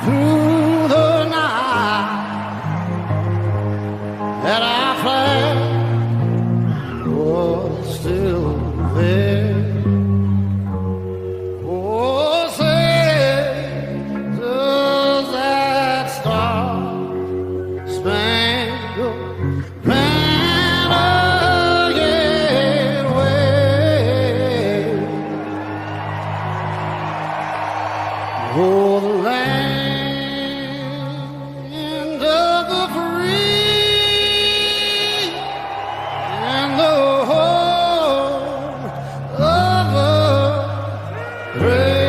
Through Oh, the land of the free and the home of the brave.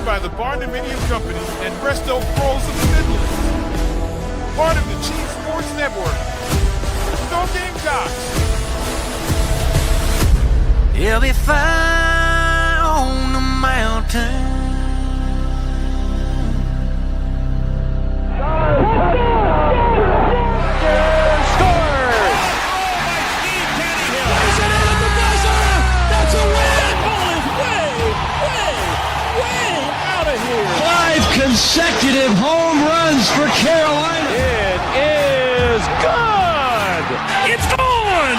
By the Barndominium Company and Resto Pros of the Midlands. Part of the Chief Sports Network. Go Gamecocks! He'll be fire on the mountain. Scores! Is it at the buzzer? That's a win! Ball is way out of here. 5 consecutive home runs for Carolina. It is good. It's gone.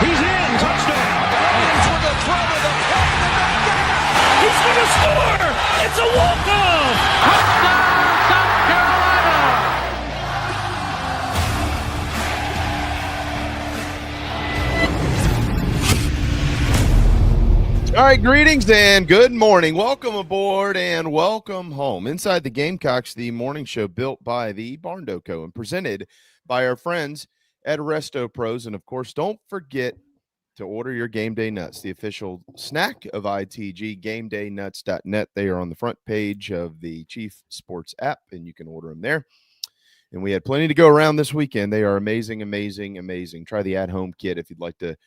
He's in. Touchdown. Williams with a throw to the plate. He's going to score. It's a walk-off. Touchdown, South Carolina. All right, greetings and good morning. Welcome aboard and welcome home. Inside the Gamecocks, the morning show built by the Barndo Co. and presented by our friends at Resto Pros. And, of course, don't forget to order your Game Day Nuts, the official snack of ITG, gamedaynuts.net. They are on the front page of the Chief Sports app, and you can order them there. And we had plenty to go around this weekend. They are amazing, amazing, amazing. Try the at-home kit if you'd like to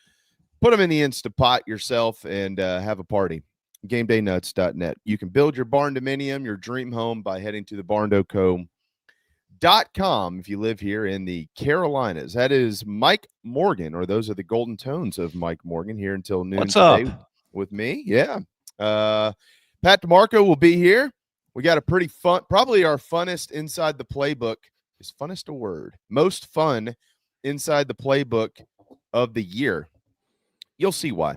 put them in the Instapot yourself and have a party. GameDayNuts.net. You can build your barn dominium, your dream home, by heading to the barndoco.com if you live here in the Carolinas. That is Mike Morgan, or those are the golden tones of Mike Morgan, here until noon. What's today up? with me. Yeah. Pat DiMarco will be here. We got a pretty fun, probably our funnest inside the playbook. Is funnest a word? Most fun inside the playbook of the year. You'll see why.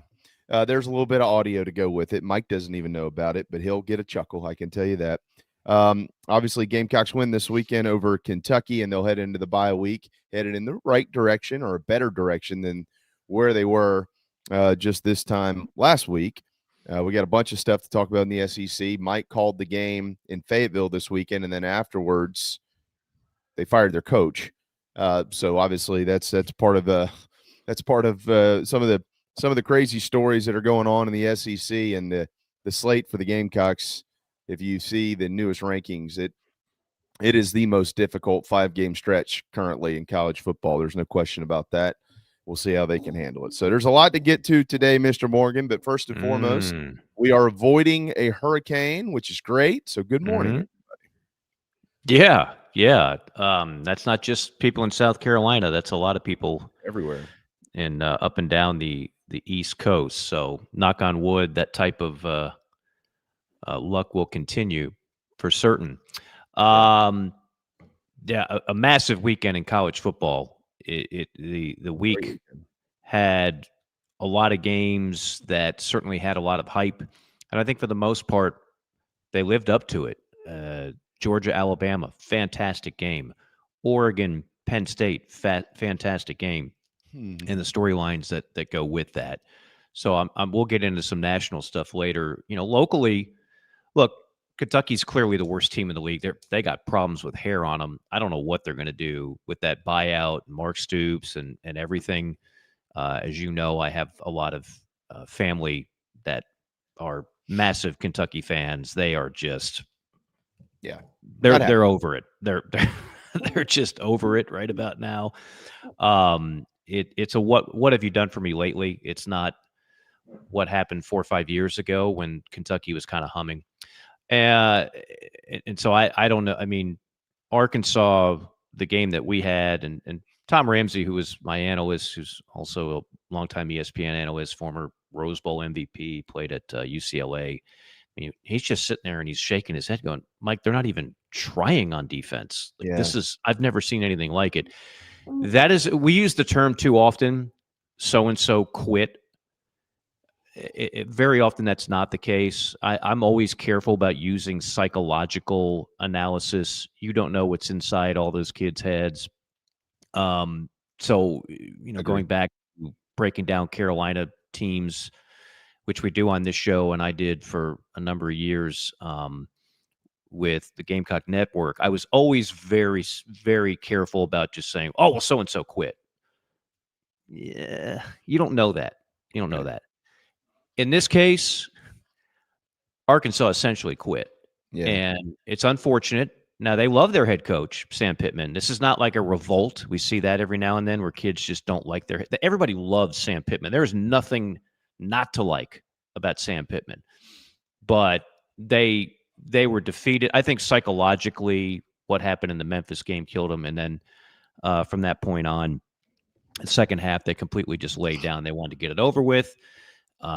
There's a little bit of audio to go with it. Mike doesn't even know about it, but he'll get a chuckle. I can tell you that. Obviously, Gamecocks win this weekend over Kentucky, and they'll head into the bye week, headed in the right direction, or a better direction than where they were just this time last week. We got a bunch of stuff to talk about in the SEC. Mike called the game in Fayetteville this weekend, and then afterwards, they fired their coach. So obviously, that's part of some of the crazy stories that are going on in the SEC and the slate for the Gamecocks. If you see the newest rankings, it is the most difficult 5-game stretch currently in college football. There's no question about that. We'll see how they can handle it. So there's a lot to get to today, Mr. Morgan. But first and foremost, we are avoiding a hurricane, which is great. So good morning, everybody. Yeah. That's not just people in South Carolina. That's a lot of people Everywhere. in up and down the East Coast. So knock on wood, that type of luck will continue for certain. A massive weekend in college football. The week had a lot of games that certainly had a lot of hype, and I think for the most part they lived up to it. Georgia, Alabama, fantastic game. Oregon, Penn State, fantastic game. And the storylines that go with that. So we'll get into some national stuff later. Locally, look, Kentucky's clearly the worst team in the league. They got problems with hair on them. I don't know what they're going to do with that buyout, Mark Stoops, and everything. As you know, I have a lot of family that are massive Kentucky fans. They are just, they're over it. They're just over it right about now. It's a what have you done for me lately? It's not what happened 4 or 5 years ago when Kentucky was kind of humming. And so I don't know. I mean, Arkansas, the game that we had, and Tom Ramsey, who was my analyst, who's also a longtime ESPN analyst, former Rose Bowl MVP, played at UCLA. I mean, he's just sitting there and he's shaking his head going, Mike, they're not even trying on defense. Like, Yeah. I've never seen anything like it. We use the term too often, so-and-so quit. Very often that's not the case. I'm always careful about using psychological analysis. You don't know what's inside all those kids' heads. So, going back to breaking down Carolina teams, which we do on this show, and I did for a number of years with the Gamecock Network, I was always very, very careful about just saying, oh, well, so-and-so quit. Yeah, you don't know that. You don't know that. In this case, Arkansas essentially quit. Yeah. And it's unfortunate. Now, they love their head coach, Sam Pittman. This is not like a revolt. We see that every now and then where kids just don't like everybody loves Sam Pittman. There is nothing not to like about Sam Pittman. But they were defeated. I think psychologically what happened in the Memphis game killed them. And then from that point on, the second half, they completely just laid down. They wanted to get it over with.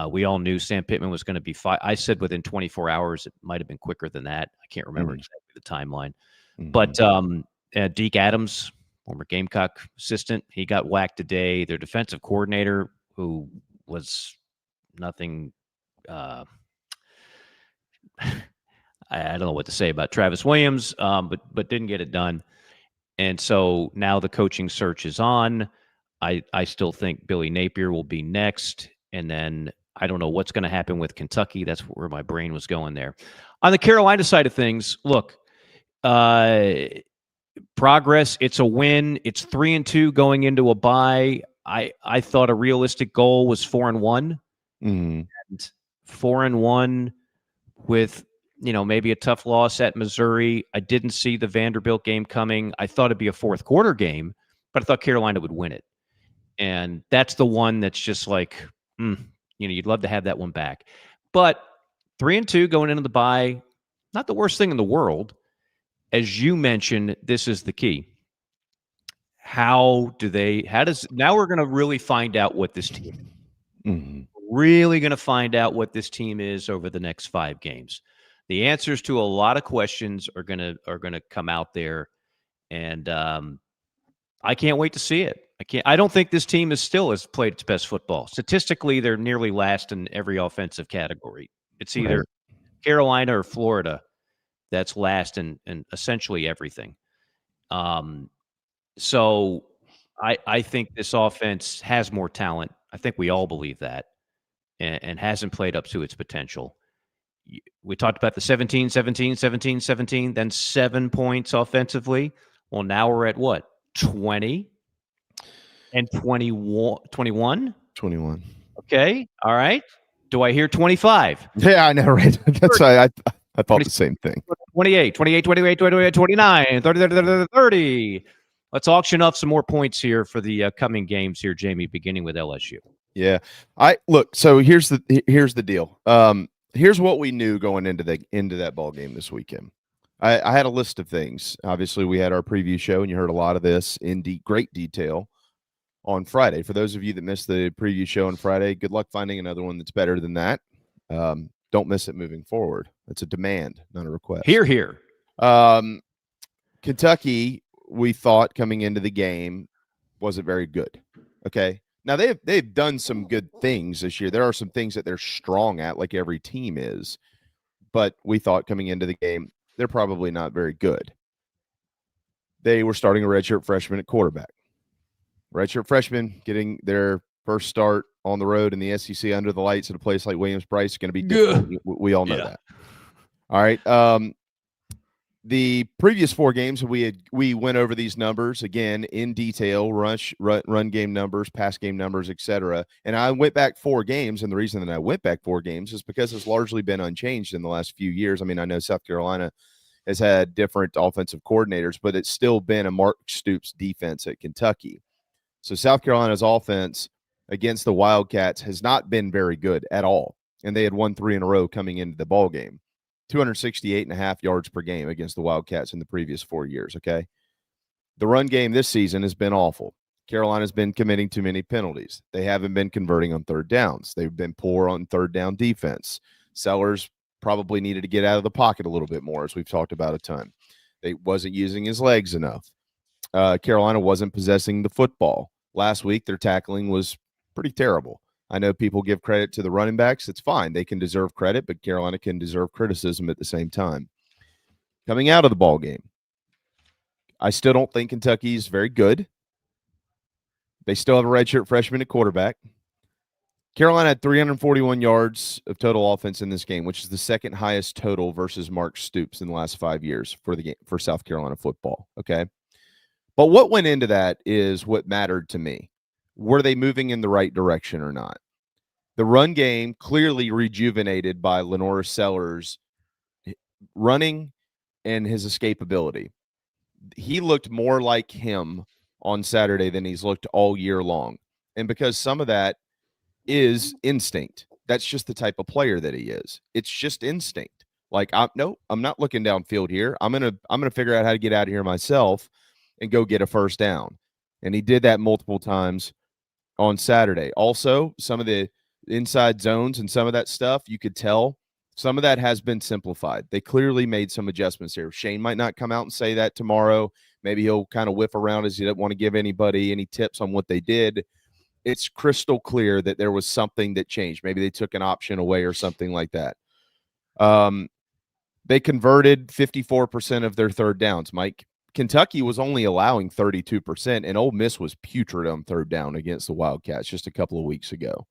We all knew Sam Pittman was going to be I said within 24 hours. It might have been quicker than that. I can't remember exactly the timeline. But Deke Adams, former Gamecock assistant, he got whacked today. Their defensive coordinator, who was nothing I don't know what to say about Travis Williams, but didn't get it done. And so now the coaching search is on. I still think Billy Napier will be next. And then I don't know what's going to happen with Kentucky. That's where my brain was going there. On the Carolina side of things, look, progress. It's a win. It's 3-2 going into a bye. I thought a realistic goal was 4-1. And 4-1 with, maybe a tough loss at Missouri. I didn't see the Vanderbilt game coming. I thought it'd be a fourth quarter game, but I thought Carolina would win it. And that's the one that's just like, you'd love to have that one back. But 3-2 going into the bye, not the worst thing in the world. As you mentioned, this is the key. Now we're going to really find out what this team is. Really going to find out what this team is over the next 5 games. The answers to a lot of questions are going to come out there. And I can't wait to see it. I don't think this team has played its best football. Statistically, they're nearly last in every offensive category. It's either Carolina or Florida that's last in essentially everything. So I think this offense has more talent. I think we all believe that, and hasn't played up to its potential. We talked about the 17, 17, 17, 17, then 7 points offensively. Well, now we're at what? 20? And 21? 21. Okay. All right. Do I hear 25? Yeah, I know, right? That's why I thought the same thing. 28, 28, 28, 28, 29, 30, 30. Let's auction off some more points here for the coming games here, Jamie, beginning with LSU. Yeah. So here's the deal. Here's what we knew going into that ball game this weekend. I had a list of things. Obviously, we had our preview show, and you heard a lot of this in great detail on Friday. For those of you that missed the preview show on Friday, good luck finding another one that's better than that. Don't miss it moving forward. It's a demand, not a request. Here. Kentucky, we thought coming into the game, wasn't very good. Okay. Now they've done some good things this year. There are some things that they're strong at, like every team is. But we thought coming into the game, they're probably not very good. They were starting a redshirt freshman at quarterback. Redshirt freshman getting their first start on the road in the SEC under the lights at a place like Williams-Brice is going to be difficult. We all know that. All right. The previous 4 games, we went over these numbers again in detail, run game numbers, pass game numbers, etc. And I went back 4 games, and the reason that I went back 4 games is because it's largely been unchanged in the last few years. I mean, I know South Carolina has had different offensive coordinators, but it's still been a Mark Stoops defense at Kentucky. So South Carolina's offense against the Wildcats has not been very good at all, and they had won 3 in a row coming into the ball game. 268.5 yards per game against the Wildcats in the previous 4 years, okay? The run game this season has been awful. Carolina's been committing too many penalties. They haven't been converting on third downs. They've been poor on third down defense. Sellers probably needed to get out of the pocket a little bit more, as we've talked about a ton. They wasn't using his legs enough. Carolina wasn't possessing the football. Last week, their tackling was pretty terrible. I know people give credit to the running backs. It's fine. They can deserve credit, but Carolina can deserve criticism at the same time. Coming out of the ball game, I still don't think Kentucky's very good. They still have a redshirt freshman at quarterback. Carolina had 341 yards of total offense in this game, which is the second highest total versus Mark Stoops in the last 5 years for the game for South Carolina football. Okay. But what went into that is what mattered to me. Were they moving in the right direction or not? The run game clearly rejuvenated by Lenore Sellers running and his escapability. He looked more like him on Saturday than he's looked all year long. And because some of that is instinct. That's just the type of player that he is. It's just instinct. Like, I'm not looking downfield here. I'm gonna figure out how to get out of here myself and go get a first down. And he did that multiple times on Saturday. Also, some of the inside zones and some of that stuff, you could tell some of that has been simplified. They clearly made some adjustments here. Shane might not come out and say that tomorrow. Maybe he'll kind of whiff around as he doesn't want to give anybody any tips on what they did. It's crystal clear that there was something that changed. Maybe they took an option away or something like that. They converted 54% of their third downs, Mike. Kentucky was only allowing 32%, and Ole Miss was putrid on third down against the Wildcats just a couple of weeks ago.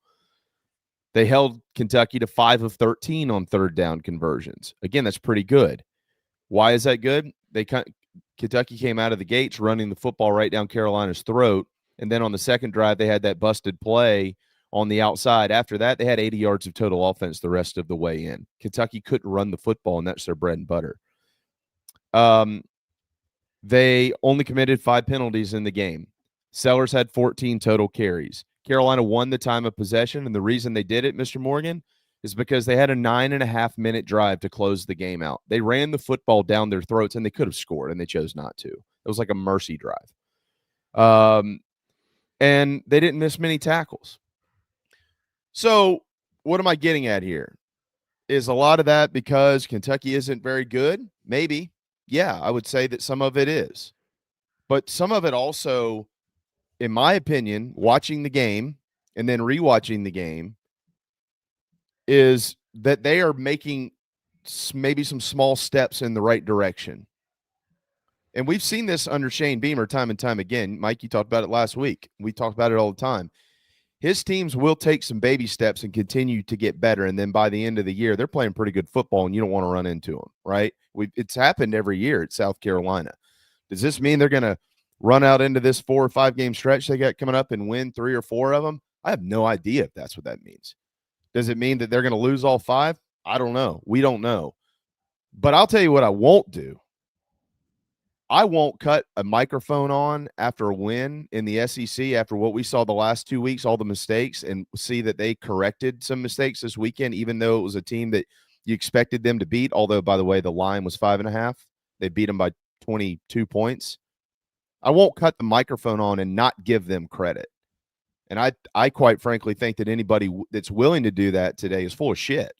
They held Kentucky to 5 of 13 on third down conversions. Again, that's pretty good. Why is that good? Kentucky came out of the gates running the football right down Carolina's throat. And then on the second drive, they had that busted play on the outside. After that, they had 80 yards of total offense the rest of the way in. Kentucky couldn't run the football, and that's their bread and butter. They only committed 5 penalties in the game. Sellers had 14 total carries. Carolina won the time of possession, and the reason they did it, Mr. Morgan, is because they had a 9.5-minute drive to close the game out. They ran the football down their throats, and they could have scored, and they chose not to. It was like a mercy drive. And they didn't miss many tackles. So what am I getting at here? Is a lot of that because Kentucky isn't very good? Maybe. Yeah, I would say that some of it is. But some of it also, in my opinion, watching the game and then rewatching the game, is that they are making maybe some small steps in the right direction. And we've seen this under Shane Beamer time and time again. Mike, you talked about it last week. We talked about it all the time. His teams will take some baby steps and continue to get better. And then by the end of the year, they're playing pretty good football, and you don't want to run into them, right? It's happened every year at South Carolina. Does this mean they're going to run out into this 4 or 5 game stretch they got coming up and win 3 or 4 of them? I have no idea if that's what that means. Does it mean that they're going to lose all 5? I don't know. We don't know. But I'll tell you what I won't do. I won't cut a microphone on after a win in the SEC after what we saw the last 2 weeks, all the mistakes, and see that they corrected some mistakes this weekend, even though it was a team that you expected them to beat. Although, by the way, the line was 5.5. They beat them by 22 points. I won't cut the microphone on and not give them credit. And I quite frankly think that anybody that's willing to do that today is full of shit.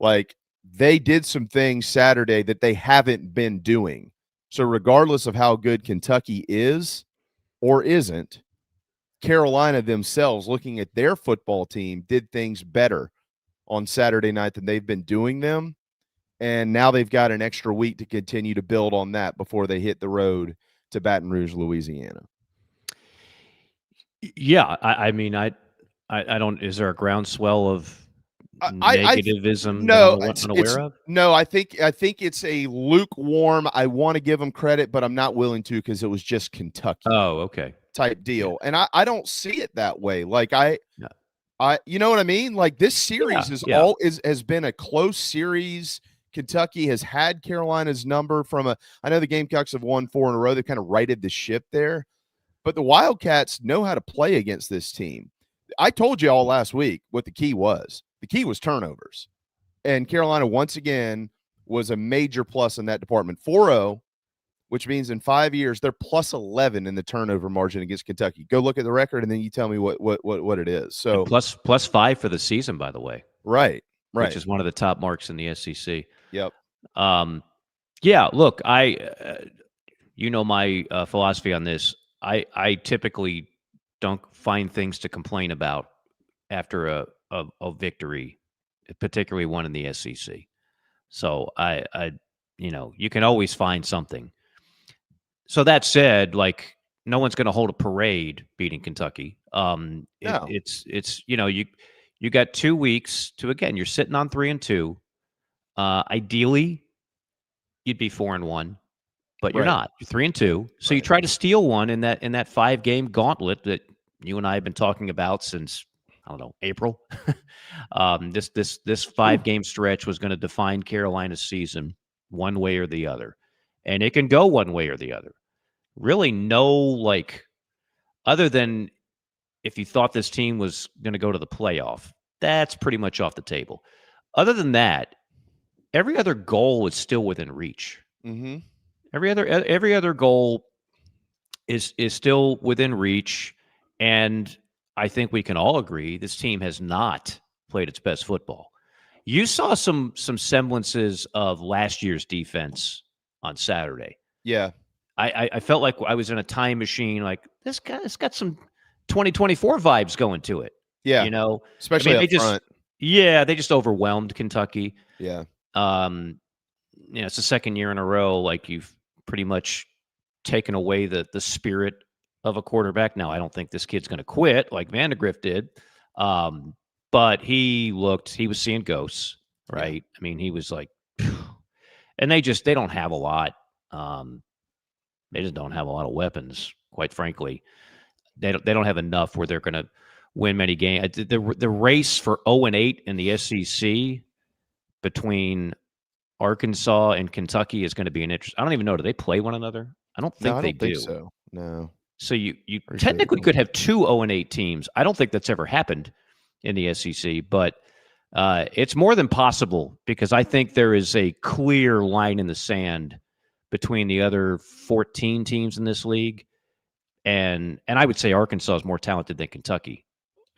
Like, they did some things Saturday that they haven't been doing. So regardless of how good Kentucky is or isn't, Carolina themselves, looking at their football team, did things better on Saturday night than they've been doing them. And now they've got an extra week to continue to build on that before they hit the road to Baton Rouge, Louisiana. Yeah, I mean, I don't. Is there a groundswell of negativism no, that I'm unaware of? No, I think it's a lukewarm. I want to give them credit, but I'm not willing to because it was just Kentucky. Oh, okay. Type deal, and I don't see it that way. Like Yeah. you know what I mean? Like, this series has been a close series. Kentucky has had Carolina's number I know the Gamecocks have won 4 in a row. They've kind of righted the ship there. But the Wildcats know how to play against this team. I told you all last week what the key was. The key was turnovers. And Carolina, once again, was a major plus in that department. 4-0, which means in 5 years, they're plus 11 in the turnover margin against Kentucky. Go look at the record, and then you tell me what it is. So and plus 5 for the season, by the way. Right. Right. which is one of the top marks in the SEC. Yep. Yeah, look, my philosophy on this. I typically don't find things to complain about after a victory, particularly one in the SEC. So you can always find something. So that said, like, no one's going to hold a parade beating Kentucky. No. It's you got 2 weeks to, again, you're sitting on 3-2. Ideally, you'd be 4-1, but you're Right. not. You're 3-2. So you Right. try to steal one in that 5-game gauntlet that you and I have been talking about since, I don't know, April. This 5-game stretch was going to define Carolina's season one way or the other, and it can go one way or the other. Really, other than if you thought this team was going to go to the playoff, that's pretty much off the table. Other than that, every other goal is still within reach. Mm-hmm. Every other goal is still within reach, and I think we can all agree this team has not played its best football. You saw some semblances of last year's defense on Saturday. Yeah. I felt like I was in a time machine. Like, this guy's got some 2024 vibes going to it. Yeah. Especially up front. Yeah, they just overwhelmed Kentucky. Yeah. It's the second year in a row, like, you've pretty much taken away the spirit of a quarterback. Now, I don't think this kid's going to quit like Vandegrift did, but he was seeing ghosts, right? Yeah. I mean, he was like, phew. And they don't have a lot. They just don't have a lot of weapons, quite frankly. They don't have enough where they're going to win many games. The race for 0-8 in the SEC between Arkansas and Kentucky is going to be an interest. I don't even know. Do they play one another? I don't think they do. So. No. So you technically could have 2 0-8 teams. I don't think that's ever happened in the SEC, but it's more than possible, because I think there is a clear line in the sand between the other 14 teams in this league, and I would say Arkansas is more talented than Kentucky,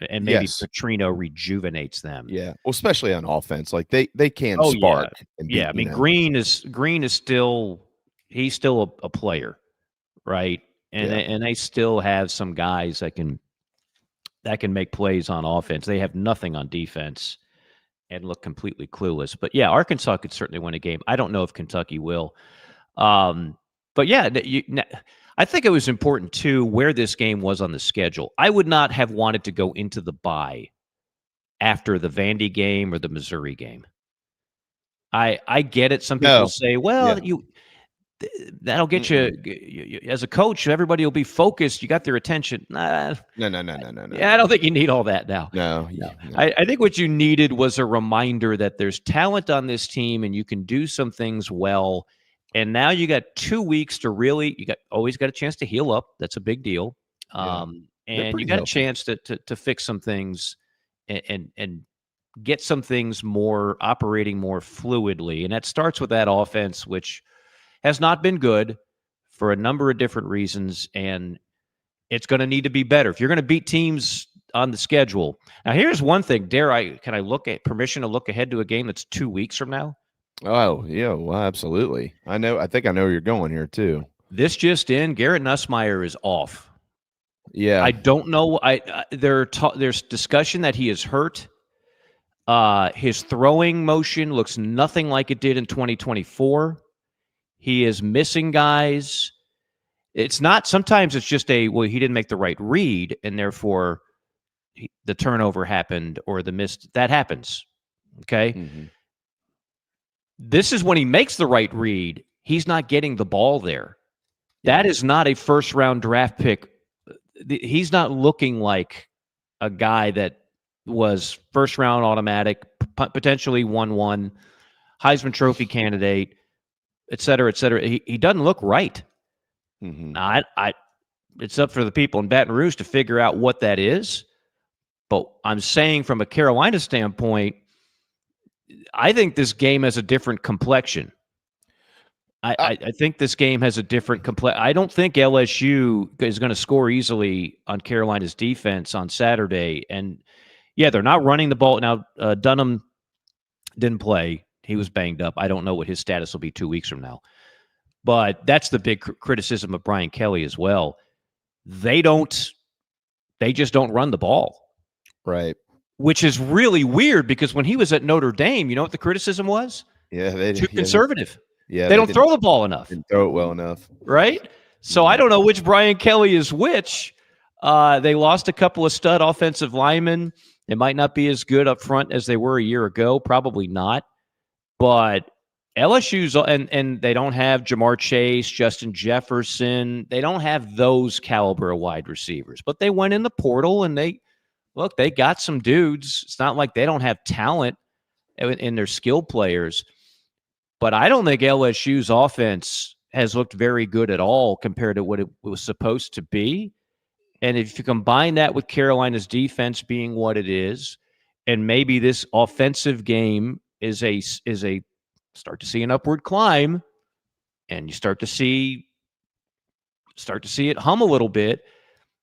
and maybe Petrino rejuvenates them. Yeah, well, especially on offense, like they can spark. Yeah. I mean, Green is still a player, right? And they still have some guys that can make plays on offense. They have nothing on defense and look completely clueless. But yeah, Arkansas could certainly win a game. I don't know if Kentucky will. But yeah, I think it was important too where this game was on the schedule. I would not have wanted to go into the bye after the Vandy game or the Missouri game. I get it. Some people say, well, that'll get you as a coach. Everybody will be focused. You got their attention. Nah. No. Yeah, I don't think you need all that now. No. I think what you needed was a reminder that there's talent on this team and you can do some things well. And now you got 2 weeks to always got a chance to heal up. That's a big deal. And you got a chance to fix some things and get some things operating more fluidly. And that starts with that offense, which has not been good for a number of different reasons, and it's going to need to be better if you're going to beat teams on the schedule. Now, here's one thing. Can I look at permission to look ahead to a game that's 2 weeks from now? Oh, yeah, well, absolutely. I think I know where you're going here too. This just in, Garrett Nussmeier is off. Yeah. I don't know. There's discussion that he is hurt. His throwing motion looks nothing like it did in 2024. He is missing guys. It's not, sometimes it's just he didn't make the right read, and therefore the turnover happened or the missed. That happens. Okay. Mm-hmm. This is when he makes the right read. He's not getting the ball there. That is not a first-round draft pick. He's not looking like a guy that was first-round automatic, potentially 1-1, Heisman Trophy candidate, et cetera, et cetera. He doesn't look right. Mm-hmm. It's up for the people in Baton Rouge to figure out what that is. But I'm saying from a Carolina standpoint, I think this game has a different complexion. I think this game has a different complexion. I don't think LSU is going to score easily on Carolina's defense on Saturday. And, yeah, they're not running the ball. Now, Dunham didn't play. He was banged up. I don't know what his status will be 2 weeks from now. But that's the big criticism of Brian Kelly as well. They just don't run the ball. Right. Which is really weird because when he was at Notre Dame, you know what the criticism was? Yeah, Too conservative. Yeah, they don't throw the ball enough. Didn't throw it well enough. Right? So I don't know which Brian Kelly is which. They lost a couple of stud offensive linemen. They might not be as good up front as they were a year ago. Probably not. But LSU's and they don't have Jamar Chase, Justin Jefferson. They don't have those caliber of wide receivers. But they went in the portal and they got some dudes. It's not like they don't have talent in their skill players. But I don't think LSU's offense has looked very good at all compared to what it was supposed to be. And if you combine that with Carolina's defense being what it is, and maybe this offensive game is a start to see an upward climb, and you start to see it hum a little bit,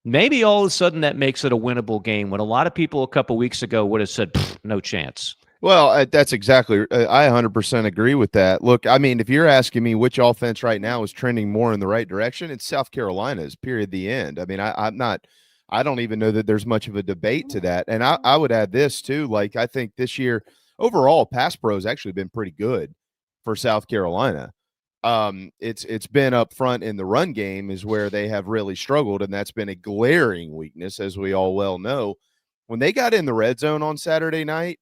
maybe all of a sudden that makes it a winnable game when a lot of people a couple weeks ago would have said, no chance. Well, that's exactly. I 100% agree with that. Look, I mean, if you're asking me which offense right now is trending more in the right direction, it's South Carolina's. Period. The end. I mean, I'm not. I don't even know that there's much of a debate to that. And I would add this too. Like, I think this year overall, pass pro has actually been pretty good for South Carolina. It's been up front in the run game is where they have really struggled, and that's been a glaring weakness, as we all well know. When they got in the red zone on Saturday night,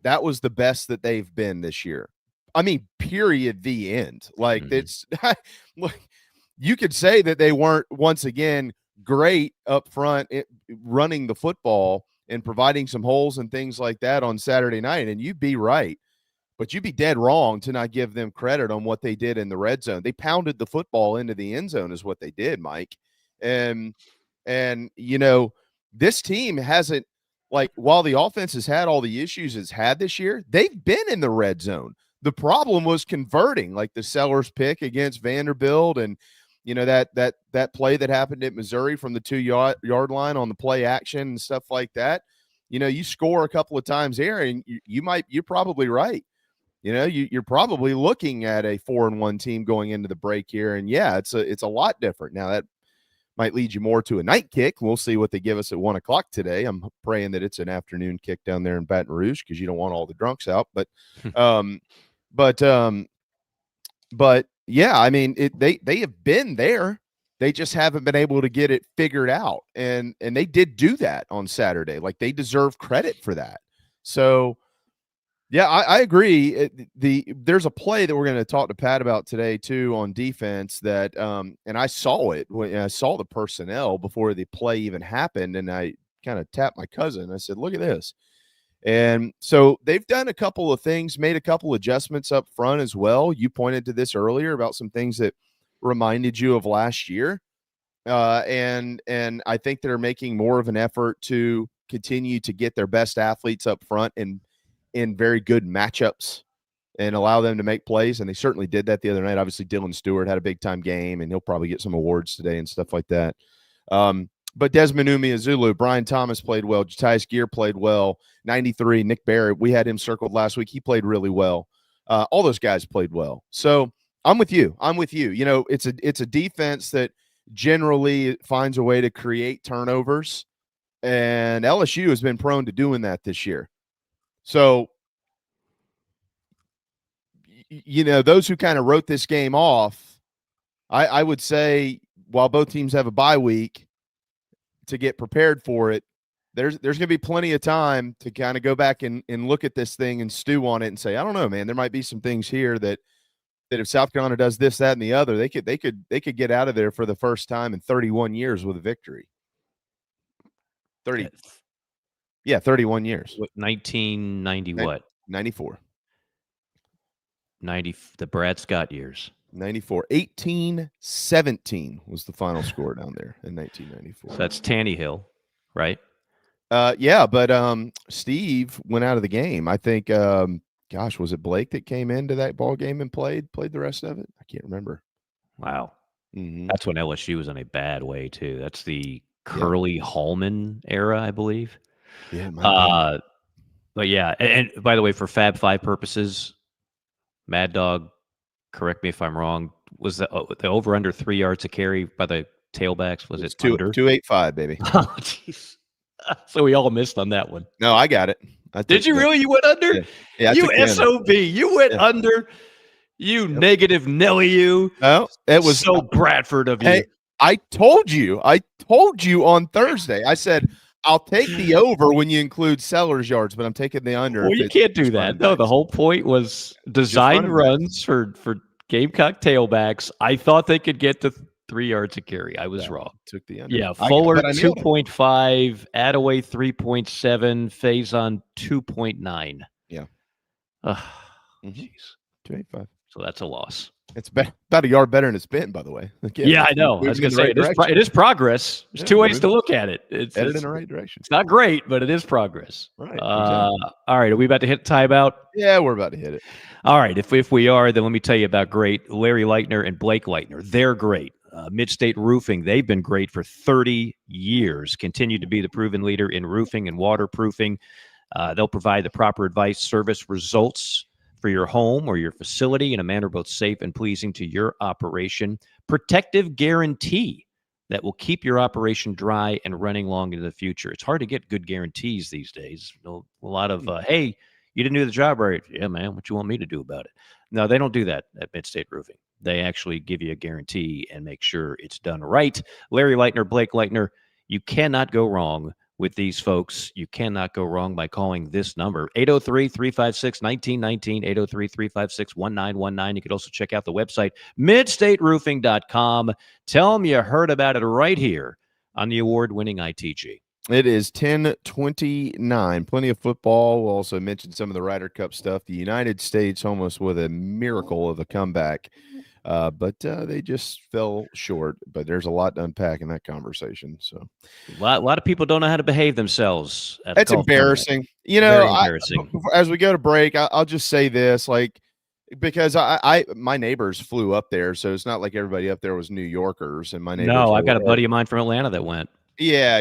that was the best that they've been this year. I mean, period, the end. Like, it's you could say that they weren't, once again, great up front running the football and providing some holes and things like that on Saturday night, and you'd be right. But you'd be dead wrong to not give them credit on what they did in the red zone. They pounded the football into the end zone is what they did, Mike. And you know, this team hasn't, like, while the offense has had all the issues it's had this year, they've been in the red zone. The problem was converting, like the Sellers pick against Vanderbilt, and you know that play that happened at Missouri from the 2-yard line on the play action and stuff like that. You know, you score a couple of times there, and you're probably right. You know, you're probably looking at a 4-1 team going into the break here, and yeah, it's a lot different now. That might lead you more to a night kick. We'll see what they give us at 1 o'clock today. I'm praying that it's an afternoon kick down there in Baton Rouge because you don't want all the drunks out. But yeah, I mean, they have been there. They just haven't been able to get it figured out, and they did do that on Saturday. Like, they deserve credit for that. So, yeah, I agree. There's a play that we're going to talk to Pat about today too on defense that, and I saw it when I saw the personnel before the play even happened, and I kind of tapped my cousin. I said, "Look at this." And so they've done a couple of things, made a couple adjustments up front as well. You pointed to this earlier about some things that reminded you of last year, and I think they're making more of an effort to continue to get their best athletes up front and in very good matchups and allow them to make plays. And they certainly did that the other night. Obviously, Dylan Stewart had a big time game, and he'll probably get some awards today and stuff like that. But Desmond Umeozulu, Brian Thomas played well. Jatius Gear played well. 93, Nick Barrett, we had him circled last week. He played really well. All those guys played well. So I'm with you. You know, it's a defense that generally finds a way to create turnovers, and LSU has been prone to doing that this year. So, you know, those who kind of wrote this game off, I would say, while both teams have a bye week to get prepared for it, there's going to be plenty of time to kind of go back and look at this thing and stew on it and say, I don't know, man, there might be some things here that if South Carolina does this, that, and the other, they could get out of there for the first time in 31 years with a victory. 31 years. 1990 what? 94. 90, the Brad Scott years. 94. 18-17 was the final score down there in 1994. So that's Tannehill, right? Yeah, but Steve went out of the game. I think, was it Blake that came into that ball game and played the rest of it? I can't remember. Wow. Mm-hmm. That's when LSU was in a bad way, too. That's the Curly Hallman era, I believe. Yeah. But yeah, and by the way, for Fab Five purposes, Mad Dog, correct me if I'm wrong, was the over under 3 yards to carry by the tailbacks? Was it under 285, baby? Oh, jeez. So we all missed on that one. No, I got it. Did you really? You went under? Yeah, yeah, you SOB. You went under. You negative Nelly. You. No, it was so Bradford of you. Hey, I told you on Thursday. I said I'll take the over when you include sellers yards, but I'm taking the under. Well, you can't do that. No, the whole point was design runs for Gamecock tailbacks. I thought they could get to 3 yards a carry. I was wrong. Took the under. Yeah, Fuller 2.5, Attaway 3.7, Faison 2.9. Yeah. Jeez. 285. So that's a loss. It's about a yard better than it's been, by the way. Yeah, I know. I was going to say, it is progress. There's two ways to look at it. It's headed in the right direction. It's not great, but it is progress. Right. Exactly. All right. Are we about to hit timeout? Yeah, we're about to hit it. All right. If we are, then let me tell you about great Larry Leitner and Blake Leitner. They're great. Midstate Roofing, they've been great for 30 years, continue to be the proven leader in roofing and waterproofing. They'll provide the proper advice, service, results for your home or your facility in a manner both safe and pleasing to your operation. Protective guarantee that will keep your operation dry and running long into the future. It's hard to get good guarantees these days. A lot of, hey, you didn't do the job right. Yeah, man, what you want me to do about it? No, they don't do that at Midstate Roofing. They actually give you a guarantee and make sure it's done right. Larry Leitner, Blake Leitner, you cannot go wrong with these folks. You cannot go wrong by calling this number, 803-356-1919, 803-356-1919. You could also check out the website, midstateroofing.com. Tell them you heard about it right here on the award-winning ITG. It is 10:29. Plenty of football. We'll also mention some of the Ryder Cup stuff. The United States almost with a miracle of a comeback, but they just fell short. But there's a lot to unpack in that conversation. So a lot of people don't know how to behave themselves. That's embarrassing. You know, embarrassing. As we go to break, I'll just say this, because my neighbors flew up there, so it's not like everybody up there was New Yorkers. And my neighbors. No, I've got a buddy of mine from Atlanta that went. Yeah,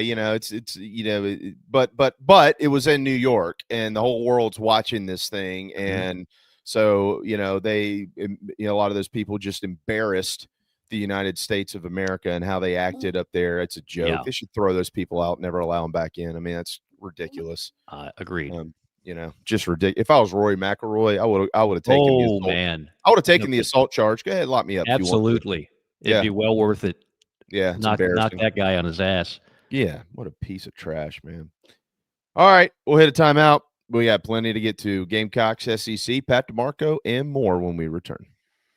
but it was in New York, and the whole world's watching this thing, and so a lot of those people just embarrassed the United States of America and how they acted up there. It's a joke. Yeah. They should throw those people out, never allow them back in. I mean, that's ridiculous. Agreed. Just ridiculous. If I was Rory McIlroy, I would have taken. I would have taken the assault charge. Go ahead, lock me up. Absolutely, it'd be well worth it. Yeah, knock that guy on his ass. Yeah, what a piece of trash, man. All right, we'll hit a timeout. We got plenty to get to. Gamecocks, SEC, Pat DiMarco, and more when we return.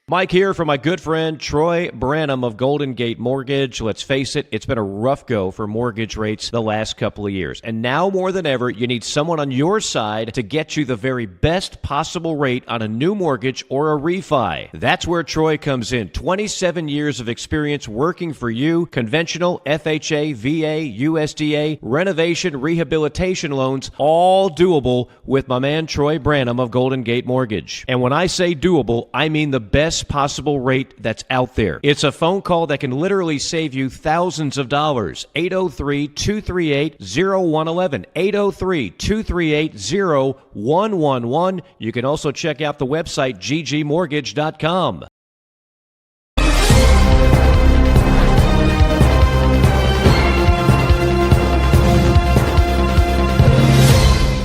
Mike here for my good friend Troy Branham of Golden Gate Mortgage. Let's face it, it's been a rough go for mortgage rates the last couple of years. And now more than ever, you need someone on your side to get you the very best possible rate on a new mortgage or a refi. That's where Troy comes in. 27 years of experience working for you. Conventional, FHA, VA, USDA, renovation, rehabilitation loans, all doable with my man Troy Branham of Golden Gate Mortgage. And when I say doable, I mean the best possible rate that's out there. It's a phone call that can literally save you thousands of dollars. 803-238-0111. 803-238-0111. You can also check out the website ggmortgage.com.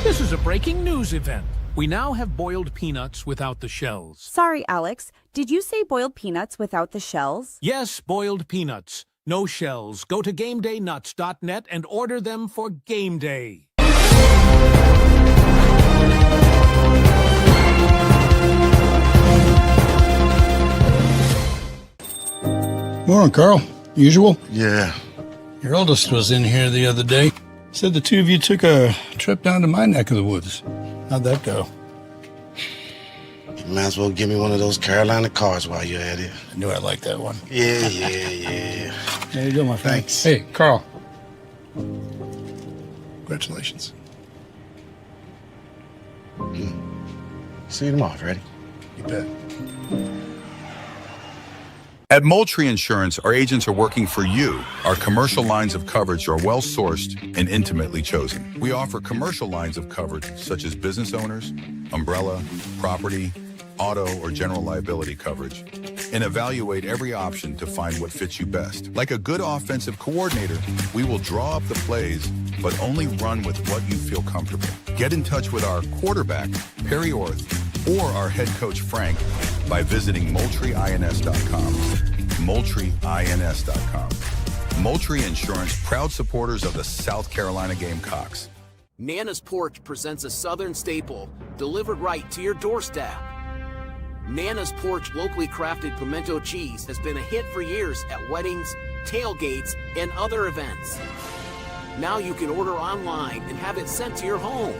This is a breaking news event. We now have boiled peanuts without the shells. Sorry, Alex. Did you say boiled peanuts without the shells? Yes, boiled peanuts. No shells. Go to GameDayNuts.net and order them for game day. Morning, Carl. Usual? Yeah. Your oldest was in here the other day. Said the two of you took a trip down to my neck of the woods. How'd that go? You might as well give me one of those Carolina cars while you're at it. I knew I'd like that one. Yeah. There you go, my friend. Thanks. Hey, Carl. Congratulations. See you tomorrow, Freddie. You bet. At Moultrie Insurance, our agents are working for you. Our commercial lines of coverage are well-sourced and intimately chosen. We offer commercial lines of coverage such as business owners, umbrella, property, auto, or general liability coverage, and evaluate every option to find what fits you best. Like a good offensive coordinator, we will draw up the plays, but only run with what you feel comfortable. Get in touch with our quarterback, Perry Orth, or our head coach, Frank, by visiting MoultrieINS.com. MoultrieINS.com. Moultrie Insurance, proud supporters of the South Carolina Gamecocks. Nana's Porch presents a Southern staple delivered right to your doorstep. Nana's Porch locally crafted pimento cheese has been a hit for years at weddings, tailgates, and other events. Now you can order online and have it sent to your home.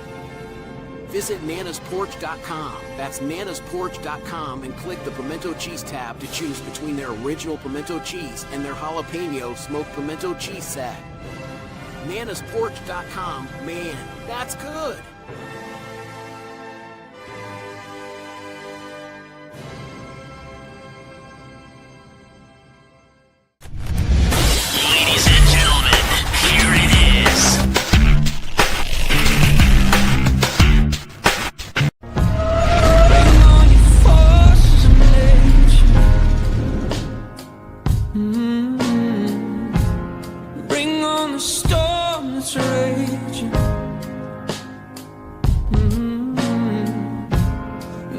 Visit nanasporch.com. That's nanasporch.com and click the pimento cheese tab to choose between their original pimento cheese and their jalapeno smoked pimento cheese set. nanasporch.com, man, that's good. Ladies and gentlemen, here it is. Bring on your forces of nature. Bring on the storm that's raging.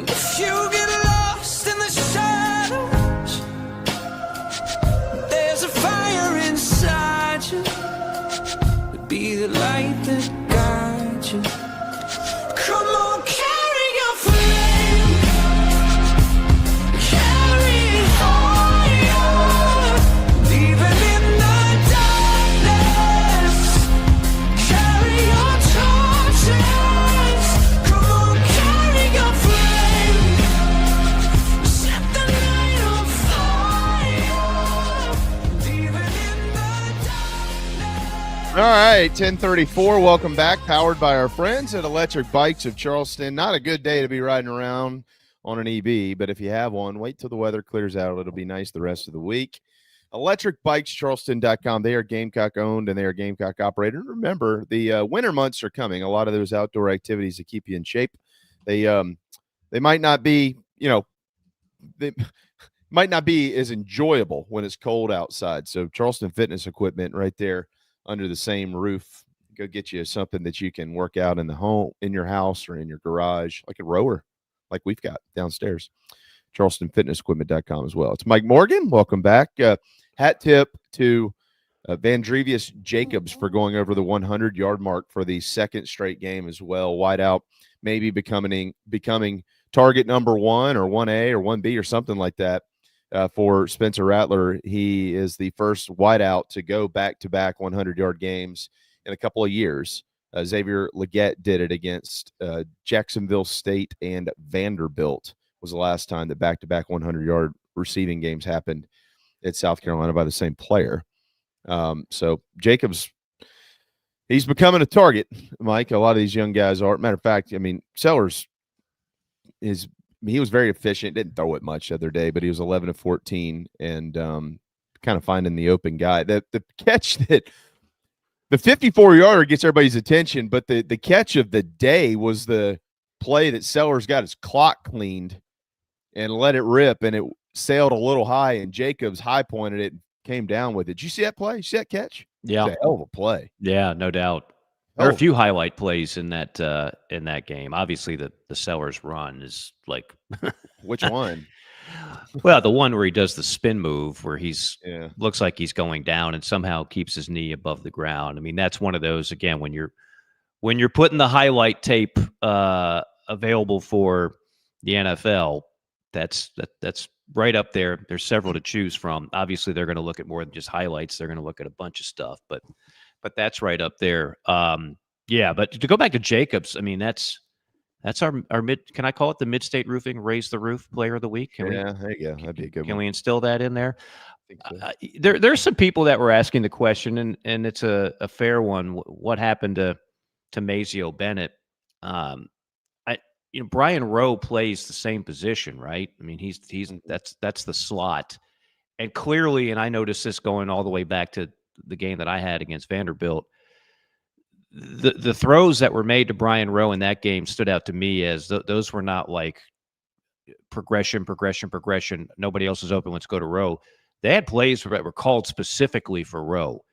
If you get lost in the shadows, there's a fire inside you. Be the light that guides you. Come on, carry your flame. Carry it higher. Even in the darkness, carry your torches. Come on, carry your flame. Set the night on fire. Even in the All right, 10:34. Welcome back. Powered by our friends at Electric Bikes of Charleston. Not a good day to be riding around on an EB, but if you have one, wait till the weather clears out. It'll be nice the rest of the week. ElectricBikesCharleston.com. They are Gamecock owned and they are Gamecock operated. Remember, the winter months are coming. A lot of those outdoor activities that keep you in shape. They might not be, they might not be as enjoyable when it's cold outside. So Charleston Fitness Equipment right there under the same roof. Go get you something that you can work out in the home, in your house, or in your garage, like a rower, like we've got downstairs. CharlestonFitnessEquipment.com as well. It's Mike Morgan. Welcome back. Hat tip to Vandrevius Jacobs for going over the 100-yard mark for the second straight game as well. Wideout maybe becoming target number 1 or 1A or 1B or something like that. For Spencer Rattler, he is the first wideout to go back-to-back 100-yard games in a couple of years. Xavier Leggett did it against Jacksonville State and Vanderbilt. Was the last time that back-to-back 100-yard receiving games happened at South Carolina by the same player. So Jacobs, he's becoming a target, Mike. A lot of these young guys are. Matter of fact, I mean, Sellers he was very efficient. Didn't throw it much the other day, but he was 11 of 14 and kind of finding the open guy. The catch that the 54-yarder gets everybody's attention, but the catch of the day was the play that Sellers got his clock cleaned and let it rip, and it sailed a little high, and Jacobs high pointed it and came down with it. Did you see that play? You see that catch? Yeah. It was a hell of a play. Yeah, no doubt. There are a few highlight plays in that game. Obviously, the Sellers run is like which one? Well, the one where he does the spin move, where looks like he's going down and somehow keeps his knee above the ground. I mean, that's one of those again when you're putting the highlight tape available for the NFL. That's right up there. There's several to choose from. Obviously, they're going to look at more than just highlights. They're going to look at a bunch of stuff, but that's right up there. Yeah, but to go back to Jacobs, I mean, that's our mid. Can I call it the Mid-State Roofing Raise the Roof Player of the Week? There you go. That'd be a good one. Can we instill that in there? I think so. There's some people that were asking the question, and it's a fair one. What happened to Mazio Bennett? Brian Rowe plays the same position, right? I mean, he's that's the slot. And clearly, and I noticed this going all the way back to the game that I had against Vanderbilt, the throws that were made to Brian Rowe in that game stood out to me as those were not like progression. Nobody else is open. Let's go to Rowe. They had plays that were called specifically for Rowe.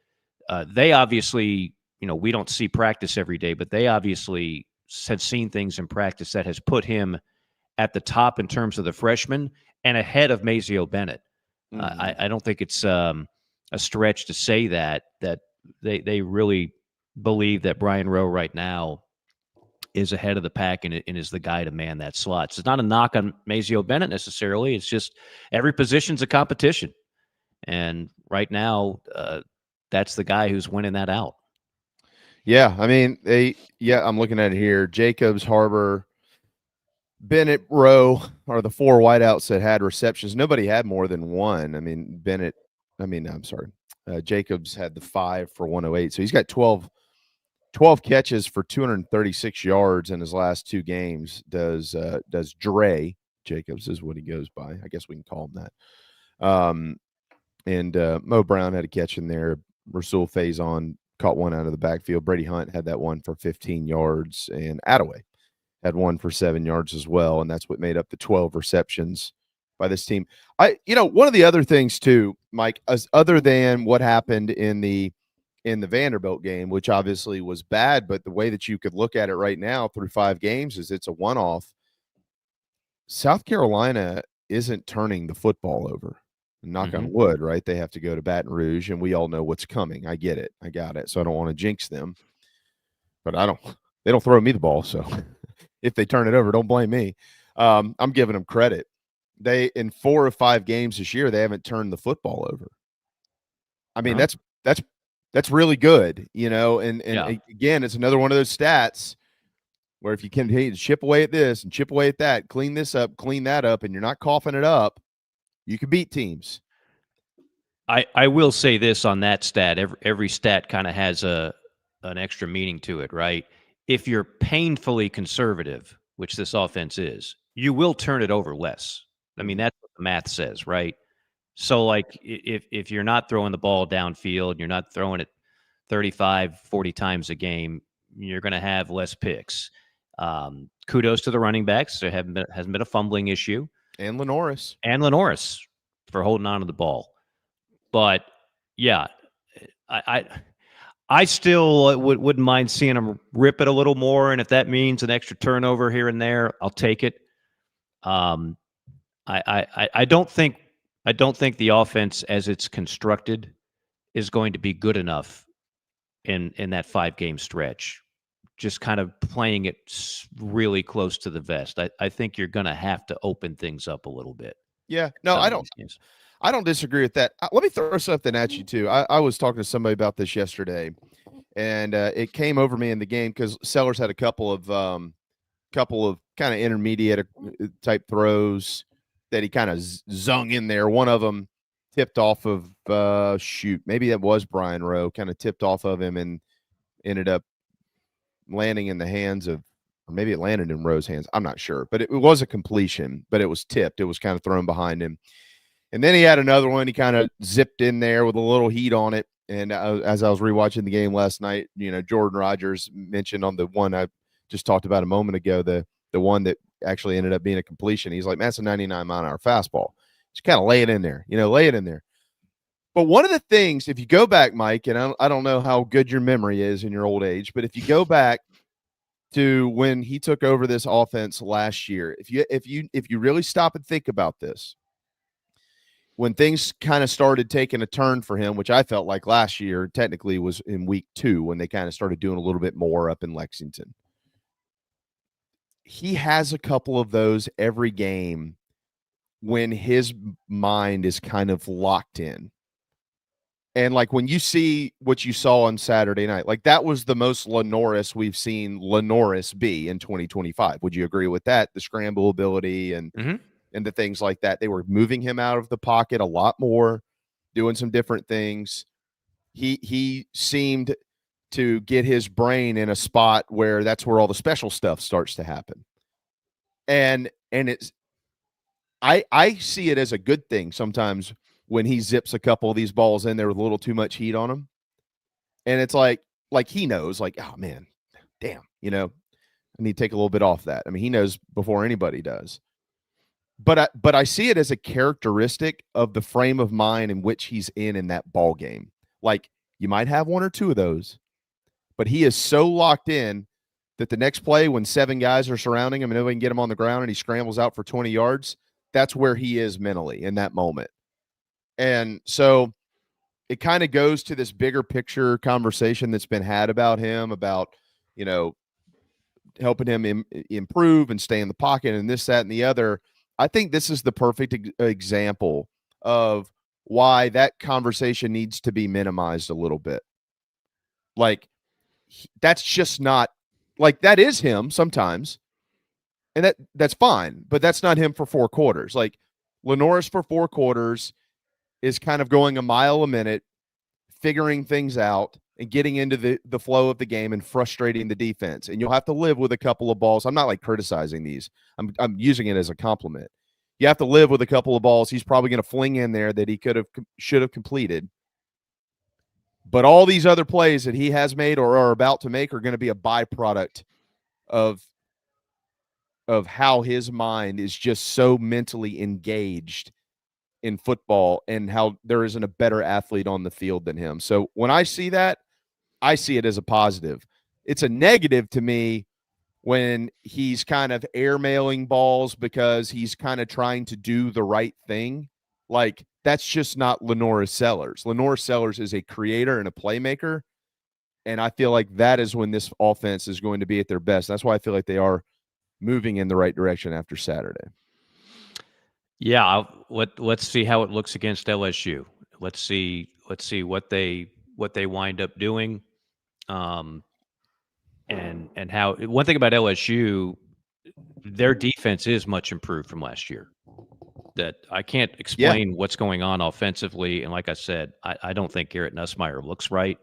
They obviously, we don't see practice every day, but they obviously have seen things in practice that has put him at the top in terms of the freshmen and ahead of Mazeo Bennett. I don't think it's a stretch to say that they really believe that Brian Rowe right now is ahead of the pack and is the guy to man that slot. So it's not a knock on Mazeo Bennett necessarily. It's just every position's a competition. And right now, that's the guy who's winning that out. Yeah, I mean, I'm looking at it here. Jacobs, Harbor, Bennett, Rowe are the four wideouts that had receptions. Nobody had more than one. I mean, Jacobs had the 5 for 108. So he's got 12 catches for 236 yards in his last 2 games. Does Dre Jacobs is what he goes by. I guess we can call him that. And Mo Brown had a catch in there. Rasul Faison caught one out of the backfield. Brady Hunt had that one for 15 yards, and Attaway had one for 7 yards as well. And that's what made up the 12 receptions by this team. One of the other things too, Mike, other than what happened in the Vanderbilt game, which obviously was bad, but the way that you could look at it right now through 5 games is it's a one-off. South Carolina isn't turning the football over. Knock on wood, right? They have to go to Baton Rouge, and we all know what's coming. I get it. I got it. So I don't want to jinx them. But they don't throw me the ball. So if they turn it over, don't blame me. I'm giving them credit. They, in 4 of 5 games this year, they haven't turned the football over. I mean, that's really good, and again, it's another one of those stats where if you continue to chip away at this and chip away at that, clean this up, clean that up, and you're not coughing it up, you can beat teams. I will say this on that stat. Every stat kind of has an extra meaning to it, right? If you're painfully conservative, which this offense is, you will turn it over less. I mean, that's what the math says, right? So, like, if you're not throwing the ball downfield, you're not throwing it 35, 40 times a game, you're going to have less picks. Kudos to the running backs. There hasn't been a fumbling issue. And Lenoris for holding on to the ball. But, yeah, I still wouldn't mind seeing them rip it a little more, and if that means an extra turnover here and there, I'll take it. I don't think the offense as it's constructed is going to be good enough in that 5-game stretch. Just kind of playing it really close to the vest. I think you're going to have to open things up a little bit. Yeah, no, I don't disagree with that. Let me throw something at you too. I was talking to somebody about this yesterday, and it came over me in the game because Sellers had a couple of kind of intermediate type throws that he kind of zung in there. One of them tipped off of maybe that was Brian Rowe, kind of tipped off of him and ended up landing in the hands of, or maybe it landed in Rowe's hands. I'm not sure, but it was a completion, but it was tipped. It was kind of thrown behind him. And then he had another one. He kind of zipped in there with a little heat on it. And as I was rewatching the game last night, Jordan Rogers mentioned on the one I just talked about a moment ago, the one that actually ended up being a completion. He's like, man, that's a 99-mile-an-hour fastball. Just kind of lay it in there, lay it in there. But one of the things, if you go back, Mike, and I don't know how good your memory is in your old age, but if you go back to when he took over this offense last year, if you really stop and think about this, when things kind of started taking a turn for him, which I felt like last year technically was in week 2 when they kind of started doing a little bit more up in Lexington. He has a couple of those every game when his mind is kind of locked in. And like when you see what you saw on Saturday night, like that was the most Lenoris we've seen Lenoris be in 2025. Would you agree with that? The scramble ability and the things like that. They were moving him out of the pocket a lot more, doing some different things. He seemed to get his brain in a spot where that's where all the special stuff starts to happen. And it's I see it as a good thing sometimes when he zips a couple of these balls in there with a little too much heat on them. And it's like he knows, like, oh man, damn, you know, I need to take a little bit off that. I mean, he knows before anybody does. But I see it as a characteristic of the frame of mind in which he's in that ball game. Like, you might have one or two of those, but he is so locked in that the next play, when 7 guys are surrounding him and nobody can get him on the ground and he scrambles out for 20 yards, that's where he is mentally in that moment. And so it kind of goes to this bigger picture conversation that's been had about him, about, you know, helping him improve and stay in the pocket and this, that, and the other. I think this is the perfect example of why that conversation needs to be minimized a little bit. Like, that's just not, like, that is him sometimes, and that's fine, but that's not him for 4 quarters. Like, LaNorris for 4 quarters is kind of going a mile a minute, figuring things out and getting into the flow of the game and frustrating the defense. And you'll have to live with a couple of balls. I'm not like criticizing these. I'm using it as a compliment. You have to live with a couple of balls he's probably going to fling in there that he should have completed. But all these other plays that he has made or are about to make are going to be a byproduct of how his mind is just so mentally engaged in football and how there isn't a better athlete on the field than him. So when I see that, I see it as a positive. It's a negative to me when he's kind of airmailing balls because he's kind of trying to do the right thing. Like, that's just not LaNorris Sellers. LaNorris Sellers is a creator and a playmaker, and I feel like that is when this offense is going to be at their best. That's why I feel like they are moving in the right direction after Saturday. Yeah, let's see how it looks against LSU. Let's see what they wind up doing, and how. One thing about LSU, their defense is much improved from last year. That I can't explain what's going on offensively, and like I said, I don't think Garrett Nussmeier looks right,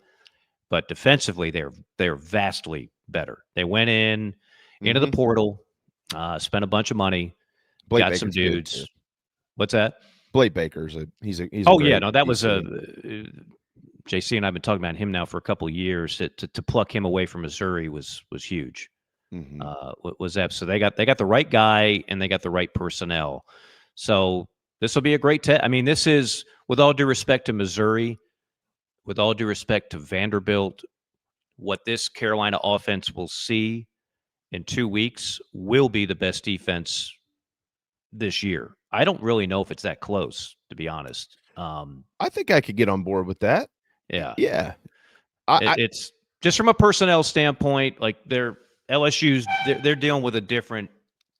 but defensively they're vastly better. They went into the portal, spent a bunch of money, Blake got Baker's some dudes. good, What's that? Blake Baker's he's that was JC and I've been talking about him now for a couple of years. To pluck him away from Missouri was huge. Was that so? They got the right guy and they got the right personnel. So this will be a great test. I mean, this is, with all due respect to Missouri, with all due respect to Vanderbilt, what this Carolina offense will see in 2 weeks will be the best defense this year. I don't really know if it's that close, to be honest. I think I could get on board with that. Yeah. Yeah. It's just from a personnel standpoint, like they're dealing with a different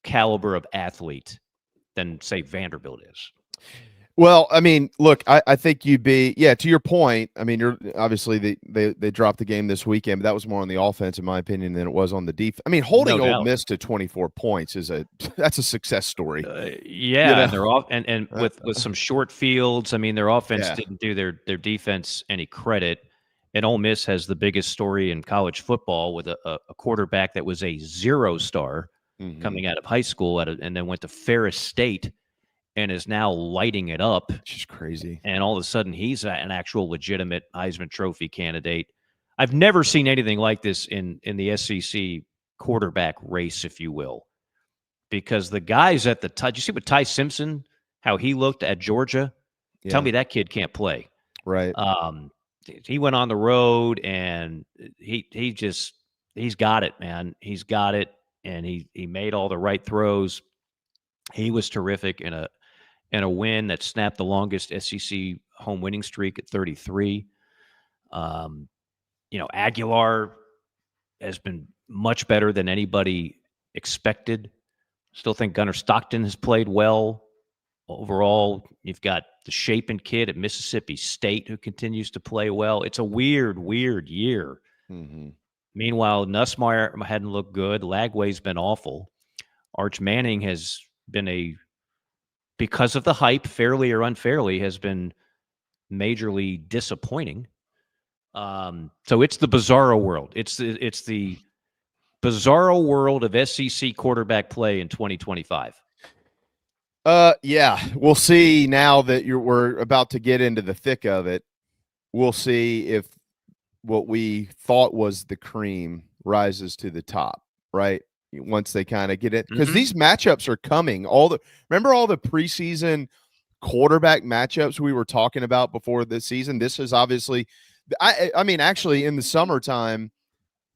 caliber of athlete than, say, Vanderbilt is. Well, I mean, look, I think you'd be, to your point. I mean, you're obviously they dropped the game this weekend, but that was more on the offense, in my opinion, than it was on the defense. I mean, holding Ole Miss to 24 points that's a success story. And they're off, and with some short fields. I mean, their offense didn't do their defense any credit. And Ole Miss has the biggest story in college football with a quarterback that was a 0-star coming out of high school and then went to Ferris State and is now lighting it up. Which is crazy. And all of a sudden, he's an actual legitimate Heisman Trophy candidate. I've never seen anything like this in the SEC quarterback race, if you will, because the guys at the top. Did you see what Ty Simpson, how he looked at Georgia? Yeah. Tell me that kid can't play. Right. He went on the road and he's got it, man. He's got it, and he made all the right throws. He was terrific in a win that snapped the longest SEC home winning streak at 33. Aguilar has been much better than anybody expected. Still think Gunnar Stockton has played well. Overall, you've got the Chapin kid at Mississippi State who continues to play well. It's a weird year. Meanwhile, Nussmeier hadn't looked good. Lagway's been awful. Arch Manning has been because of the hype, fairly or unfairly, has been majorly disappointing. So it's the bizarro world. It's the bizarro world of SEC quarterback play in 2025. Yeah, we'll see now that we're about to get into the thick of it. We'll see if what we thought was the cream rises to the top, right? Once they kind of get it, because these matchups are coming. Remember all the preseason quarterback matchups we were talking about before this season? This is obviously, I mean, actually in the summertime,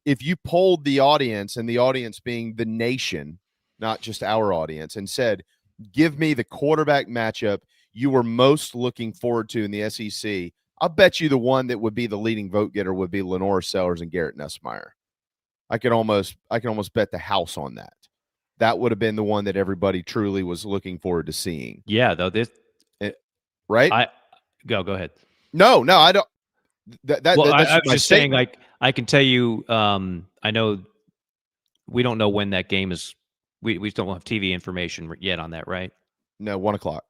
if you polled the audience, and the audience being the nation, not just our audience, and said, give me the quarterback matchup you were most looking forward to in the SEC, I'll bet you the one that would be the leading vote getter would be Lenore Sellers and Garrett Nussmeier. I can almost bet the house on that. That would have been the one that everybody truly was looking forward to seeing. Yeah, though right? Go ahead. No, I don't. I was just saying, like, I can tell you, I know we don't know when that game is. We don't have TV information yet on that, right? No, 1 o'clock.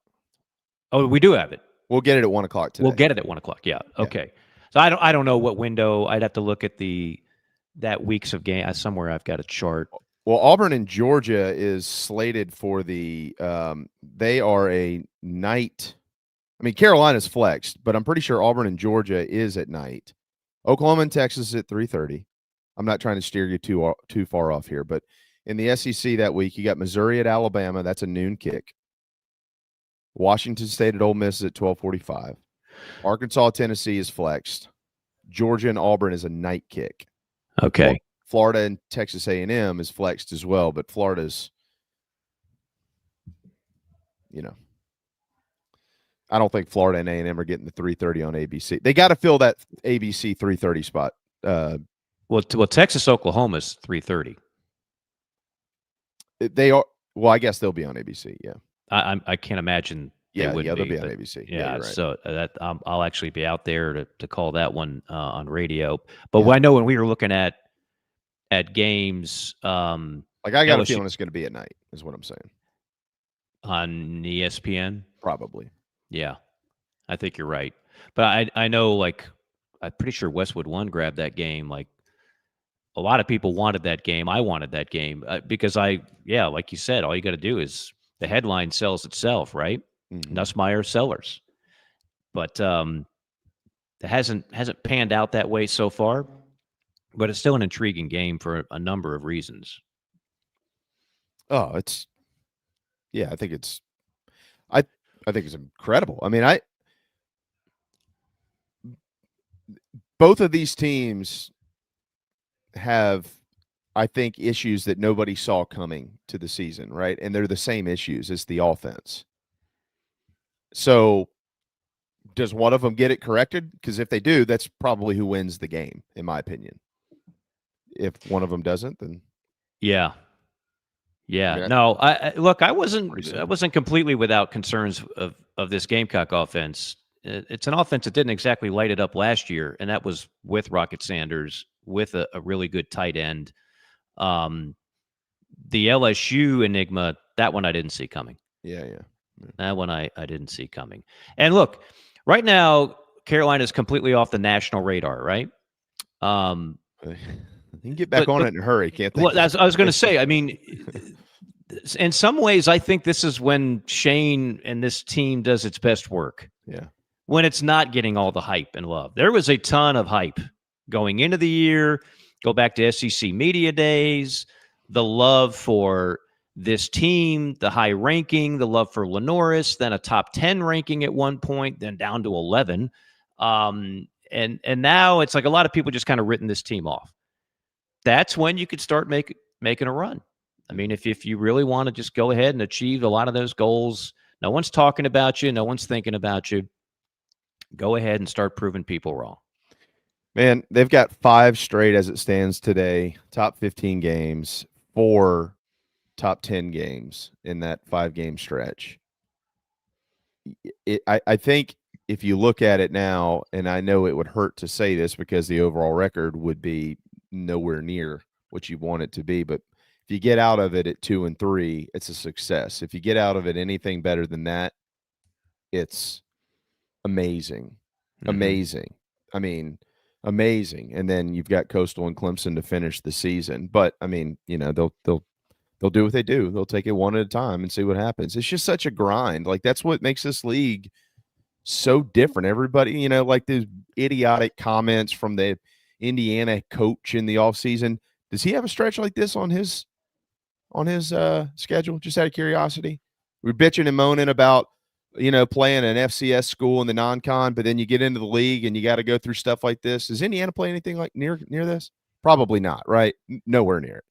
Oh, we do have it. We'll get it at 1 o'clock today. We'll get it at 1 o'clock. Yeah. Okay. So I don't know what window. I'd have to look at that weeks of game. Somewhere I've got a chart. Well, Auburn and Georgia is slated for the. They are a night. I mean, Carolina's flexed, but I'm pretty sure Auburn and Georgia is at night. Oklahoma and Texas is at 3:30. I'm not trying to steer you too far off here, but in the SEC that week, you got Missouri at Alabama. That's a noon kick. Washington State at Ole Miss is at 12:45. Arkansas, Tennessee is flexed. Georgia and Auburn is a night kick. Okay. Florida and Texas A&M is flexed as well, but Florida's, I don't think Florida and A&M are getting the 3:30 on ABC. They got to fill that ABC 3:30 spot. Well, Texas Oklahoma is 3:30. They are. Well, I guess they'll be on ABC. Yeah. I can't imagine. They'll be on ABC. Yeah, right. So that I'll actually be out there to call that one on radio. But I know when we were looking at games, like I got a feeling it's going to be at night, is what I'm saying. On ESPN, probably. Yeah, I think you're right. But I know, like, I'm pretty sure Westwood One grabbed that game. Like, a lot of people wanted that game. I wanted that game because like you said, all you got to do is the headline sells itself, right? Nussmeier Sellers, but it hasn't panned out that way so far. But it's still an intriguing game for a number of reasons. Oh, I think it's incredible. I mean, both of these teams have, I think, issues that nobody saw coming to the season, right? And they're the same issues. It's the offense. So does one of them get it corrected? Because if they do, that's probably who wins the game, in my opinion. If one of them doesn't, then yeah. No, I wasn't completely without concerns of this Gamecock offense. It's an offense that didn't exactly light it up last year, and that was with Rocket Sanders, with a really good tight end. The LSU enigma, that one I didn't see coming. Yeah. That one I didn't see coming. And look, right now, Carolina is completely off the national radar, right? You can get back on it in a hurry, can't they? Well, I was going to say, I mean, in some ways, I think this is when Shane and this team does its best work. Yeah. When it's not getting all the hype and love. There was a ton of hype going into the year. Go back to SEC Media Days, the love for this team, the high ranking, the love for Lenoris, then a top 10 ranking at one point, then down to 11. And now it's like a lot of people just kind of written this team off. That's when you could start making a run. I mean, if you really want to just go ahead and achieve a lot of those goals, no one's talking about you, no one's thinking about you. Go ahead and start proving people wrong. Man, they've got 5 straight as it stands today, top 15 games, 4 top 10 games in that 5-game stretch. I think if you look at it now, and I know it would hurt to say this because the overall record would be nowhere near what you want it to be, but if you get out of it at 2-3, it's a success. If you get out of it anything better than that, it's amazing. Amazing. I mean, amazing. And then you've got Coastal and Clemson to finish the season. But I mean, they'll they'll do what they do. They'll take it one at a time and see what happens. It's just such a grind. Like, that's what makes this league so different. Everybody, like these idiotic comments from the Indiana coach in the offseason. Does he have a stretch like this on his schedule? Just out of curiosity. We're bitching and moaning about, playing an FCS school in the non-con, but then you get into the league and you got to go through stuff like this. Does Indiana play anything like near this? Probably not, right? Nowhere near it.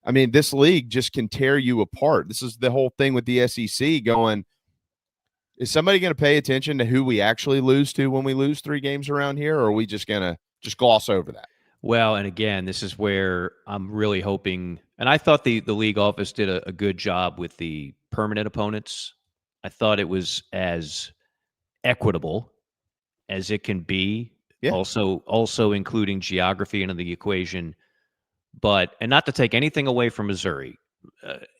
I mean, this league just can tear you apart. This is the whole thing with the SEC going, is somebody going to pay attention to who we actually lose to when we lose 3 games around here, or are we just going to just gloss over that? Well, and again, this is where I'm really hoping, and I thought the league office did a good job with the permanent opponents. I thought it was as equitable as it can be, also including geography into the equation. But, and not to take anything away from Missouri,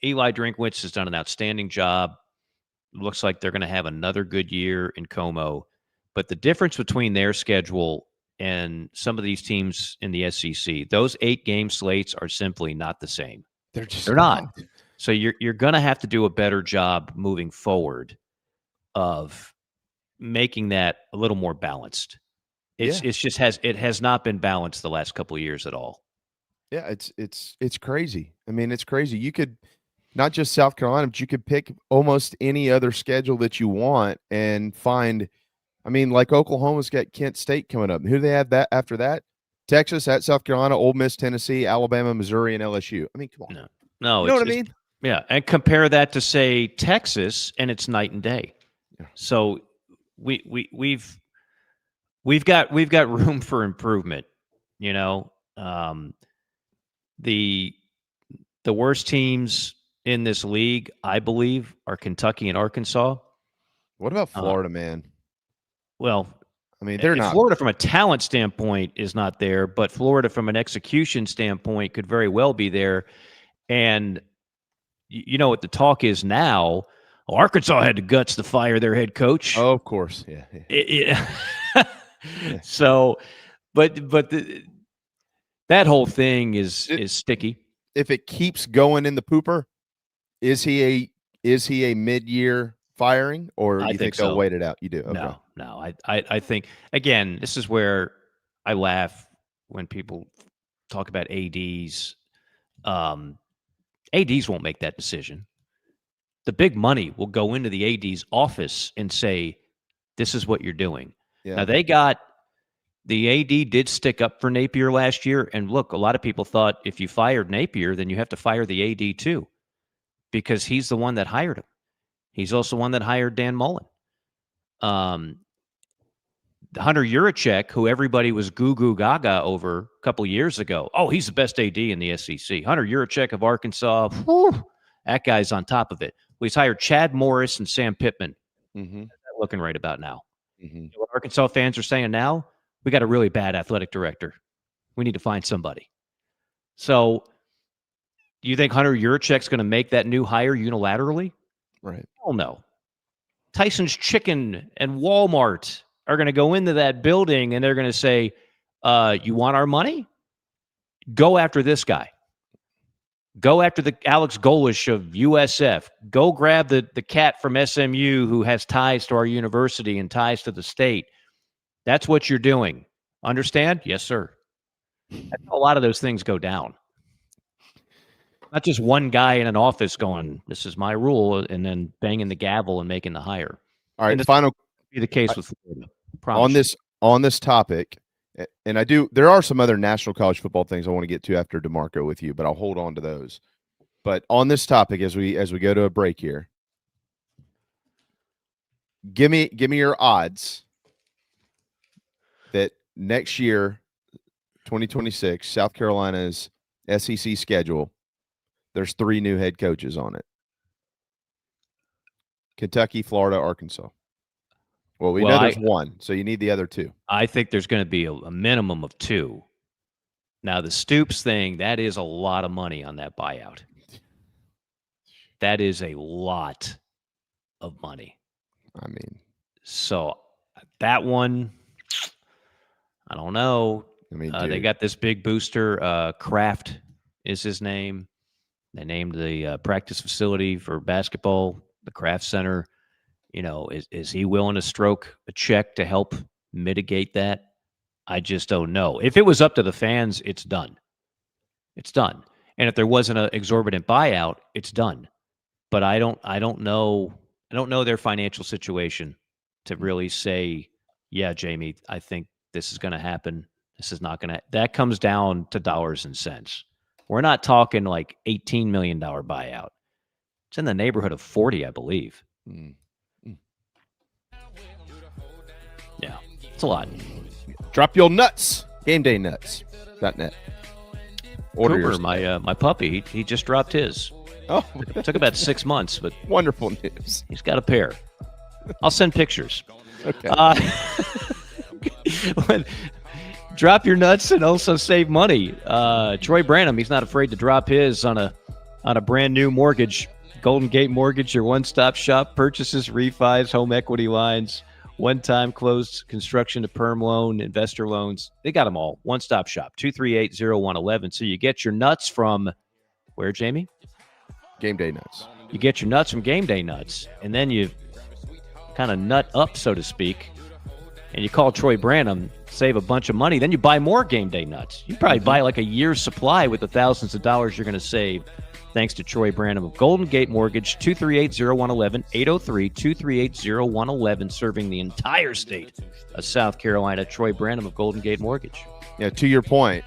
Eli Drinkwitz has done an outstanding job. Looks like they're going to have another good year in Como. But the difference between their schedule and some of these teams in the SEC, those 8-game slates are simply not the same. They're not. So you're going to have to do a better job moving forward of making that a little more balanced. It has not been balanced the last couple of years at all. Yeah, it's crazy. I mean, it's crazy. You could not just South Carolina, but you could pick almost any other schedule that you want and find. I mean, like Oklahoma's got Kent State coming up. Who do they have that after that? Texas, at South Carolina, Ole Miss, Tennessee, Alabama, Missouri, and LSU. I mean, come on. No, you know what I mean? Yeah, and compare that to, say, Texas, and it's night and day. Yeah. So we've got room for improvement. The worst teams in this league, I believe, are Kentucky and Arkansas. What about Florida, man? Well, I mean, they're not. Florida from a talent standpoint is not there, but Florida from an execution standpoint could very well be there. And you know what the talk is now? Arkansas had the guts to fire their head coach. Oh, of course, yeah. Yeah. So, but that whole thing is sticky. If it keeps going in the pooper, is he a mid-year firing, or you think they'll wait it out? You do? Okay. No. I think, again, this is where I laugh when people talk about ADs. ADs won't make that decision. The big money will go into the AD's office and say, this is what you're doing. Yeah. Now, the AD did stick up for Napier last year. And look, a lot of people thought if you fired Napier, then you have to fire the AD too, because he's the one that hired him. He's also the one that hired Dan Mullen. Hunter Yurachek, who everybody was goo gaga over a couple years ago. Oh, he's the best AD in the SEC. Hunter Yurachek of Arkansas. Whew, that guy's on top of it. Well, he's hired Chad Morris and Sam Pittman. Mm-hmm. Looking right about now. Mm-hmm. You know what Arkansas fans are saying now? We got a really bad athletic director. We need to find somebody. So, do you think Hunter Yurachek's going to make that new hire unilaterally? Right. Hell no. Tyson's Chicken and Walmart are going to go into that building and they're going to say, you want our money? Go after this guy. Go after the Alex Golish of USF. Go grab the cat from SMU who has ties to our university and ties to the state. That's what you're doing. Understand? Yes, sir. That's how a lot of those things go down. Not just one guy in an office going, this is my rule, and then banging the gavel and making the hire. All right, final be the case with Florida. On this topic, and there are some other national college football things I want to get to after DiMarco with you, but I'll hold on to those. But on this topic, as we go to a break here, give me your odds that next year, 2026, South Carolina's SEC schedule, there's 3 new head coaches on it. Kentucky, Florida, Arkansas. Well, we know there's 1, so you need the other 2. I think there's going to be a minimum of 2. Now, the Stoops thing, that is a lot of money on that buyout. That is a lot of money. I mean, so that one, I don't know. I mean, they got this big booster. Kraft is his name. They named the practice facility for basketball the Kraft Center. You know, is he willing to stroke a check to help mitigate that? I just don't know. If it was up to the fans, it's done. It's done. And if there wasn't an exorbitant buyout, it's done. But I don't know their financial situation to really say, yeah, Jamie, I think this is going to happen. This is not going to. That comes down to dollars and cents. We're not talking like $18 million buyout. It's in the neighborhood of 40, I believe. Yeah, it's a lot. Drop your nuts. GameDayNuts.net. Order Cooper, my puppy, he just dropped his. Oh, it took about 6 months, but wonderful news. He's got a pair. I'll send pictures. Okay. Drop your nuts and also save money. Troy Branham, he's not afraid to drop his on a brand new mortgage. Golden Gate Mortgage, your one-stop shop, purchases, refis, home equity lines, one-time closed construction to perm loan, investor loans. They got them all. One-stop shop, 238-0111. So you get your nuts from where, Jamie? Game Day Nuts. You get your nuts from Game Day Nuts, and then you kind of nut up, so to speak, and you call Troy Branham, save a bunch of money. Then you buy more Game Day Nuts. You probably buy like a year's supply with the thousands of dollars you're going to save thanks to Troy Branham of Golden Gate Mortgage, 238-0111, 803-238-0111, serving the entire state of South Carolina. Troy Branham of Golden Gate Mortgage. Yeah, to your point,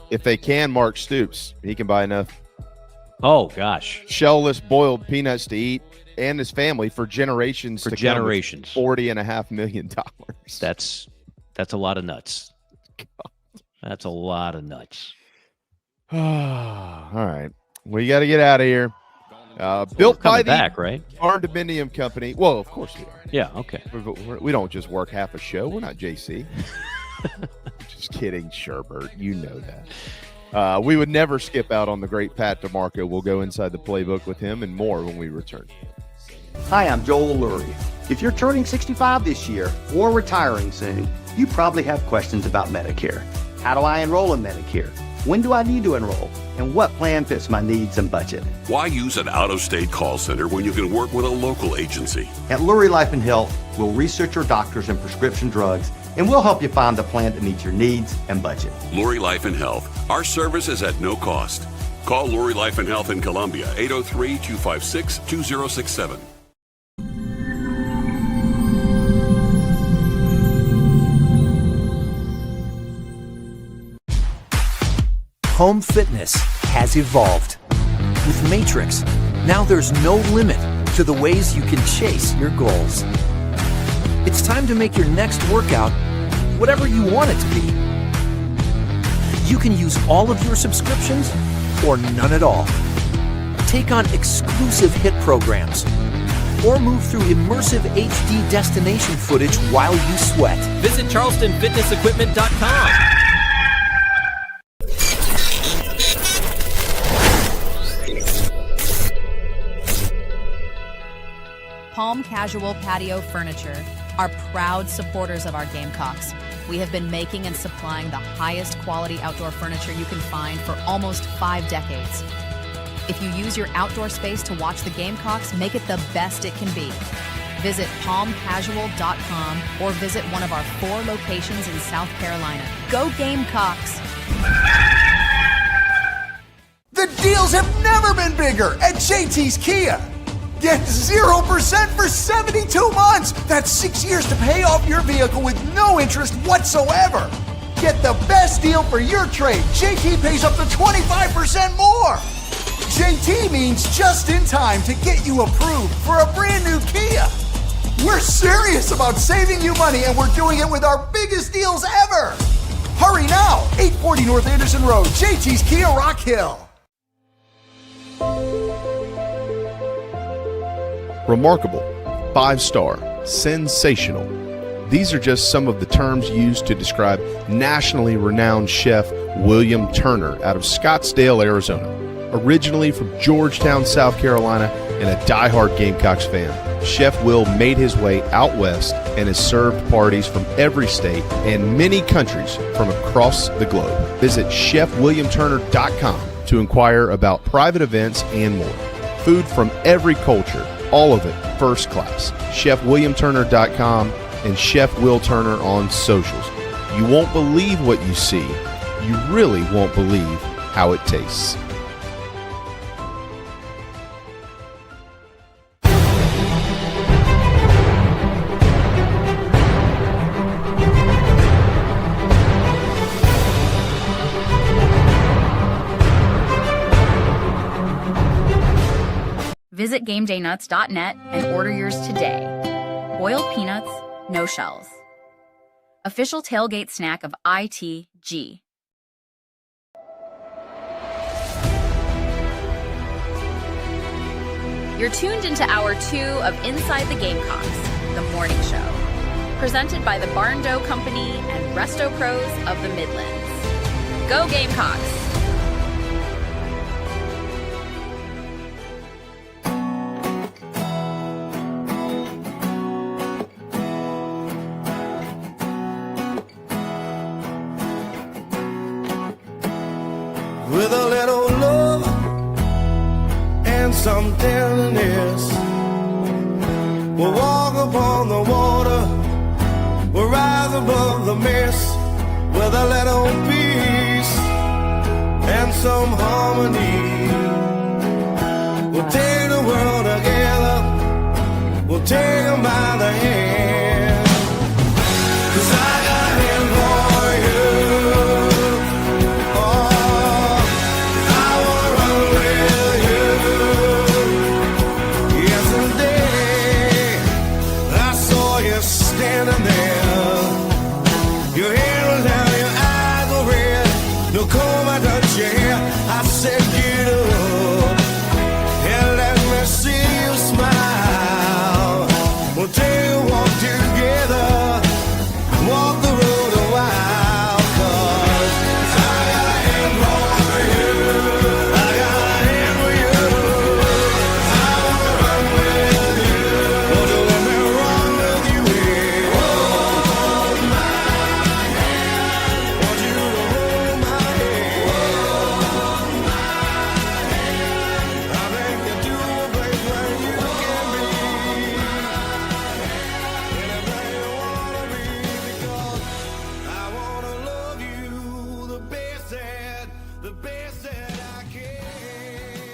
if they can Mark Stoops, he can buy enough shellless boiled peanuts to eat and his family for generations to come with $40.5 million. That's a lot of nuts. That's a lot of nuts. All right. We got to get out of here. Built by the back, right? Barndominium Company. Well, of course we are. Yeah, okay. We don't just work half a show. We're not JC. Just kidding, Sherbert. You know that. We would never skip out on the great Pat DiMarco. We'll go inside the playbook with him and more when we return. Hi, I'm Joel Lurie. If you're turning 65 this year or retiring soon, you probably have questions about Medicare. How do I enroll in Medicare? When do I need to enroll? And what plan fits my needs and budget? Why use an out-of-state call center when you can work with a local agency? At Lurie Life and Health, we'll research your doctors and prescription drugs, and we'll help you find the plan that meets your needs and budget. Lurie Life and Health. Our service is at no cost. Call Lurie Life and Health in Columbia, 803-256-2067. Home fitness has evolved. With Matrix, now there's no limit to the ways you can chase your goals. It's time to make your next workout whatever you want it to be. You can use all of your subscriptions or none at all. Take on exclusive HIT programs or move through immersive HD destination footage while you sweat. Visit charlestonfitnessequipment.com. Palm Casual Patio Furniture are proud supporters of our Gamecocks. We have been making and supplying the highest quality outdoor furniture you can find for almost 5 decades. If you use your outdoor space to watch the Gamecocks, make it the best it can be. Visit palmcasual.com or visit one of our 4 locations in South Carolina. Go Gamecocks! The deals have never been bigger at JT's Kia. Get 0% for 72 months. That's 6 years to pay off your vehicle with no interest whatsoever. Get the best deal for your trade. JT pays up to 25% more. JT means just in time to get you approved for a brand new Kia. We're serious about saving you money, and we're doing it with our biggest deals ever. Hurry now, 840 North Anderson Road, JT's Kia Rock Hill. Remarkable, 5-star, sensational. These are just some of the terms used to describe nationally renowned chef William Turner out of Scottsdale, Arizona. Originally from Georgetown, South Carolina, and a diehard Gamecocks fan, Chef Will made his way out west and has served parties from every state and many countries from across the globe. Visit chefwilliamturner.com to inquire about private events and more. Food from every culture, all of it first class. ChefWilliamTurner.com and Chef Will Turner on socials. You won't believe what you see. You really won't believe how it tastes. Visit GameDayNuts.net and order yours today. Boiled peanuts, no shells. Official tailgate snack of ITG. You're tuned into Hour 2 of Inside the Gamecocks, the morning show. Presented by the Barn Dough Company and Resto Pros of the Midlands. Go Gamecocks! With a little love and some tenderness, we'll walk upon the water, we'll rise above the mist. With a little peace and some harmony, we'll take the world together, we'll take them by the hand. 'Cause I got him for you. I said get up and let me see you smile. We'll take a walk together, walk the road a while. 'Cause I got a hand for you, I got a hand for you. I wanna run with you, won't you let me run with you? Hold my hand, want you to hold my hand.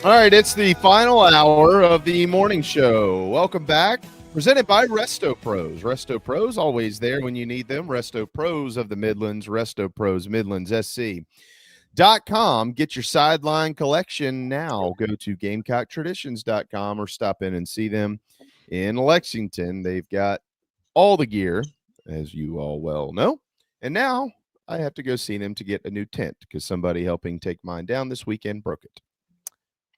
All right, it's the final hour of the morning show. Welcome back. Presented by Resto Pros. Resto Pros, always there when you need them. Resto Pros of the Midlands, Resto Pros Midlands SC.com. Get your sideline collection now. Go to GamecockTraditions.com or stop in and see them in Lexington. They've got all the gear, as you all well know. And now I have to go see them to get a new tent because somebody helping take mine down this weekend broke it.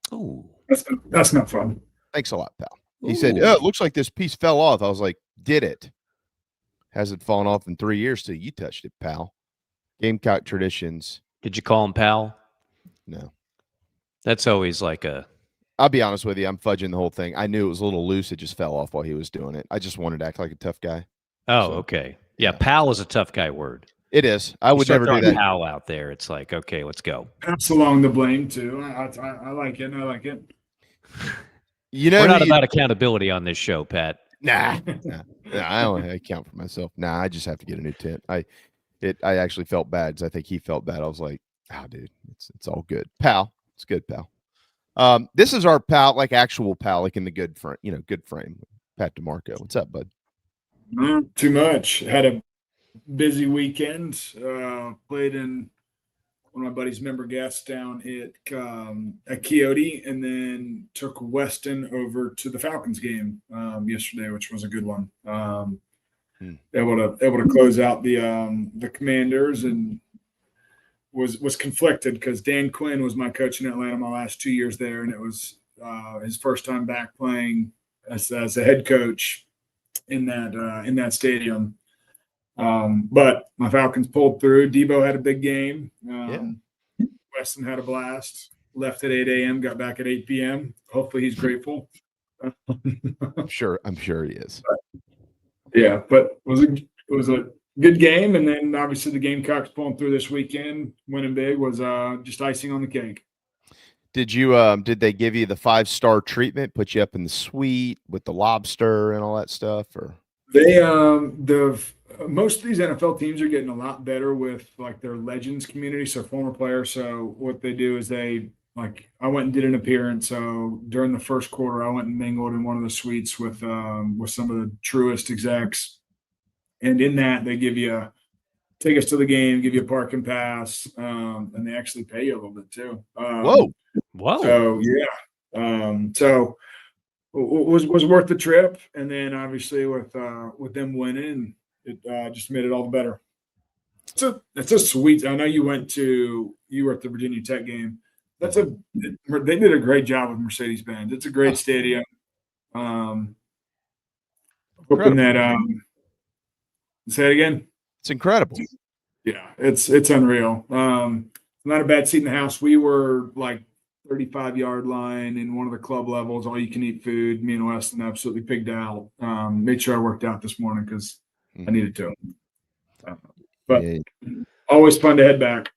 Oh, that's not fun. Thanks a lot, pal. He said, "Oh, it looks like this piece fell off." I was like, "Did it? Hasn't fallen off in 3 years till you touched it, pal." Gamecock Traditions. Did you call him pal? No. That's always like a. I'll be honest with you. I'm fudging the whole thing. I knew it was a little loose. It just fell off while he was doing it. I just wanted to act like a tough guy. Oh, okay. Yeah, pal is a tough guy word. It is. I would never do that. Pal out there. It's like, okay, let's go. Pass along the blame too. I like it. I like it. You know, we're not about accountability on this show, Pat. Nah, I only account for myself. Nah, I just have to get a new tent. I actually felt bad because I think he felt bad. I was like, "Oh, dude, it's all good, pal. It's good, pal." This is our pal, like actual pal, like in the good frame, good frame. Pat DiMarco, what's up, bud? Not too much. Had a busy weekend. Played in one of my buddy's member guests down at Quixote, and then took Weston over to the Falcons game yesterday, which was a good one. Able to close out the Commanders, and was conflicted because Dan Quinn was my coach in Atlanta my last 2 years there, and it was his first time back playing as a head coach in that stadium. But my Falcons pulled through. Debo had a big game. Weston had a blast. Left at 8 a.m., got back at 8 p.m. Hopefully he's grateful. I'm sure he is. But it was a good game, and then obviously the Gamecocks pulling through this weekend, winning big was just icing on the cake. Did they give you the 5-star treatment, put you up in the suite with the lobster and all that stuff, or They most of these NFL teams are getting a lot better with like their legends community, so former players. So what they do is I went and did an appearance. So during the first quarter, I went and mingled in one of the suites with some of the truest execs, and in that they give you tickets to the game, give you a parking pass, and they actually pay you a little bit too. Whoa. So yeah, so was worth the trip, and then obviously with them winning, it just made it all the better. It's a sweet. I know you were at the Virginia Tech game. They did a great job with Mercedes-Benz. It's a great stadium. Hoping that say it again. It's incredible. Yeah, it's unreal. Not a bad seat in the house. We were like 35-yard line in one of the club levels, all you can eat food. Me and Weston absolutely pigged out. Made sure I worked out this morning because I needed to. But always fun to head back.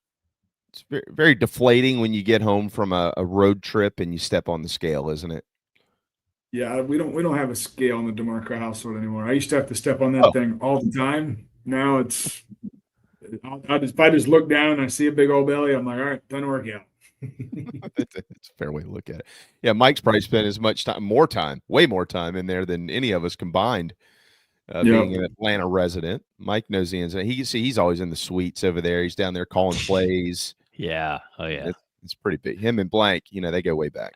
It's very, very deflating when you get home from a road trip and you step on the scale, isn't it? Yeah, we don't have a scale in the DiMarco household anymore. I used to have to step on that thing all the time. Now if I just look down and I see a big old belly, I'm like, all right, done workout. It's a fair way to look at it. Yeah, Mike's probably spent as much time, way more time in there than any of us combined. Being an Atlanta resident, Mike knows the ins. He's always in the suites over there. He's down there calling plays. Yeah. Oh yeah. It's pretty big. Him and Blank, they go way back.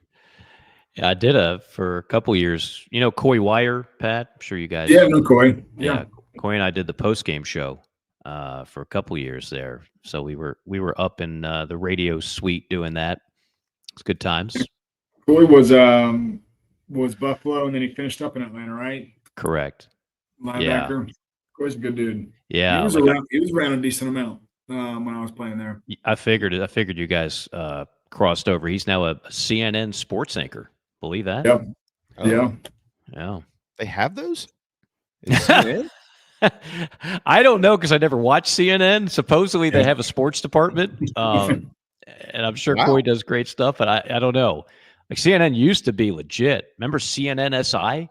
Yeah, I did for a couple years. You know Coy Wire, Pat? I'm sure you guys. Yeah, no Coy. Yeah, Coy and I did the post game show for a couple years there. So we were up in the radio suite doing that. It's good times. Coy was Buffalo, and then he finished up in Atlanta, right? Correct. Linebacker. Coy's a good dude. Yeah, he was around a decent amount when I was playing there. I figured you guys crossed over. He's now a CNN sports anchor. Believe that? Yep. Yeah. They have those? CNN? I don't know because I never watched CNN. Supposedly they have a sports department, and I'm sure Coy does great stuff. But I don't know. Like CNN used to be legit. Remember CNN SI?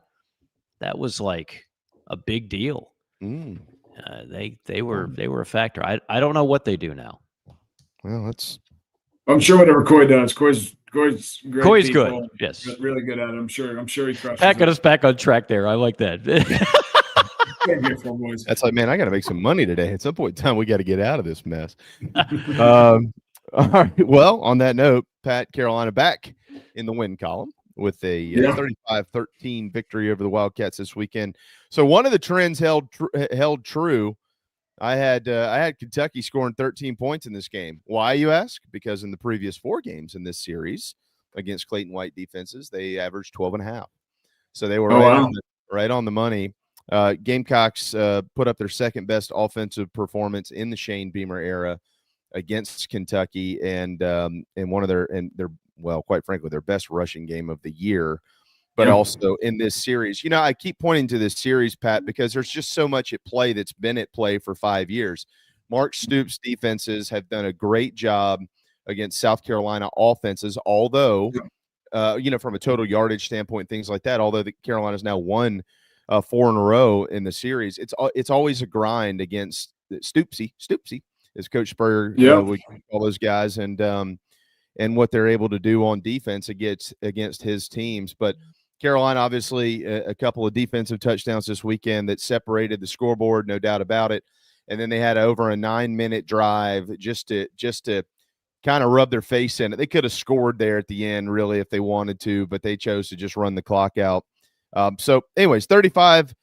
That was like a big deal. They were a factor. I don't know what they do now. Well, I'm sure whatever Coy does, Coy's great. Coy's good. Yes, really good at it. I'm sure he crushes. Pat got us back on track there. I like that. That's like, man, I got to make some money today. At some point in time, we got to get out of this mess. All right. Well, on that note, Pat, Carolina back in the win column with a 35-13 victory over the Wildcats this weekend. So one of the trends held true. I had Kentucky scoring 13 points in this game. Why, you ask? Because in the previous 4 games in this series against Clayton White defenses, they averaged 12.5. So they were right on the money. Gamecocks put up their second best offensive performance in the Shane Beamer era against Kentucky, and quite frankly, their best rushing game of the year. But also in this series, I keep pointing to this series, Pat, because there's just so much at play that's been at play for 5 years. Mark Stoops' defenses have done a great job against South Carolina offenses, although, from a total yardage standpoint, things like that, although Carolina's now won 4 in a row in the series, it's always a grind against Stoopsy, as Coach Spurrier would call those guys, and what they're able to do on defense against his teams. But Carolina, obviously, a couple of defensive touchdowns this weekend that separated the scoreboard, no doubt about it. And then they had over a 9-minute drive just to kind of rub their face in it. They could have scored there at the end, really, if they wanted to, but they chose to just run the clock out. So, anyways, 35-13.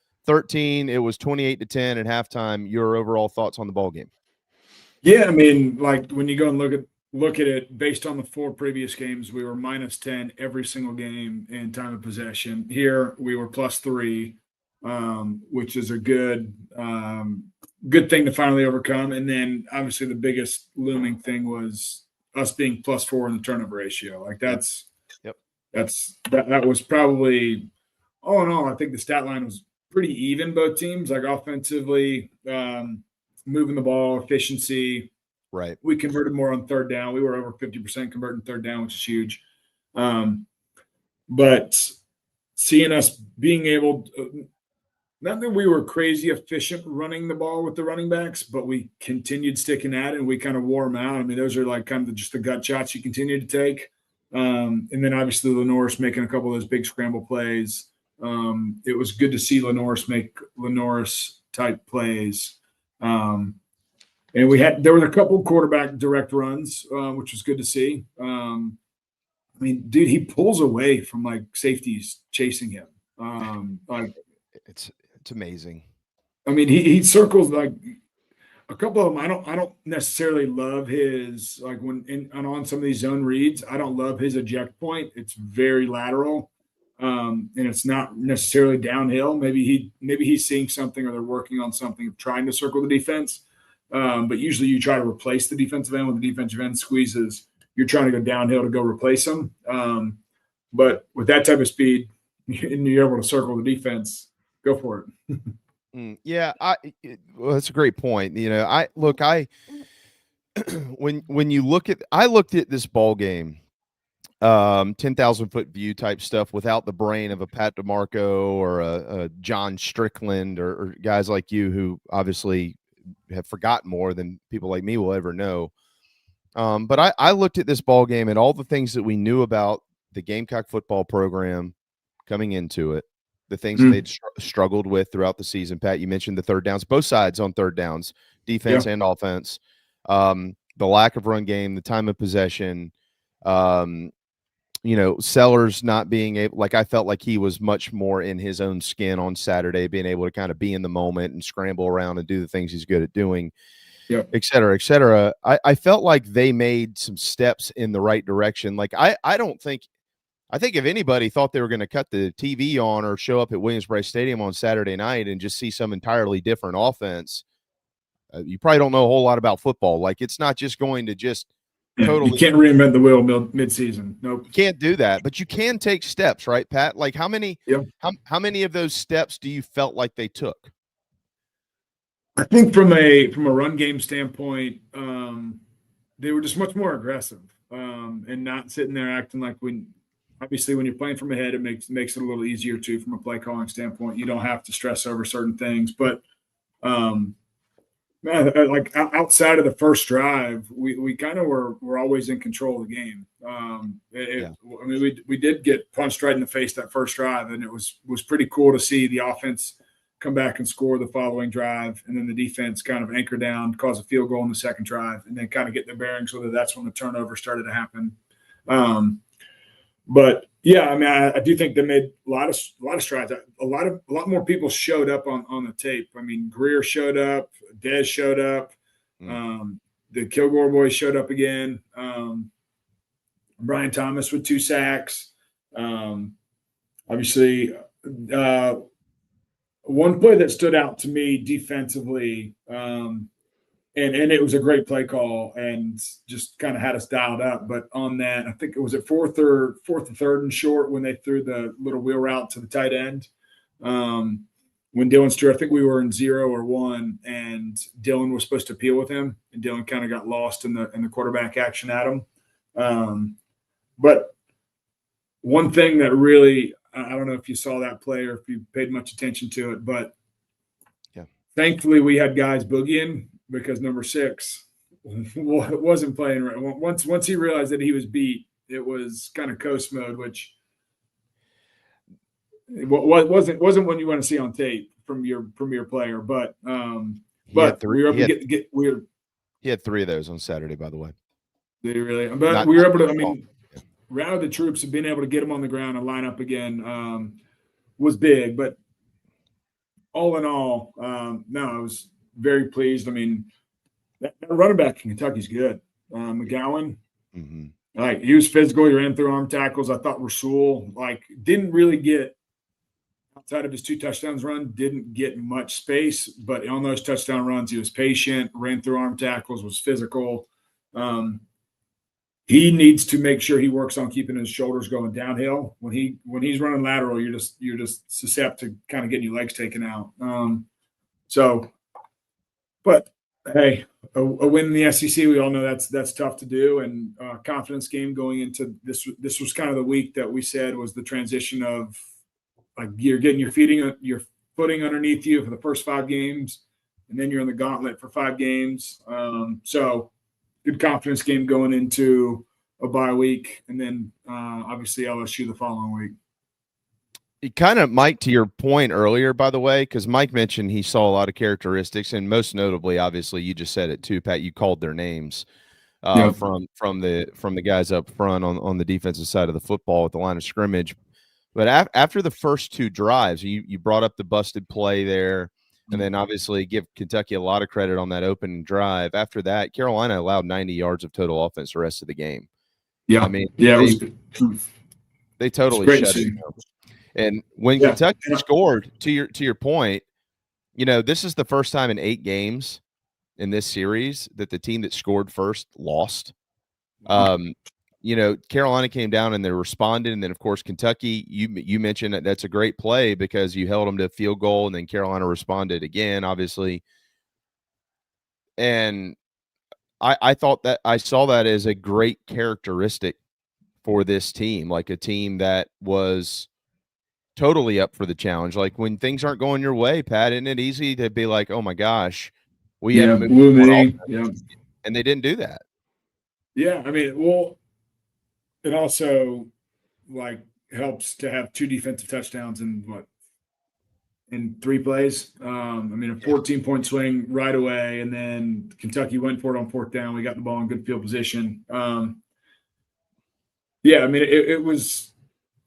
It was 28-10 at halftime. Your overall thoughts on the ball game? Yeah, I mean, like when you go and look at it based on the 4 previous games, we were -10 every single game in time of possession. Here we were +3, which is a good thing to finally overcome. And then obviously the biggest looming thing was us being +4 in the turnover ratio. Like that was probably, all in all, I think the stat line was pretty even, both teams, like offensively, moving the ball, efficiency. Right. We converted more on third down. We were over 50% converting third down, which is huge. But seeing us being able to, not that we were crazy efficient running the ball with the running backs, but we continued sticking at it and we kind of wore them out. I mean, those are like kind of just the gut shots you continue to take. And then obviously Lenoris making a couple of those big scramble plays. It was good to see Lenoris make Lenoris type plays. And there were a couple of quarterback direct runs, which was good to see. I mean, dude, he pulls away from like safeties chasing him. Like it's amazing. I mean, he circles like a couple of them. I don't necessarily love his like on some of these zone reads. I don't love his eject point. It's very lateral, and it's not necessarily downhill. Maybe he's seeing something or they're working on something, trying to circle the defense. But usually you try to replace the defensive end when the defensive end squeezes. You're trying to go downhill to go replace them. But with that type of speed, and you're able to circle the defense, go for it. Yeah, well, that's a great point. You know, when you look at, I looked at this ball game, 10,000-foot view type stuff without the brain of a Pat DiMarco or a John Strickland or guys like you who obviously have forgotten more than people like me will ever know. But I looked at this ball game and all the things that we knew about the Gamecock football program coming into it, the things that they'd struggled with throughout the season. Pat, you mentioned the third downs, both sides on third downs, defense and offense, the lack of run game, the time of possession, you know, Sellers not being able, like I felt like he was much more in his own skin on Saturday, being able to kind of be in the moment and scramble around and do the things he's good at doing, et cetera, et cetera. I felt like they made some steps in the right direction. Like I think if anybody thought they were going to cut the TV on or show up at Williams-Brice Stadium on Saturday night and just see some entirely different offense, you probably don't know a whole lot about football. Like it's not just going to just totally. You can't reinvent the wheel mid-season. Nope. You can't do that, but you can take steps, right, Pat? Like how many of those steps do you felt like they took? I think from a run game standpoint, they were just much more aggressive and not sitting there acting like obviously, when you're playing from ahead, it makes it a little easier too from a play calling standpoint. You don't have to stress over certain things, but like outside of the first drive, we kind of were always in control of the game. I mean, we did get punched right in the face that first drive, and it was pretty cool to see the offense come back and score the following drive, and then the defense kind of anchor down, cause a field goal in the second drive, and then kind of get their bearings. Whether that's when the turnover started to happen. But yeah, I mean, I do think they made a lot of strides. A lot more people showed up on the tape. I mean, Greer showed up, Dez showed up, the Kilgore boys showed up again. Brian Thomas with 2 sacks. Obviously, one play that stood out to me defensively, and it was a great play call and just kind of had us dialed up. But on that, I think it was at fourth or third and short when they threw the little wheel route to the tight end. When Dylan Stewart, I think we were in 0 or 1, and Dylan was supposed to peel with him, and Dylan kind of got lost in the quarterback action at him. But one thing that really, I don't know if you saw that play or if you paid much attention to it, but thankfully we had guys boogieing, because number 6 wasn't playing right. Once he realized that he was beat, it was kind of coast mode, which wasn't what you want to see on tape from your premier player. But we were able to get He had 3 of those on Saturday, by the way. Did he really? But we were able to. I mean, rally the troops and being able to get them on the ground and line up again was big. But all in all, no, I was very pleased. I mean, that running back in Kentucky's good. McGowan, like he was physical. He ran through arm tackles. I thought Rasul didn't really get, outside of his 2 touchdowns run, didn't get much space. But on those touchdown runs, he was patient, ran through arm tackles, was physical. He needs to make sure he works on keeping his shoulders going downhill. When he's running lateral, you're just susceptible to kind of getting your legs taken out. But Hey, a win in the SEC, we all know that's tough to do, and confidence game going into this. This was kind of the week that we said was the transition of like you're getting your footing underneath you for the first 5 games, and then you're in the gauntlet for 5 games. So good confidence game going into a bye week, and then obviously LSU the following week. Kind of, Mike, to your point earlier, by the way, because Mike mentioned he saw a lot of characteristics, and most notably, obviously, you just said it too, Pat. You called their names from the guys up front on the defensive side of the football at the line of scrimmage. But after the first 2 drives, you brought up the busted play there, and then obviously give Kentucky a lot of credit on that opening drive. After that, Carolina allowed 90 yards of total offense the rest of the game. Yeah, I mean, they totally shut it down. And when Kentucky scored, to your point, this is the first time in 8 games in this series that the team that scored first lost. Carolina came down and they responded, and then of course Kentucky. You mentioned that's a great play because you held them to a field goal, and then Carolina responded again, obviously. And I thought that I saw that as a great characteristic for this team, like a team that was totally up for the challenge. Like when things aren't going your way, Pat, isn't it easy to be like, oh my gosh, we haven't moved on, and they didn't do that. Yeah, I mean, well, it also like helps to have 2 defensive touchdowns in 3 plays. I mean, a 14-point swing right away, and then Kentucky went for it on 4th down. We got the ball in good field position. Yeah, I mean, it was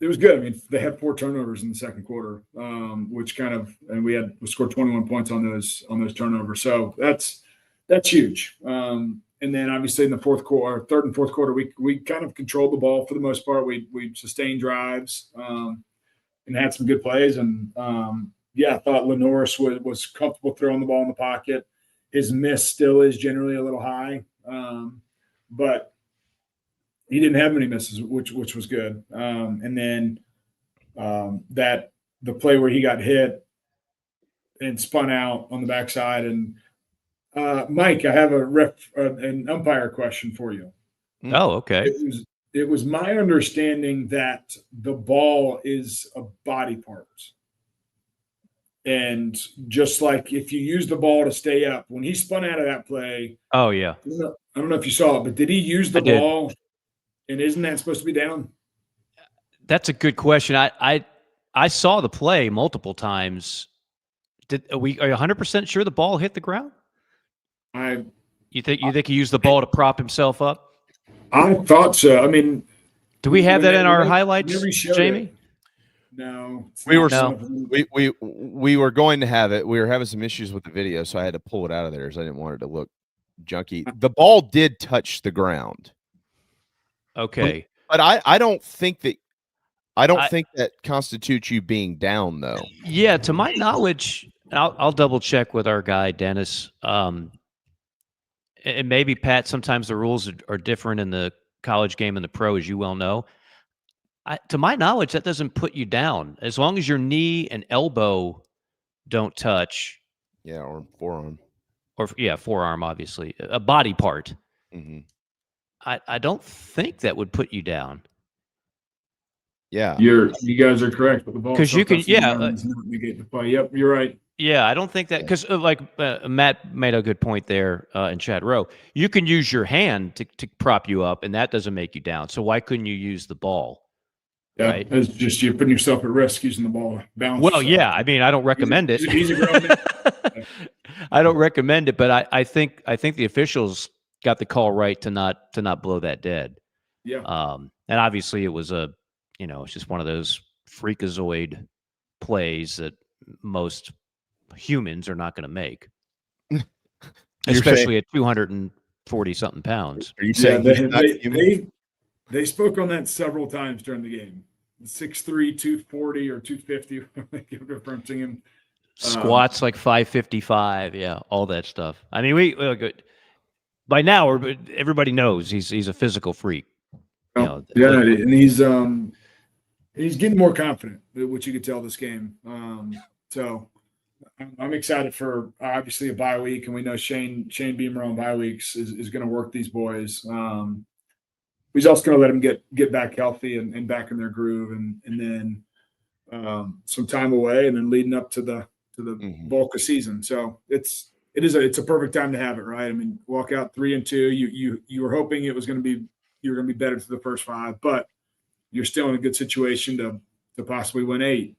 good. I mean, they had 4 turnovers in the second quarter, which and we scored 21 points on those turnovers. So that's huge. And then obviously in the 3rd and 4th quarter, we kind of controlled the ball for the most part. We sustained drives and had some good plays. And I thought Lenoris was comfortable throwing the ball in the pocket. His miss still is generally a little high, but he didn't have many misses, which was good. And then that the play where he got hit and spun out on the backside. And Mike, I have an umpire question for you. Oh, okay. It was my understanding that the ball is a body part. And just like if you use the ball to stay up, when he spun out of that play. Oh, yeah. I don't know if you saw it, but did he use the ball? And isn't that supposed to be down? That's a good question. I saw the play multiple times. Are you 100% sure the ball hit the ground? You think he used the ball to prop himself up? I thought so. I mean, do we have that in our highlights, Jamie? No. We were going to have it. We were having some issues with the video, so I had to pull it out of there because I didn't want it to look junky. The ball did touch the ground. Okay. But I don't think that constitutes you being down, though. Yeah, to my knowledge, I'll double check with our guy Dennis. And maybe Pat, sometimes the rules are different in the college game and the pro, as you well know. To my knowledge, that doesn't put you down. As long as your knee and elbow don't touch. Yeah, or forearm. Forearm, obviously. A body part. Mm-hmm. I don't think that would put you down. Yeah, you guys are correct, but the ball because you can negate the play. Yep, you're right. Yeah, I don't think that because Matt made a good point there in chat row. You can use your hand to prop you up, and that doesn't make you down. So why couldn't you use the ball? Yeah, right? It's just you're putting yourself at risk using the ball to bounce. Well, yeah, I mean, I don't recommend it. He's a grown man. I don't recommend it, but I think the officials got the call right to not blow that dead. Yeah. And obviously it was it's just one of those freakazoid plays that most humans are not going to make, especially at 240 something pounds. Are you saying they spoke on that several times during the game? 6'3", 240 or 250, referencing him. Squats like 555, yeah, all that stuff. I mean, by now everybody knows he's a physical freak. And he's getting more confident, which you could tell this game. I'm excited for obviously a bye week, and we know Shane Beamer on bye weeks is going to work these boys. He's also going to let them get back healthy and back in their groove, and then some time away, and then leading up to the bulk of season. So it's a perfect time to have it, right? I mean, walk out 3-2. You were hoping it was going to be you were going to be better to the first 5, but you're still in a good situation to possibly win 8.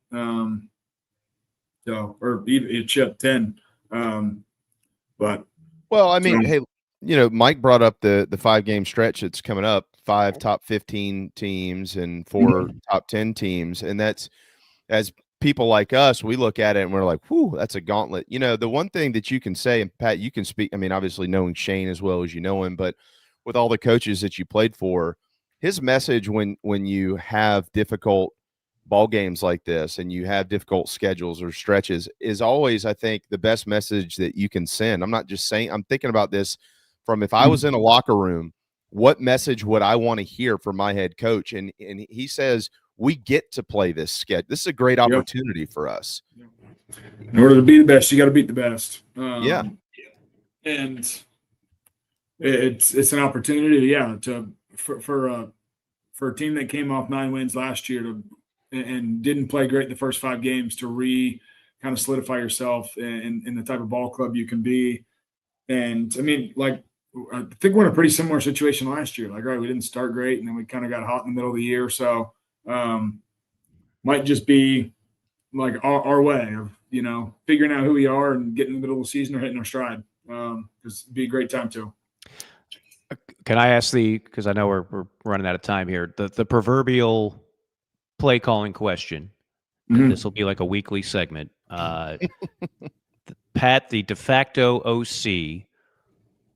Or even chip 10. But well, I mean, hey, Mike brought up the 5-game stretch that's coming up, 5 top 15 teams and 4 top 10 teams. And that's, as people like us, we look at it and we're like, whew, that's a gauntlet. The one thing that you can say, and Pat, you can speak, I mean, obviously knowing Shane as well as you know him, but with all the coaches that you played for, his message when you have difficult ball games like this and you have difficult schedules or stretches is always, I think, the best message that you can send. I'm not just saying, I'm thinking about this from if I was in a locker room, what message would I want to hear from my head coach? And he says, we get to play this schedule. This is a great opportunity for us. In order to be the best, you got to beat the best. And it's an opportunity, for a team that came off 9 wins last year and didn't play great the first 5 games to kind of solidify yourself in the type of ball club you can be. And I mean, like, I think we're in a pretty similar situation last year. Like, right, we didn't start great, and then we kind of got hot in the middle of the year. So might just be like our way of, figuring out who we are and getting in the middle of the season or hitting our stride. Because it'd be a great time too. Can I ask because I know we're running out of time here, the proverbial play calling question. This will be like a weekly segment. Pat, the de facto OC,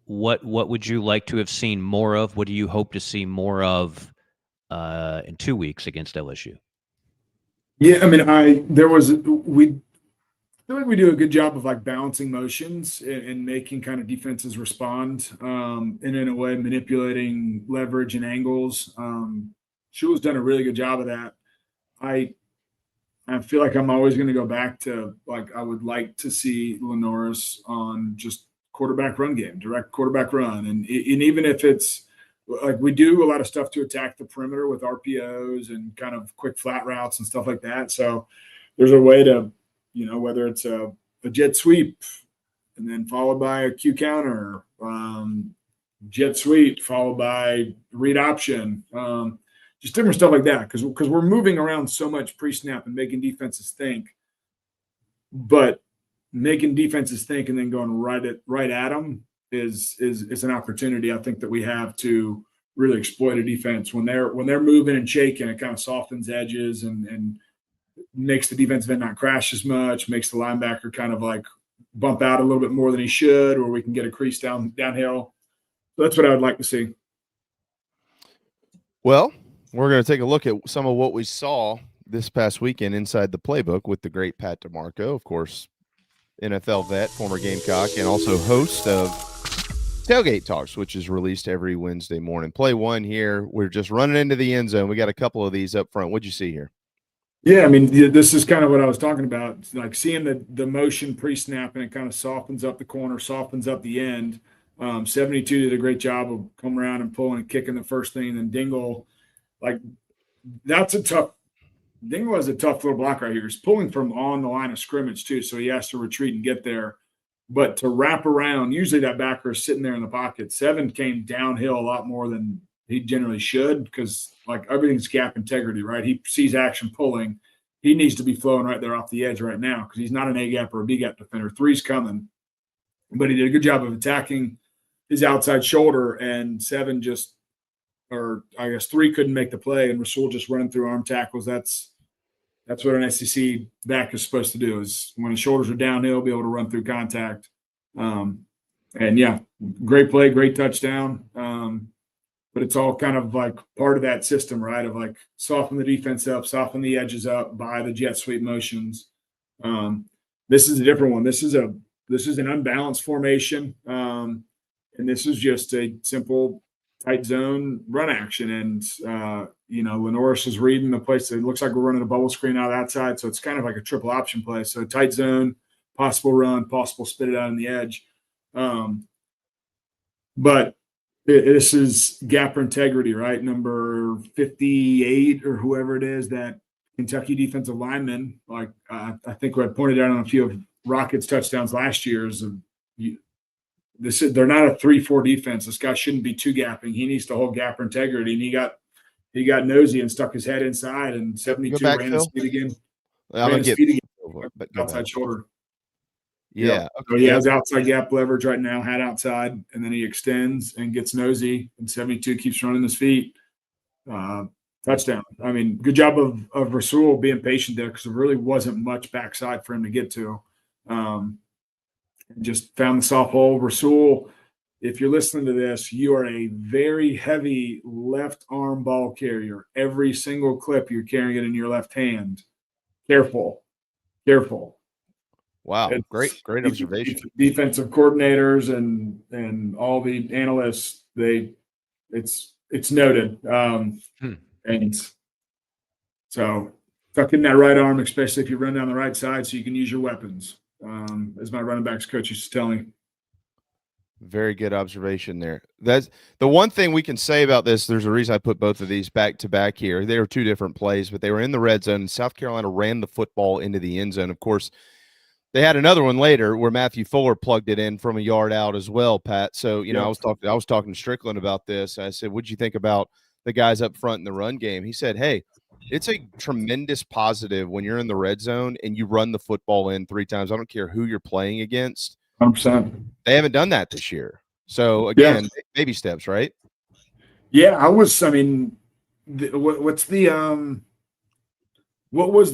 what would you like to have seen more of? What do you hope to see more of in 2 weeks against LSU? Yeah, I mean, we feel like we do a good job of like balancing motions and making kind of defenses respond, and in a way manipulating leverage and angles. Shula's done a really good job of that. I feel like I'm always going to go back to, like, I would like to see Lenoris on just quarterback run game, direct quarterback run. And even if it's like, we do a lot of stuff to attack the perimeter with RPOs and kind of quick flat routes and stuff like that. So there's a way to, whether it's a jet sweep and then followed by a Q counter, jet sweep followed by read option, just different stuff like that, because we're moving around so much pre-snap and making defenses think. But making defenses think and then going right at them is an opportunity, I think, that we have to really exploit a defense when they're moving and shaking. It kind of softens edges and makes the defensive end not crash as much, makes the linebacker kind of like bump out a little bit more than he should, or we can get a crease downhill. So that's what I would like to see. Well, we're going to take a look at some of what we saw this past weekend inside the playbook with the great Pat DiMarco, of course, NFL vet, former Gamecock, and also host of Tailgate Talks, which is released every Wednesday morning. Play one here. We're just running into the end zone. We got a couple of these up front. What'd you see here? Yeah, I mean, this is kind of what I was talking about, like seeing the motion pre-snap, and it kind of softens up the corner, softens up the end. 72 did a great job of coming around and pulling and kicking the first thing, and then Dingle, like, Dingle has a tough little block right here. He's pulling from on the line of scrimmage too, so he has to retreat and get there. But to wrap around, usually that backer is sitting there in the pocket. 7 came downhill a lot more than he generally should, because like everything's gap integrity, right? He sees action pulling. He needs to be flowing right there off the edge right now, because he's not an A gap or a B gap defender. 3's coming, but he did a good job of attacking his outside shoulder, and 7 just, or I guess 3 couldn't make the play, and Rasul just running through arm tackles. That's what an SEC back is supposed to do, is when his shoulders are downhill, be able to run through contact. And yeah, great play, great touchdown. But it's all kind of like part of that system, right? Of like soften the defense up, soften the edges up by the jet sweep motions. This is a different one. This is an unbalanced formation. And this is just a simple tight zone run action. And, Lenoris is reading the place. It looks like we're running a bubble screen out outside. So it's kind of like a triple option play. So tight zone, possible run, possible spit it out on the edge. But this is gapper integrity, right? Number 58 or whoever it is, that Kentucky defensive lineman, like I think what I pointed out on a few of Rockets' touchdowns last year is they're not a 3-4 defense. This guy shouldn't be two gapping. He needs to hold gapper integrity, and he got nosy and stuck his head inside, and 72 ran his feet again. Outside shoulder. Yeah. Okay. So he has outside gap leverage right now, hat outside, and then he extends and gets nosy, and 72 keeps running his feet. Touchdown. I mean, good job of Rasul being patient there, because there really wasn't much backside for him to get to. Just found the soft hole. Rasul, if you're listening to this, you are a very heavy left arm ball carrier. Every single clip you're carrying it in your left hand. Careful. Wow, great observation. Defensive coordinators and all the analysts, it's noted. And so tuck in that right arm, especially if you run down the right side, so you can use your weapons. As my running backs coach used to tell me. Very good observation there. That's the one thing we can say about this. There's a reason I put both of these back to back here. They were two different plays, but they were in the red zone. South Carolina ran the football into the end zone. Of course, they had another one later where Matthew Fuller plugged it in from a yard out as well, Pat. So, I was talking to Strickland about this. I said, what'd you think about the guys up front in the run game? He said, hey, it's a tremendous positive when you're in the red zone and you run the football in 3 times. I don't care who you're playing against. 100%. They haven't done that this year. So, again, baby steps, right? Yeah, what was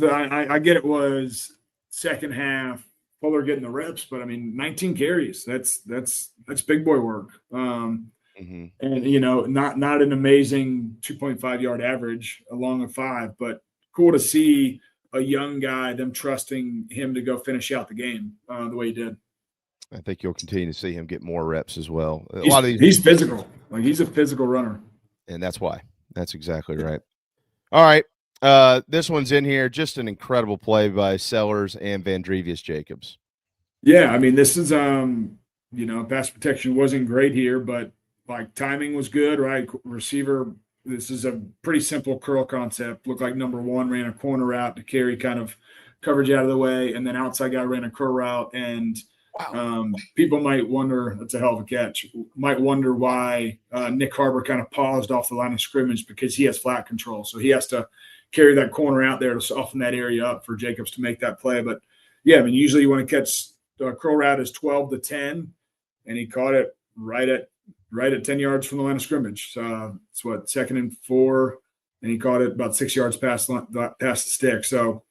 I get it was second half, Fuller getting the reps, but 19 carries. That's big boy work. And not an amazing 2.5 yard average along a 5, but cool to see a young guy, them trusting him to go finish out the game the way he did. I think you'll continue to see him get more reps as well. He's physical. Like, he's a physical runner. And that's why. That's exactly right. All right. This one's in here. Just an incredible play by Sellers and Vandrevius Jacobs. Yeah, this is pass protection wasn't great here, but timing was good, right? Receiver, this is a pretty simple curl concept. Looked like number 1 ran a corner route to carry kind of coverage out of the way, and then outside guy ran a curl route. And people might wonder, that's a hell of a catch, might wonder why Nick Harbor kind of paused off the line of scrimmage, because he has flat control. So he has to carry that corner out there to soften that area up for Jacobs to make that play. But yeah, usually you want to catch the curl route is 12 to 10, and he caught it right at 10 yards from the line of scrimmage. So it's 2nd and 4, and he caught it about 6 yards past the stick. So,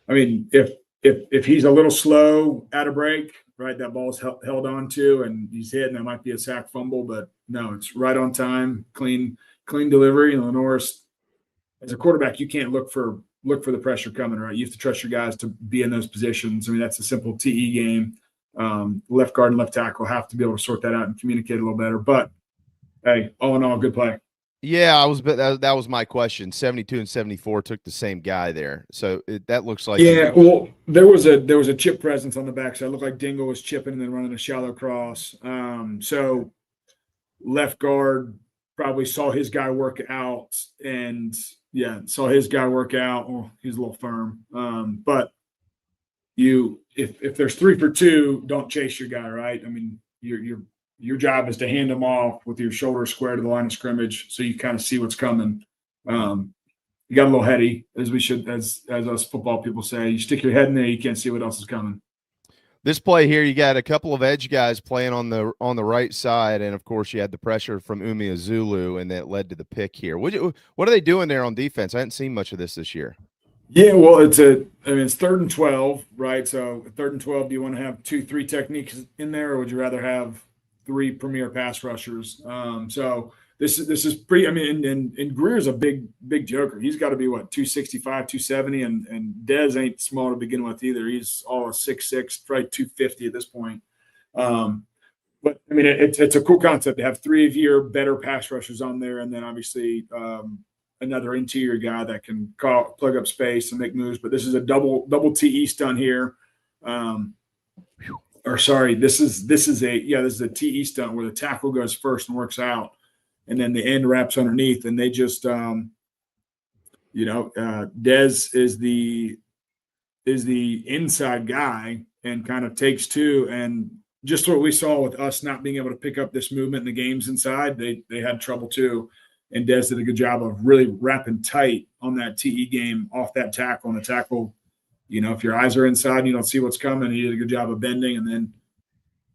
if he's a little slow at a break, right, that ball's held on to and he's hit, and that might be a sack fumble, but no, it's right on time, clean delivery. And Lenoris, as a quarterback, you can't look for the pressure coming, right? You have to trust your guys to be in those positions. That's a simple TE game. Left guard and left tackle have to be able to sort that out and communicate a little better. But hey, all in all, good play. Yeah, that was my question. 72 and 74 took the same guy there, so that looks like well, there was a chip presence on the backside. It looked like Dingle was chipping and then running a shallow cross. So left guard probably saw his guy work out, and saw his guy work out. Well, he's a little firm, but if there's 3 for 2, don't chase your guy, right? Your job is to hand them off with your shoulder square to the line of scrimmage, so you kind of see what's coming. You got a little heady, as we should, as us football people say. You stick your head in there, you can't see what else is coming. This play here, you got a couple of edge guys playing on the right side, and of course you had the pressure from Umi Azulu, and that led to the pick here. What are they doing there on defense? I hadn't seen much of this year. Yeah, well, it's 3rd and 12, right? So 3rd and 12, do you want to have 2-3 techniques in there, or would you rather have 3 premier pass rushers? So this is pretty. And Greer's a big joker. He's got to be 265, 270, and Dez ain't small to begin with either. He's all a 6'6", probably 250 at this point. But it's a cool concept to have 3 of your better pass rushers on there, and then obviously another interior guy that can plug up space and make moves. But this is a double TE stunt here. or sorry, this is a TE stunt where the tackle goes first and works out, and then the end wraps underneath, and they just Dez is the inside guy and kind of takes two, and just what we saw with us not being able to pick up this movement in the games inside, they had trouble too, and Dez did a good job of really wrapping tight on that TE game off that tackle, and the tackle. If your eyes are inside and you don't see what's coming, he did a good job of bending, and then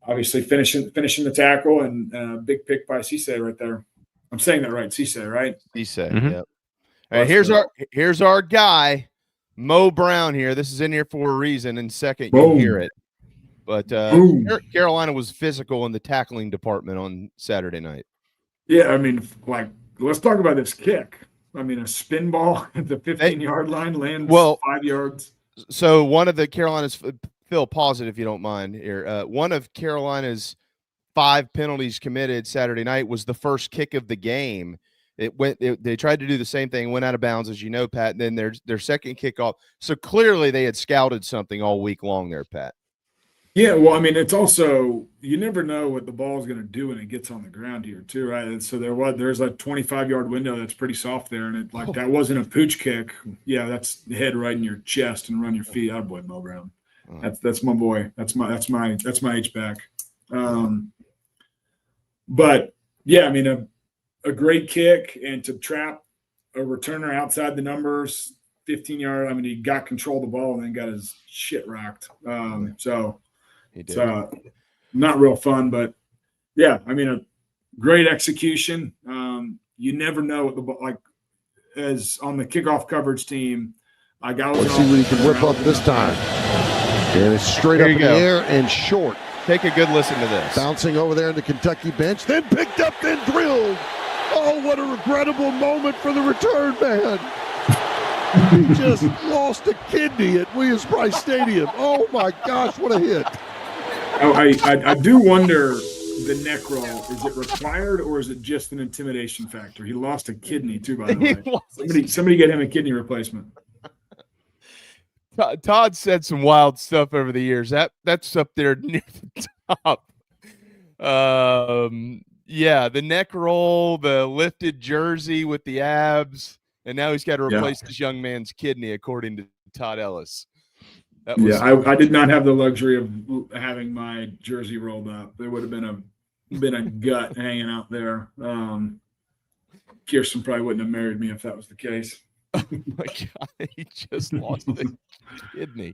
obviously finishing the tackle, and big pick by Cisse right there. I'm saying that right, Cisse, right? Cisse, yep. All right, here's our guy, Mo Brown here. This is in here for a reason. In second, you'll hear it. But Carolina was physical in the tackling department on Saturday night. Yeah, I mean, let's talk about this kick. I mean, a spin ball at the 15-yard line lands 5 yards. So one of the Carolina's Phil, pause it if you don't mind here. One of Carolina's 5 penalties committed Saturday night was the first kick of the game. They tried to do the same thing, went out of bounds, as you know, Pat. And then their second kickoff. So clearly they had scouted something all week long there, Pat. Yeah, well, I mean, it's also you never know what the ball is going to do when it gets on the ground here, too, right? And so there's a 25-yard window that's pretty soft there, and that wasn't a pooch kick. Yeah, that's head right in your chest and run your feet. Oh boy, Mo Brown. That's my boy. That's my H-back. But yeah, I mean a great kick, and to trap a returner outside the numbers, 15-yard. I mean, he got control of the ball and then got his shit rocked. So. It's not real fun, but yeah, I mean, a great execution. You never know what as on the kickoff coverage team. Let's see what he can whip up this time. And it's straight up in the air and short. Take a good listen to this. Bouncing over there in the Kentucky bench, then picked up, then drilled. Oh, what a regrettable moment for the return man. He just lost a kidney at Williams-Brice Stadium. Oh, my gosh, what a hit. Oh, I do wonder the neck roll. Is it required or is it just an intimidation factor? He lost a kidney too, by the way. Somebody get him a kidney replacement. Todd said some wild stuff over the years. That's up there near the top. Yeah, the neck roll, the lifted jersey with the abs, and now he's got to replace this young man's kidney, according to Todd Ellis. I did not have the luxury of having my jersey rolled up. There would have been a gut hanging out there. Kirsten probably wouldn't have married me if that was the case. Oh my God, he just lost the kidney.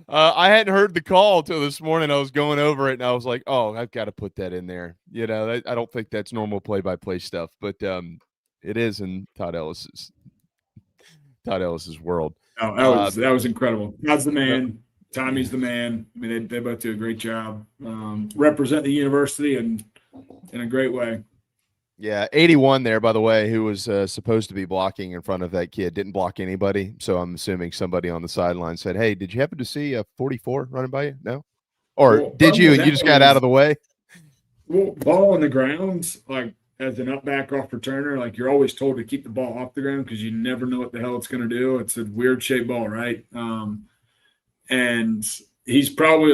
I hadn't heard the call till this morning. I was going over it and I was like, "Oh, I've got to put that in there." I don't think that's normal play-by-play stuff, but it is in Todd Ellis's world. Oh, that was incredible. Todd's the man. Tommy's the man. I mean, they both do a great job. Represent the university in a great way. Yeah, 81 there, by the way, who was supposed to be blocking in front of that kid, didn't block anybody. So I'm assuming somebody on the sideline said, "Hey, did you happen to see a 44 running by you?" No? Or did you and you just got out of the way? Well, ball on the ground, as an up back off returner, you're always told to keep the ball off the ground because you never know what the hell it's going to do. It's a weird shaped ball, right? And he's probably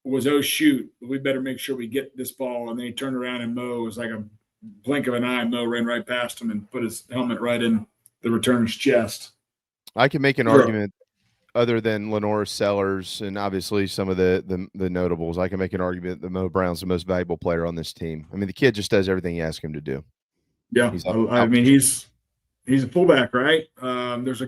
oh shoot, we better make sure we get this ball. And then he turned around and Mo was like a blink of an eye. Mo ran right past him and put his helmet right in the returner's chest. I can make an argument other than Lenore Sellers and obviously some of the notables. I can make an argument that Mo Brown's the most valuable player on this team. I mean, the kid just does everything you ask him to do. Yeah, he's a fullback, right? There's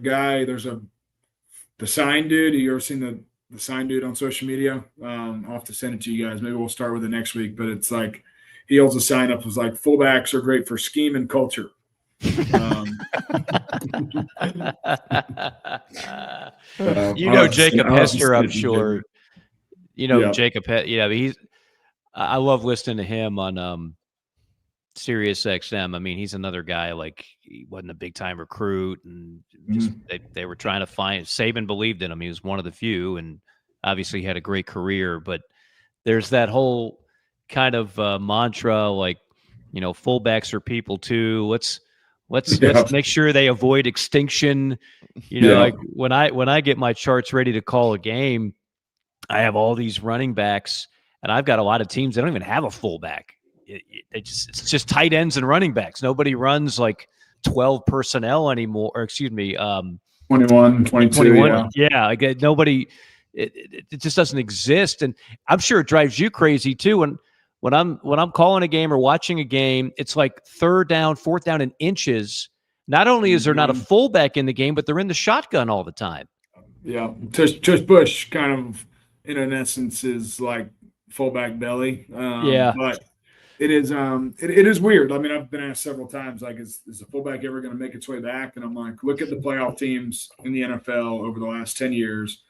the sign dude. Have you ever seen the sign dude on social media? I'll have to send it to you guys. Maybe we'll start with it next week. But it's he holds a sign up. It's fullbacks are great for scheme and culture. Jacob Hester, I'm sure. Jacob. I love listening to him on Sirius XM. I mean, he's another guy. He wasn't a big time recruit, and just they were trying to find. Saban believed in him. He was one of the few, and obviously he had a great career. But there's that whole kind of mantra, fullbacks are people too. Let's make sure they avoid extinction. When I get my charts ready to call a game, I have all these running backs, and I've got a lot of teams that don't even have a fullback. It's just tight ends and running backs. Nobody runs like 12 personnel anymore, or excuse me, 21, 22. Yeah. Again, nobody. It just doesn't exist, and I'm sure it drives you crazy too. When I'm calling a game or watching a game, it's like third down, fourth down in inches. Not only is there not a fullback in the game, but they're in the shotgun all the time. Yeah, Tush Bush kind of, in essence, is like fullback belly. But it is weird. I mean, I've been asked several times, like, is the fullback ever going to make its way back? And I'm like, look at the playoff teams in the NFL over the last 10 years.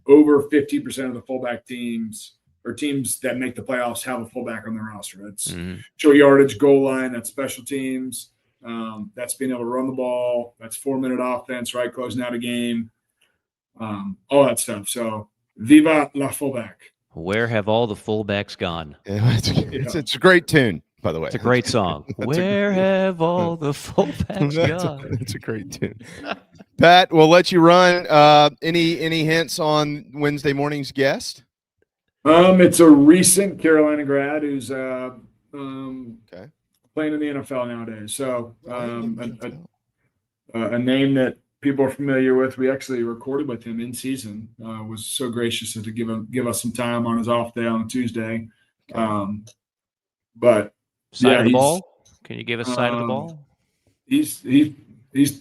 Over 50% of the fullback teams or teams that make the playoffs have a fullback on their roster. That's short yardage, goal line, that's special teams. That's being able to run the ball. That's 4-minute offense, right? Closing out a game. All that stuff. So, viva la fullback. Where have all the fullbacks gone? It's a great tune, by the way. It's a great song. Where have all the fullbacks gone? It's a great tune. Pat, we'll let you run. Any hints on Wednesday morning's guest? It's a recent Carolina grad who's playing in the NFL nowadays. So a name that people are familiar with. We actually recorded with him in season. Was so gracious to give us some time on his off day on a Tuesday. But side of the ball? Can you give us side of the ball? He's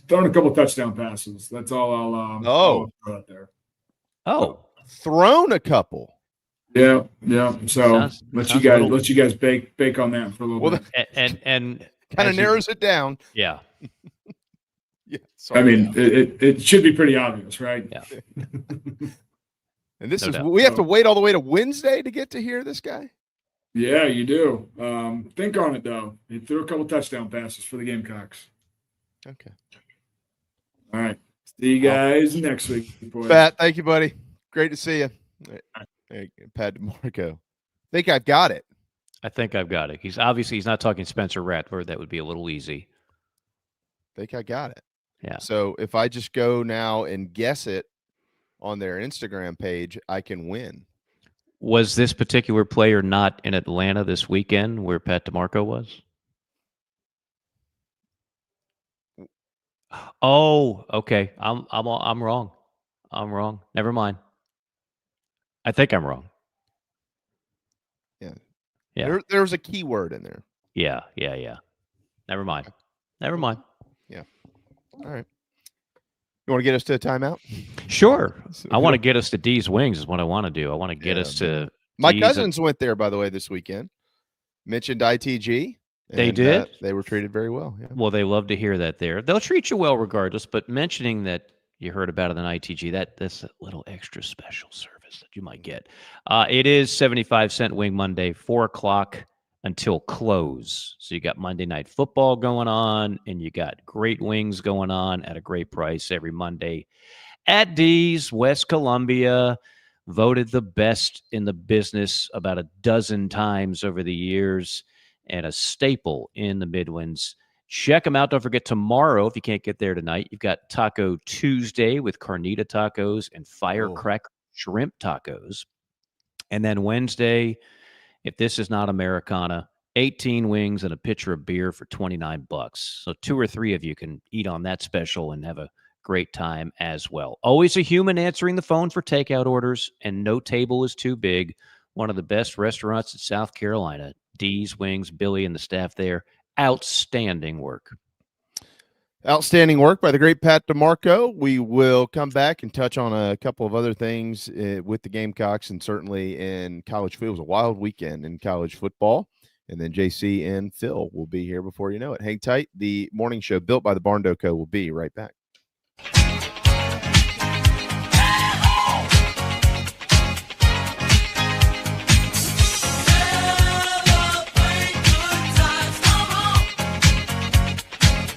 thrown a couple touchdown passes. That's all I'll throw out there. Thrown a couple. Yeah. So let you guys bake on that for a little bit. And kind of narrows it down. Yeah. I mean, it should be pretty obvious, right? Yeah. And we have to wait all the way to Wednesday to get to hear this guy? Yeah, you do. Think on it, though. He threw a couple touchdown passes for the Gamecocks. Okay. All right. See you guys next week, boys. Pat, thank you, buddy. Great to see you. Hey, Pat DiMarco. Think I've got it. I think I've got it. He's not talking Spencer Rattler. That would be a little easy. Think I got it. Yeah. So if I just go now and guess it on their Instagram page, I can win. Was this particular player not in Atlanta this weekend where Pat DiMarco was? Oh, okay. I'm wrong. I'm wrong. Never mind. I think I'm wrong. Yeah. There was a keyword in there. Yeah. Never mind. Yeah. All right. You want to get us to a timeout? Sure. I want to get us to D's Wings is what I want to do. I want to get us to my cousins went there, by the way, this weekend. Mentioned ITG. They did? They were treated very well. Yeah. Well, they love to hear that there. They'll treat you well regardless, but mentioning that you heard about it in ITG, that's a little extra special service that you might get. It is 75-cent Wing Monday, 4 o'clock until close. So you got Monday Night Football going on, and you got great wings going on at a great price every Monday at D's. West Columbia, voted the best in the business about a dozen times over the years, and a staple in the Midlands. Check them out. Don't forget, tomorrow, if you can't get there tonight, you've got Taco Tuesday with carnita tacos and firecracker shrimp tacos. And then Wednesday, if this is not Americana, 18 wings and a pitcher of beer for $29. So 2 or 3 of you can eat on that special and have a great time as well. Always a human answering the phone for takeout orders, and no table is too big. One of the best restaurants in South Carolina. D's Wings, Billy and the staff there. Outstanding work. Outstanding work by the great Pat DiMarco. We will come back and touch on a couple of other things with the Gamecocks, and certainly in college football. It was a wild weekend in college football. And then JC and Phil will be here before you know it. Hang tight. The morning show built by the Barn Co. will be right back.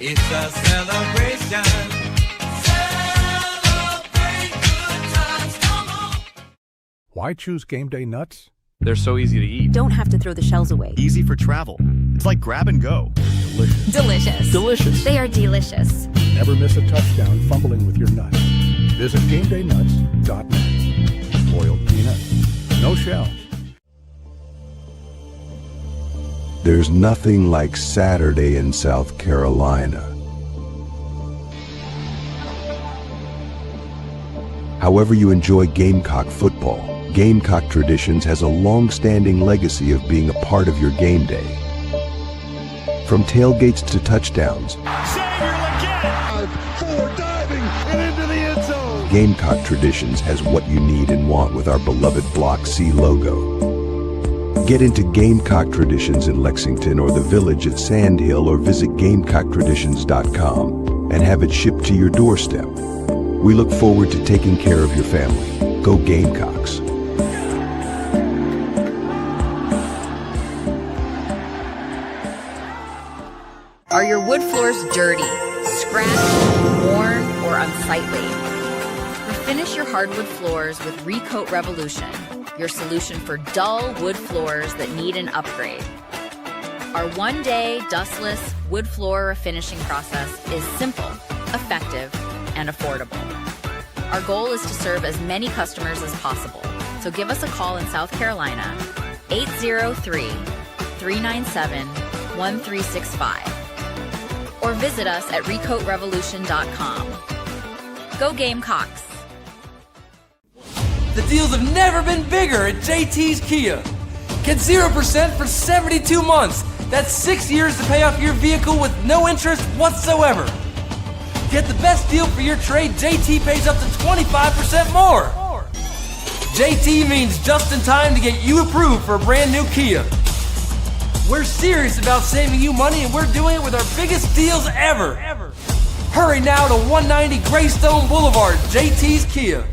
It's a celebration. Celebrate good times, come on. Why choose Game Day nuts? They're so easy to eat. Don't have to throw the shells away. Easy for travel. It's like grab and go. Delicious. Delicious. They are delicious. Never miss a touchdown fumbling with your nuts. Visit GameDayNuts.net. Boiled peanuts, no shell. There's nothing like Saturday in South Carolina. However you enjoy Gamecock football, Gamecock Traditions has a long-standing legacy of being a part of your game day. From tailgates to touchdowns, Gamecock Traditions has what you need and want with our beloved Block C logo. Get into Gamecock Traditions in Lexington or the Village at Sand Hill, or visit GamecockTraditions.com and have it shipped to your doorstep. We look forward to taking care of your family. Go Gamecocks. Are your wood floors dirty, scratched, worn, or unsightly? Refinish your hardwood floors with Recoat Revolution, your solution for dull wood floors that need an upgrade. Our one-day, dustless wood floor refinishing process is simple, effective, and affordable. Our goal is to serve as many customers as possible, so give us a call in South Carolina, 803-397-1365, or visit us at recoatrevolution.com. Go Gamecocks! The deals have never been bigger at JT's Kia. Get 0% for 72 months. That's 6 years to pay off your vehicle with no interest whatsoever. Get the best deal for your trade. JT pays up to 25% more. JT means just in time to get you approved for a brand new Kia. We're serious about saving you money, and we're doing it with our biggest deals ever. Hurry now to 190 Greystone Boulevard, JT's Kia.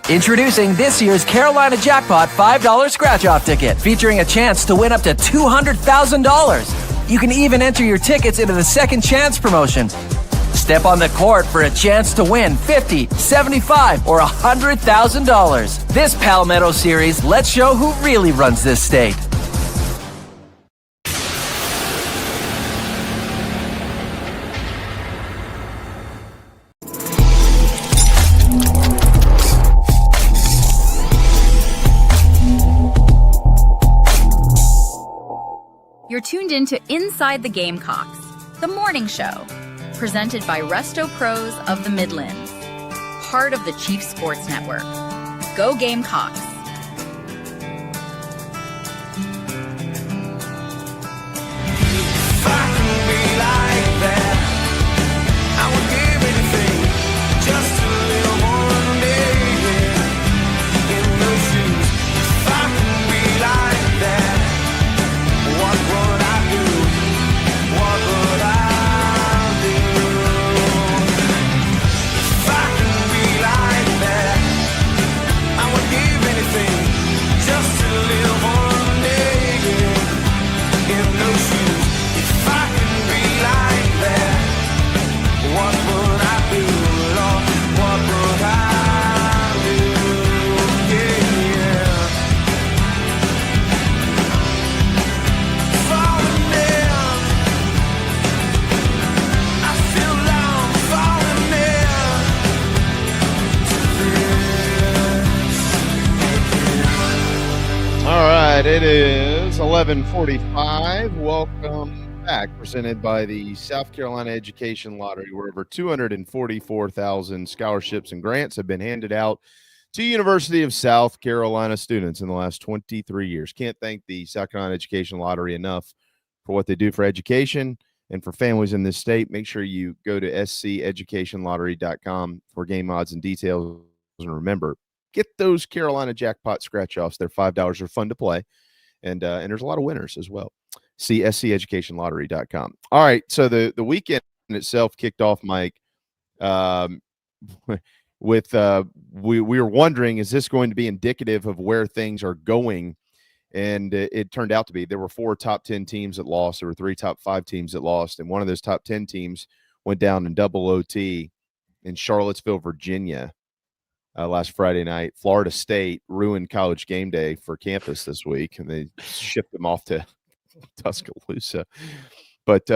Introducing this year's Carolina Jackpot $5 scratch-off ticket, featuring a chance to win up to $200,000. You can even enter your tickets into the Second Chance promotion. Step on the court for a chance to win $50, $75, or $100,000. This Palmetto Series, let's show who really runs this state. You're tuned in to Inside the Gamecocks, the morning show, presented by Resto Pros of the Midlands, part of the Chief Sports Network. Go Gamecocks! It is 11:45. Welcome back. Presented by the South Carolina Education Lottery, where over 244,000 scholarships and grants have been handed out to University of South Carolina students in the last 23 years. Can't thank the South Carolina Education Lottery enough for what they do for education and for families in this state. Make sure you go to sceducationlottery.com for game odds and details. And remember, get those Carolina jackpot scratch-offs. They're $5. Are fun to play. And there's a lot of winners as well. See sceducationlottery.com. All right, so the weekend in itself kicked off, Mike, with we were wondering, is this going to be indicative of where things are going? And it turned out to be. There were 4 top 10 teams that lost. There were 3 top 5 teams that lost. And one of those top 10 teams went down in double OT in Charlottesville, Virginia. Last Friday night. Florida State ruined College game day for campus this week, and they shipped them off to Tuscaloosa. But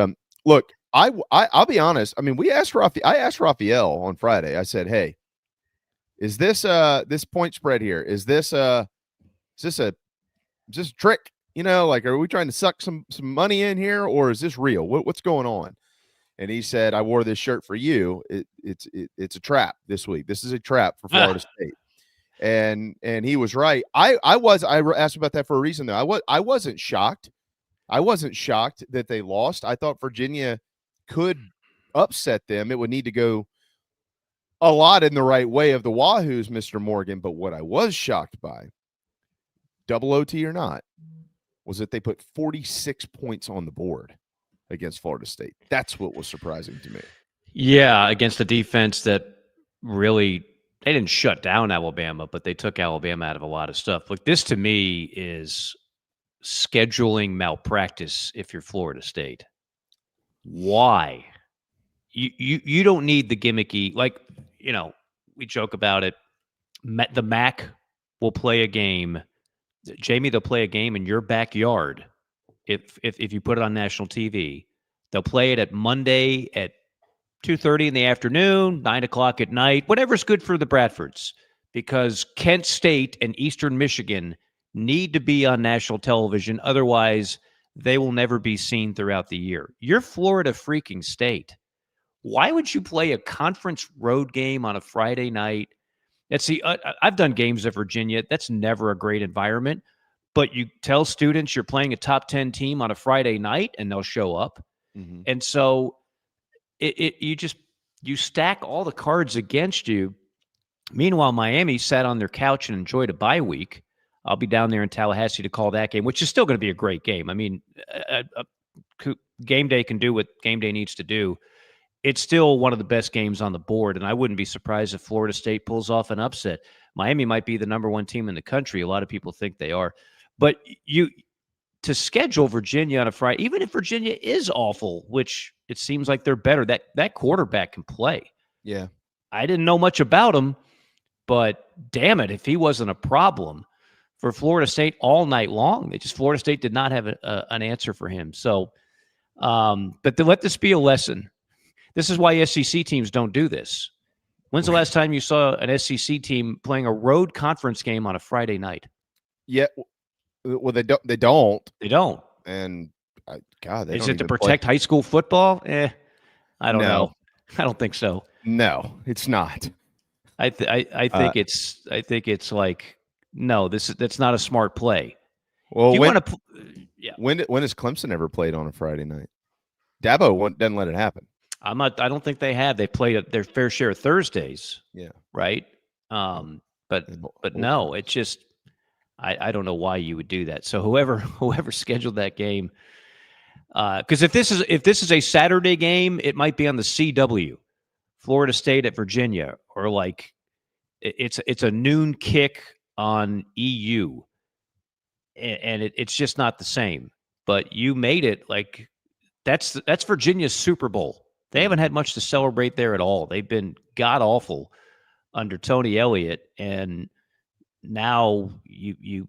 look, I'll be honest. I mean, I asked Raphael on Friday. I said, "Hey, is this this point spread here? Is this is this a trick? You know, like, are we trying to suck some money in here, or is this real? What's going on? And he said, I wore this shirt for you. It's a trap this week. This is a trap for Florida State. And he was right. I asked about that for a reason though. I wasn't shocked. I wasn't shocked that they lost. I thought Virginia could upset them. It would need to go a lot in the right way of the Wahoos, Mr. Morgan. But what I was shocked by, double OT or not, was that they put 46 points on the board against Florida State. That's what was surprising to me. Yeah, against a defense that really, they didn't shut down Alabama, but they took Alabama out of a lot of stuff. Look, this to me is scheduling malpractice if you're Florida State. Why? You don't need the gimmicky, like, you know, we joke about it. The MAC will play a game. Jamie, they'll play a game in your backyard. If you put it on national TV, they'll play it at Monday at 2:30 in the afternoon, 9 o'clock at night, whatever's good for the Bradfords, because Kent State and Eastern Michigan need to be on national television. Otherwise, they will never be seen throughout the year. You're Florida freaking State. Why would you play a conference road game on a Friday night? I've done games at Virginia. That's never a great environment. But you tell students you're playing a top 10 team on a Friday night, and they'll show up. Mm-hmm. And so you stack all the cards against you. Meanwhile, Miami sat on their couch and enjoyed a bye week. I'll be down there in Tallahassee to call that game, which is still going to be a great game. I mean, game day can do what game day needs to do. It's still one of the best games on the board, and I wouldn't be surprised if Florida State pulls off an upset. Miami might be the number one team in the country. A lot of people think they are. But to schedule Virginia on a Friday, even if Virginia is awful, which it seems like they're better, that quarterback can play. Yeah. I didn't know much about him, but damn it, if he wasn't a problem for Florida State all night long. Florida State did not have an answer for him. So, but to let this be a lesson. This is why SEC teams don't do this. When's the last time you saw an SEC team playing a road conference game on a Friday night? Yeah. Well, they don't. They don't. They don't. And God, is it to protect high school football? I don't know. I don't think so. No, it's not. I think it's like, no, that's not a smart play. Well, when has Clemson ever played on a Friday night? Dabo doesn't let it happen. I don't think they have. They played their fair share of Thursdays. Yeah. Right. But no, it's just, I don't know why you would do that. So whoever scheduled that game, because if this is a Saturday game, it might be on the CW, Florida State at Virginia, or like it's a noon kick on EU, and it's just not the same. But you made it like that's Virginia's Super Bowl. They haven't had much to celebrate there at all. They've been god awful under Tony Elliott, and now you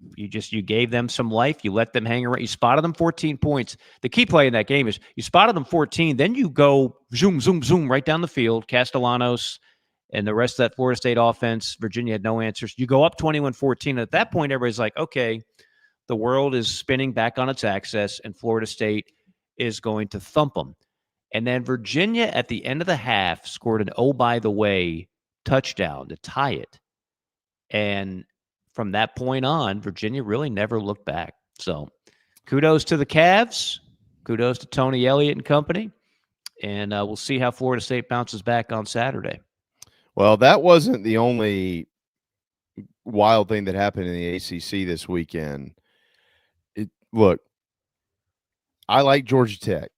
gave them some life. You let them hang around. You spotted them 14 points. The key play in that game is you spotted them 14, then you go zoom, zoom, zoom right down the field. Castellanos and the rest of that Florida State offense, Virginia had no answers. You go up 21-14. And at that point, everybody's like, okay, the world is spinning back on its axis, and Florida State is going to thump them. And then Virginia at the end of the half scored an oh-by-the-way touchdown to tie it. And from that point on, Virginia really never looked back. So kudos to the Cavs. Kudos to Tony Elliott and company. And we'll see how Florida State bounces back on Saturday. Well, that wasn't the only wild thing that happened in the ACC this weekend. Look, I like Georgia Tech.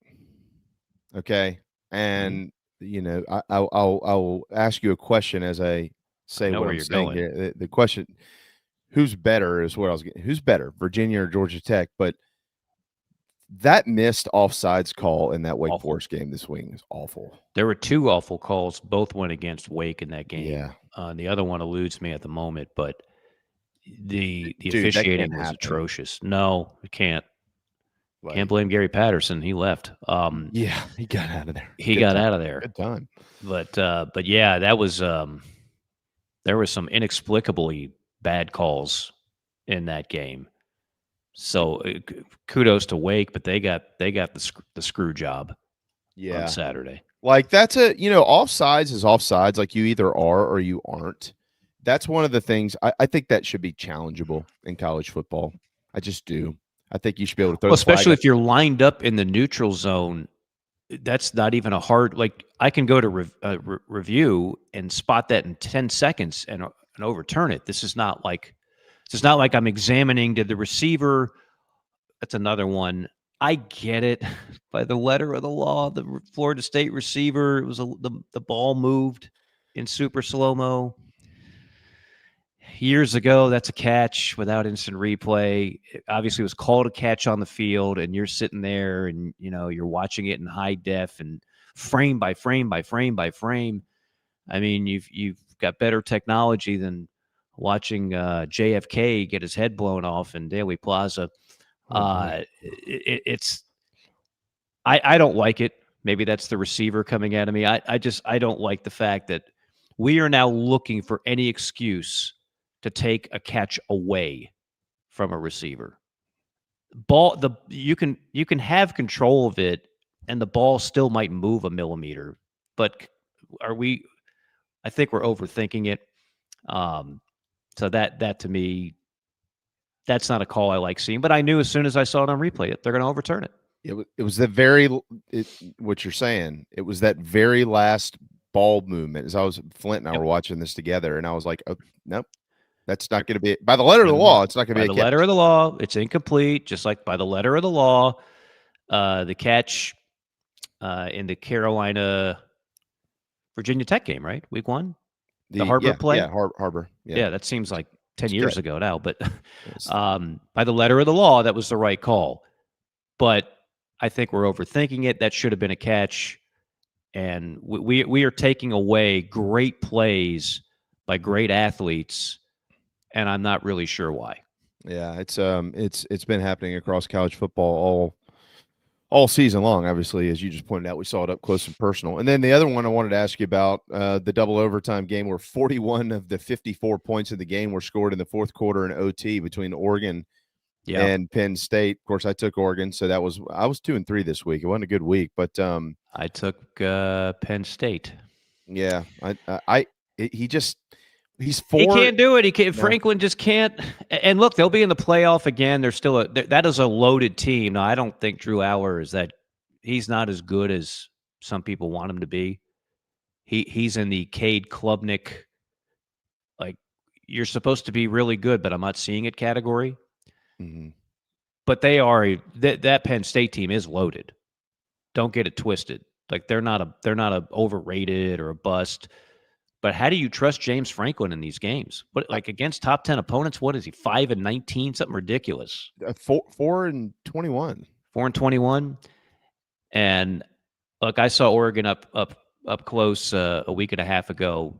Okay. And, you know, I'll ask you a question as I say what I'm saying here. The question, who's better is what I was getting. Who's better, Virginia or Georgia Tech? But that missed offsides call in that Wake Forest game this week is awful. There were two awful calls. Both went against Wake in that game. Yeah. The other one eludes me at the moment, but the officiating was atrocious. No, it can't. Can't blame Gary Patterson. He left. Yeah, he got out of there. He got out of there. Good time. But yeah, that was there was some inexplicably bad calls in that game. So kudos to Wake, but they got the screw job on Saturday. Like that's offsides is offsides. Like you either are or you aren't. That's one of the things I think that should be challengeable in college football. I just do. I think you should be able to throw. Well, especially if you're lined up in the neutral zone. That's not even a hard. Like I can go to review and spot that in 10 seconds and overturn it. This is not like I'm examining. Did the receiver? That's another one. I get it by the letter of the law. The Florida State receiver, it was the ball moved in super slow-mo. Years ago, that's a catch without instant replay. It obviously was called a catch on the field, and you're sitting there and you're watching it in high def and frame by frame by frame by frame. I mean, you've got better technology than watching JFK get his head blown off in Daly Plaza. I don't like it. Maybe that's the receiver coming at me. I don't like the fact that we are now looking for any excuse to take a catch away from a receiver. You can have control of it and the ball still might move a millimeter, but I think we're overthinking it. So that to me, that's not a call I like seeing, but I knew as soon as I saw it on replay, they're going to overturn it. It was what you're saying. It was that very last ball movement. As Flint and I were watching this together, and I was like, oh, nope, that's not going to be by the letter of the law. It's not going to be by the letter of the law. It's incomplete, just like by the letter of the law. The catch in the Carolina Virginia Tech game, right? Week 1, the Harbor play. Yeah, Harbor. Yeah, that seems like 10 years ago now, but by the letter of the law, that was the right call. But I think we're overthinking it. That should have been a catch. And we are taking away great plays by great athletes, and I'm not really sure why. Yeah, it's been happening across college football all season long. Obviously, as you just pointed out, we saw it up close and personal. And then the other one I wanted to ask you about, the double overtime game where 41 of the 54 points of the game were scored in the fourth quarter in OT between Oregon and Penn State. Of course, I took Oregon, so I was 2-3 this week. It wasn't a good week, but I took Penn State. Yeah, he's 4. He can't do it. He can't. No. Franklin just can't. And look, they'll be in the playoff again. They're still that is a loaded team. Now, I don't think Drew Aller he's not as good as some people want him to be. He's in the Cade Klubnik, like you're supposed to be really good, but I'm not seeing it category. Mm-hmm. But they are that Penn State team is loaded. Don't get it twisted. Like they're not a overrated or a bust. But how do you trust James Franklin in these games? What, like against top 10 opponents? What is he? 5-19, something ridiculous. 4-21. 4-21. And look, I saw Oregon up close a week and a half ago.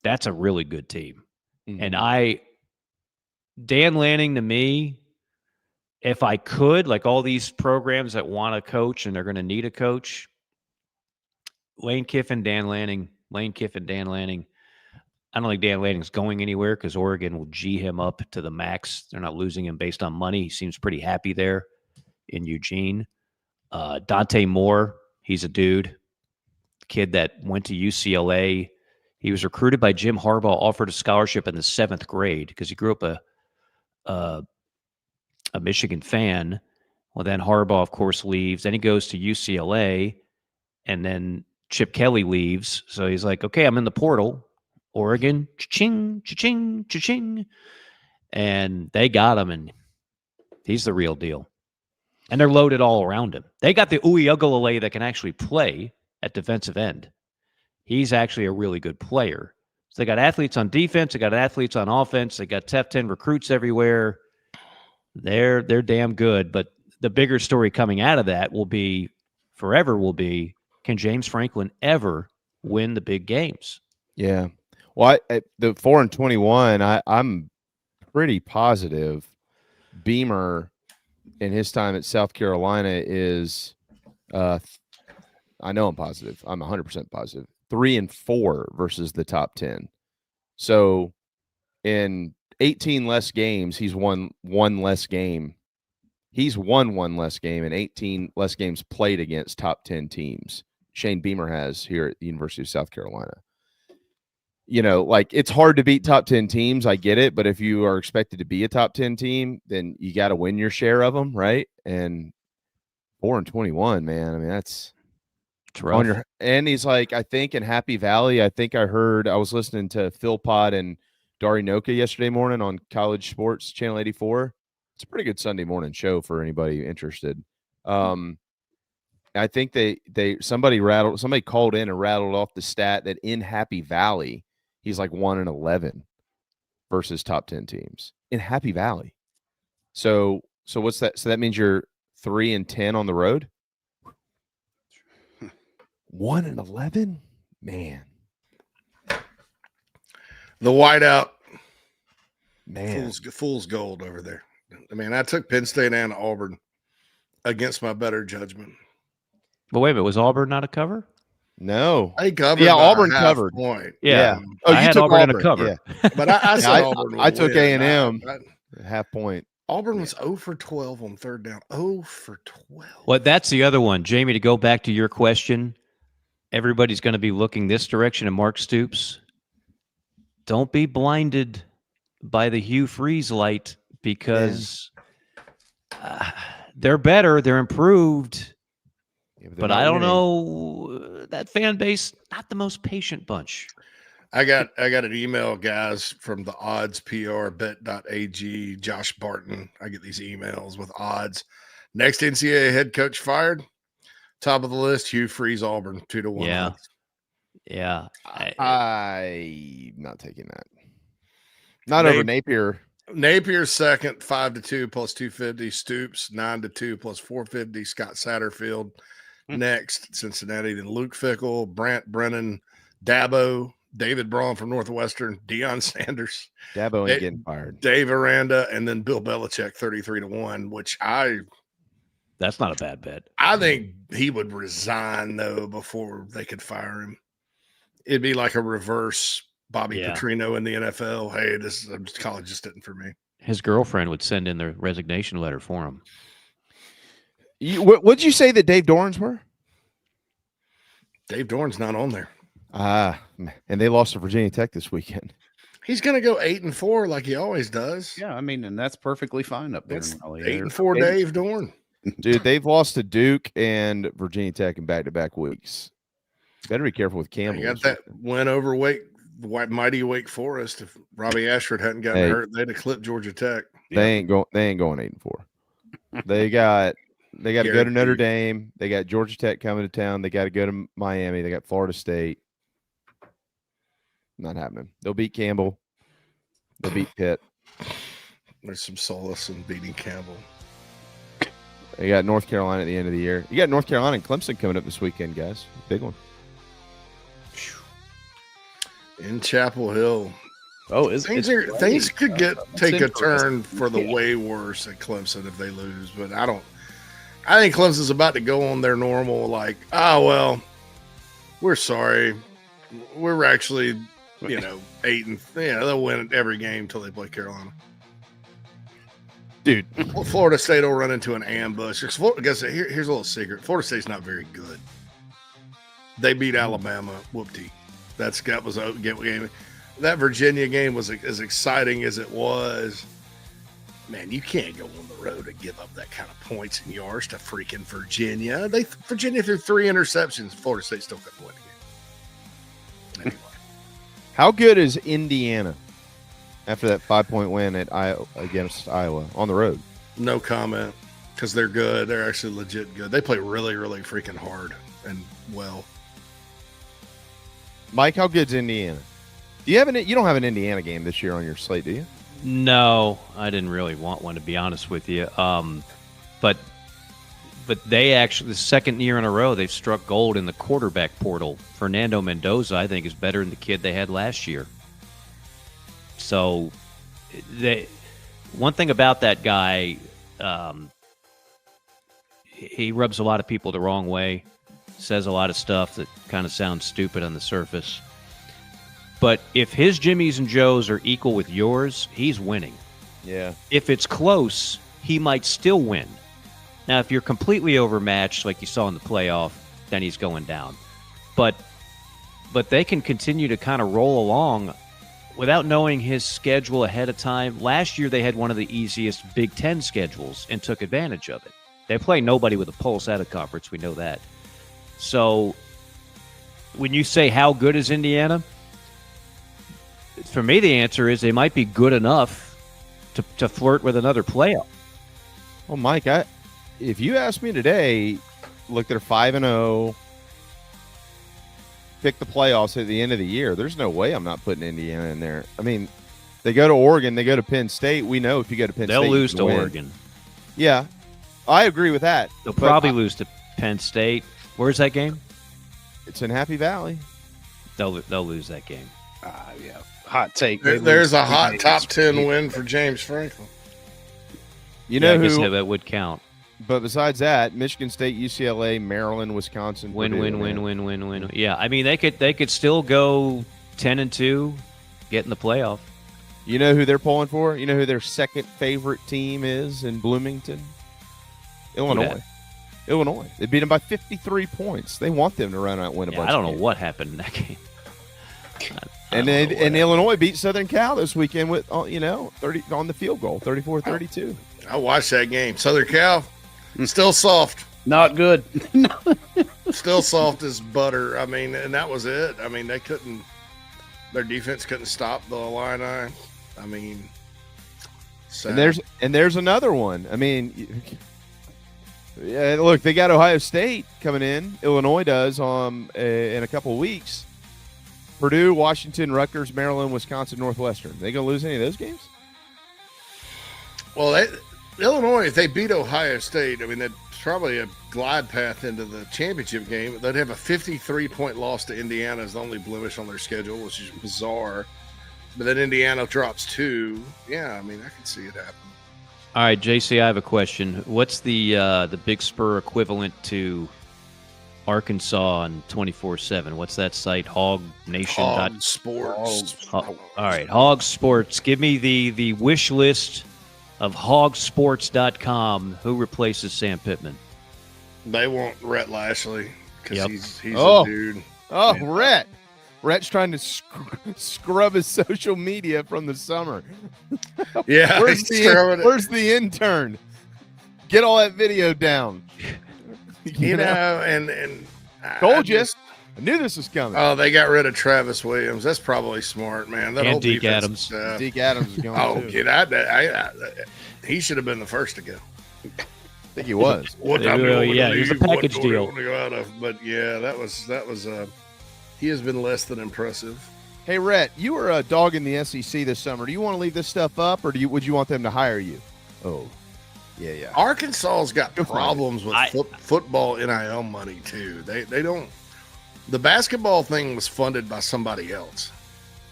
That's a really good team. Mm-hmm. And Dan Lanning to me, if I could, like all these programs that want a coach and they're going to need a coach, Lane Kiffin, Dan Lanning. I don't think Dan Lanning's going anywhere because Oregon will G him up to the max. They're not losing him based on money. He seems pretty happy there in Eugene. Dante Moore, he's a dude. Kid that went to UCLA. He was recruited by Jim Harbaugh, offered a scholarship in the 7th grade because he grew up a Michigan fan. Well, then Harbaugh, of course, leaves. Then he goes to UCLA, and then Chip Kelly leaves. So he's like, okay, I'm in the portal. Oregon, cha-ching, cha-ching, cha-ching. And they got him, and he's the real deal. And they're loaded all around him. They got the Uiagalelei that can actually play at defensive end. He's actually a really good player. So they got athletes on defense. They got athletes on offense. They got top 10 recruits everywhere. They're damn good. But the bigger story coming out of that will be, can James Franklin ever win the big games? Yeah. Well, the 4-21, I'm pretty positive Beamer in his time at South Carolina is, I know I'm positive. I'm 100% positive. 3-4 versus the top 10. So in 18 less games. He's won one less game. He's won one less game and 18 less games played against top 10 teams. Shane Beamer has here at the University of South Carolina. Like it's hard to beat top 10 teams. I get it. But if you are expected to be a top 10 team, then you got to win your share of them. Right. And 4-21, man. I mean, that's rough. And he's like, I think in Happy Valley, I was listening to Phil Pod and Dari Noka yesterday morning on College Sports Channel 84. It's a pretty good Sunday morning show for anybody interested. I think somebody called in and rattled off the stat that in Happy Valley, he's like 1-11 versus top 10 teams in Happy Valley. So what's that? So that means you're 3-10 on the road. 1-11, man. The whiteout, man, fool's gold over there. I mean, I took Penn State and Auburn against my better judgment. But wait a minute, was Auburn not a cover? No, they covered. Yeah, Auburn half covered. Point. Yeah. Oh, I you had took Auburn in a cover. Yeah. But I said Auburn. I took win. A&M half point. Auburn was 0 for 12 on third down. 0 for 12. Well, that's the other one, Jamie. To go back to your question, everybody's going to be looking this direction. And Mark Stoops, don't be blinded by the Hugh Freeze light because they're better, they're improved. Yeah, but I don't know, that fan base, not the most patient bunch. I got an email, guys, from the odds PR bet.ag, Josh Barton. I get these emails with odds. Next NCAA head coach fired. Top of the list, Hugh Freeze, Auburn, 2-1. Yeah. odds. Yeah. I'm not taking that. Not over Napier. Napier's second, 5-2 plus 250. Stoops, 9-2 plus 450. Scott Satterfield next. Cincinnati, then Luke Fickle, Brant Brennan, Dabo, David Braun from Northwestern, Deion Sanders. Dabo ain't getting fired. Dave Aranda, and then Bill Belichick, 33-1, which that's not a bad bet. I think he would resign, though, before they could fire him. It'd be like a reverse Bobby Petrino in the NFL. Hey, college just didn't for me. His girlfriend would send in the resignation letter for him. What'd you say that Dave Dorans were? Dave Dorans not on there. And they lost to Virginia Tech this weekend. He's going to go 8-4 like he always does. Yeah, I mean, and that's perfectly fine up there. That's 8-4 Dave Dorn. Dude, they've lost to Duke and Virginia Tech in back-to-back weeks. Better be careful with Campbell. You got that win over mighty Wake Forest. If Robbie Ashford hadn't gotten hurt, they'd have clipped Georgia Tech. They ain't going 8-4. They got to go to Notre Dame. They got Georgia Tech coming to town. They got to go to Miami. They got Florida State. Not happening. They'll beat Campbell. They'll beat Pitt. There's some solace in beating Campbell. They got North Carolina at the end of the year. You got North Carolina and Clemson coming up this weekend, guys. Big one. In Chapel Hill. Oh, things could take a turn for the way worse at Clemson if they lose, but I think Clemson's about to go on their normal, like, we're sorry. We're actually, 8 and they'll win every game until they play Carolina. Dude, Florida State will run into an ambush. Here's a little secret. Florida State's not very good. They beat Alabama. Whoop-dee. That was a game. That Virginia game was as exciting as it was. Man, you can't go on the road and give up that kind of points and yards to freaking Virginia. Virginia threw 3 interceptions. Florida State still couldn't win the game. Anyway. How good is Indiana after that 5-point win against Iowa on the road? No comment, because they're good. They're actually legit good. They play really, really freaking hard and well. Mike, how good's Indiana? You don't have an Indiana game this year on your slate, do you? No, I didn't really want one, to be honest with you. But they actually, the second year in a row, they've struck gold in the quarterback portal. Fernando Mendoza, I think, is better than the kid they had last year. So, one thing about that guy, he rubs a lot of people the wrong way, says a lot of stuff that kind of sounds stupid on the surface. But if his Jimmies and Joes are equal with yours, he's winning. Yeah. If it's close, he might still win. Now, if you're completely overmatched, like you saw in the playoff, then he's going down. But they can continue to kind of roll along without knowing his schedule ahead of time. Last year, they had one of the easiest Big Ten schedules and took advantage of it. They play nobody with a pulse out of conference. We know that. So when you say how good is Indiana, for me, the answer is they might be good enough to flirt with another playoff. Well, Mike, if you ask me today, look, they're 5-0. Pick the playoffs at the end of the year. There's no way I'm not putting Indiana in there. I mean, they go to Oregon, they go to Penn State. We know if you go to Penn State, they'll lose to win. Oregon. Yeah, I agree with that. They'll probably lose to Penn State. Where's that game? It's in Happy Valley. They'll lose that game. Yeah. Hot take. There's a hot top 10 win for James Franklin. You know I guess who that would count. But besides that, Michigan State, UCLA, Maryland, Wisconsin, Win. Purdue, Yeah, I mean they could still go 10-2, get in the playoff. You know who they're pulling for? You know who their second favorite team is in Bloomington? Illinois. Illinois. They beat them by 53 points. They want them to run out and win a bunch. I don't of know games. what happened in that game. And Illinois beat Southern Cal this weekend with 30 on the field goal, 34-32. I watched that game. Southern Cal, still soft. Not good. Still soft as butter. I mean, and that was it. I mean, their defense couldn't stop the Illini. I mean, sad. And there's another one. I mean, yeah, look, they got Ohio State coming in. Illinois does in a couple of weeks. Purdue, Washington, Rutgers, Maryland, Wisconsin, Northwestern. They gonna lose any of those games? Well, Illinois, if they beat Ohio State, I mean, that's probably a glide path into the championship game. They'd have a 53-point loss to Indiana as the only blemish on their schedule, which is bizarre. But then Indiana drops 2. Yeah, I mean, I can see it happen. All right, JC, I have a question. What's the Big Spur equivalent to Arkansas on 24/7? What's that site? Hog Nation. Hog Sports. All right, Hog Sports. Give me the wish list of hogsports.com. Who replaces Sam Pittman? They want Rhett Lashley because he's a dude. Oh, yeah. Rhett. Rhett's trying to scrub his social media from the summer. Yeah. Where's the intern? Get all that video down. You know, and told you. I knew this was coming. Oh, they got rid of Travis Williams. That's probably smart, man. That and whole Deke Adams. Deke Adams is going. Oh, too. He should have been the first to go. I think he was. He was a package deal. But yeah, that was. He has been less than impressive. Hey, Rhett, you were a dog in the SEC this summer. Do you want to leave this stuff up, or would you want them to hire you? Oh, yeah. Arkansas's got problems with football NIL money too. They don't. The basketball thing was funded by somebody else.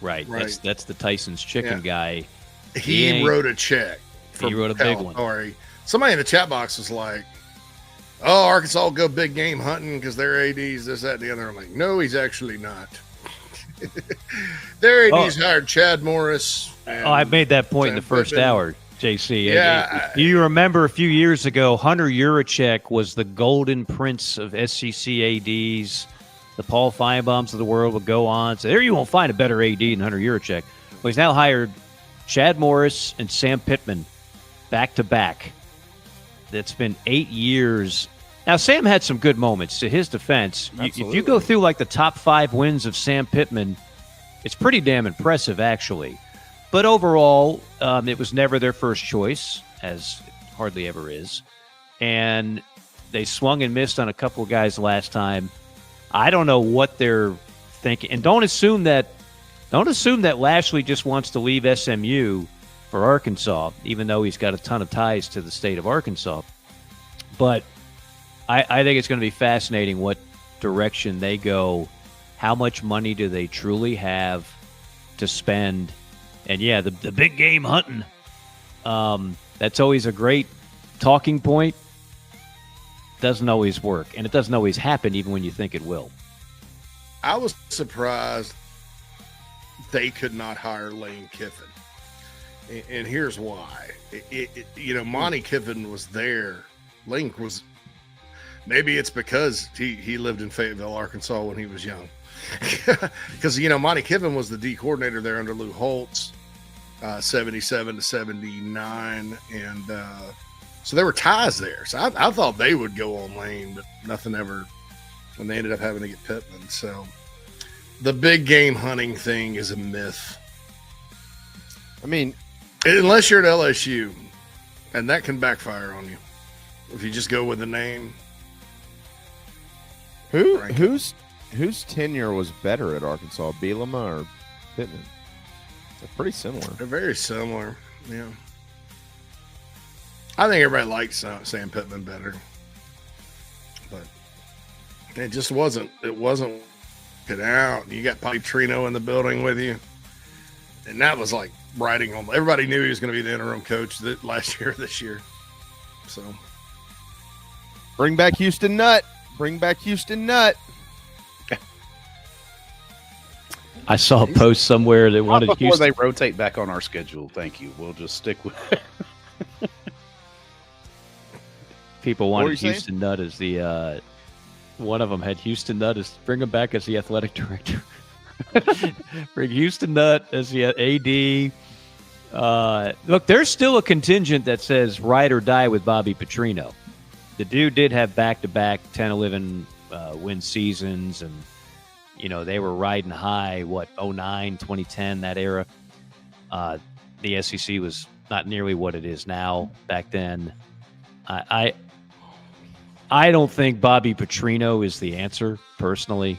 Right. That's the Tyson's Chicken guy. He wrote a check. He wrote a big one. Somebody in the chat box was like, "Oh, Arkansas will go big game hunting because their ADs this, that, and the other." I'm like, "No, he's actually not." Their ADs hired Chad Morris. I made that point in the first hour, JC. Yeah. You remember a few years ago, Hunter Yurachek was the golden prince of SEC ADs. The Paul Feinbaums of the world would go on. So there you won't find a better AD than Hunter Yurachek. Well, he's now hired Chad Morris and Sam Pittman back to back. That's been 8 years. Now, Sam had some good moments. To his defense, if you go through like the top 5 wins of Sam Pittman, it's pretty damn impressive, actually. But overall, it was never their first choice, as it hardly ever is. And they swung and missed on a couple of guys last time. I don't know what they're thinking. And don't assume that Lashley just wants to leave SMU for Arkansas, even though he's got a ton of ties to the state of Arkansas. But I think it's going to be fascinating what direction they go. How much money do they truly have to spend? And, yeah, the big game hunting, that's always a great talking point. Doesn't always work, and it doesn't always happen even when you think it will. I was surprised they could not hire Lane Kiffin. And here's why. Monty Kiffin was there. Lane was, maybe it's because he lived in Fayetteville, Arkansas when he was young. Because, Monty Kiffin was the D coordinator there under Lou Holtz, 77 to 79. And so there were ties there. So I thought they would go on Lane, but nothing ever, and they ended up having to get Pittman. So the big game hunting thing is a myth. I mean, unless you're at LSU, and that can backfire on you if you just go with the name. Whose tenure was better at Arkansas, Bielema or Pittman? They're pretty similar. They're very similar. Yeah. I think everybody likes Sam Pittman better, but it just wasn't. It wasn't it out. You got Potty Trino in the building with you, and that was like writing on. Everybody knew he was going to be the interim coach last year, this year. So, bring back Houston Nutt. Bring back Houston Nutt. I saw a post somewhere that wanted before Houston. they rotate back on our schedule. Thank you. We'll just stick with it. People wanted saying? Houston Nutt as the one of them had Houston Nutt as bring him back as the athletic director. Bring Houston Nutt as the AD. Look, there's still a contingent that says ride or die with Bobby Petrino. The dude did have back-to-back 10-11 win seasons, and they were riding high. 09, 2010, that era. The SEC was not nearly what it is now. Back then, I don't think Bobby Petrino is the answer, personally.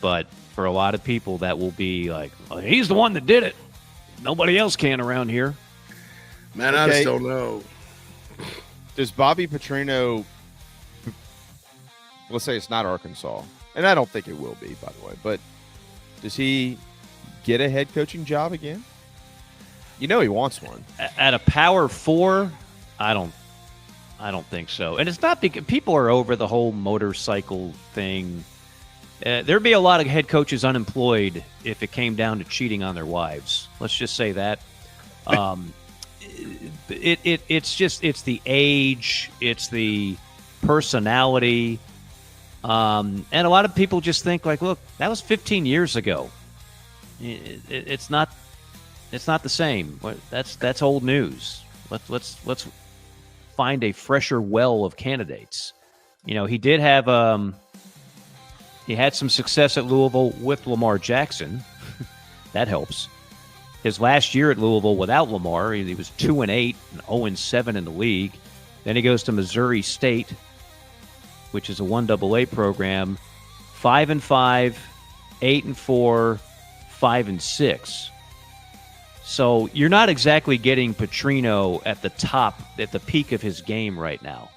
But for a lot of people, that will be like, well, he's the one that did it. Nobody else can around here. Man, I just don't know. Does Bobby Petrino, let's say it's not Arkansas, and I don't think it will be, by the way, but does he get a head coaching job again? He wants one. At a Power 4, I don't think so. And it's not because people are over the whole motorcycle thing. There'd be a lot of head coaches unemployed if it came down to cheating on their wives. Let's just say that. It's the age, it's the personality, and a lot of people just think like, look, that was 15 years ago. It's not the same. That's old news. Let's find a fresher well of candidates. He did have he had some success at Louisville with Lamar Jackson. That helps. His last year at Louisville without Lamar, he was 2-8 and 0-7 in the league. Then he goes to Missouri State, which is a 1AA program, 5-5, 8-4, 5-6. So you're not exactly getting Petrino at the top, at the peak of his game right now.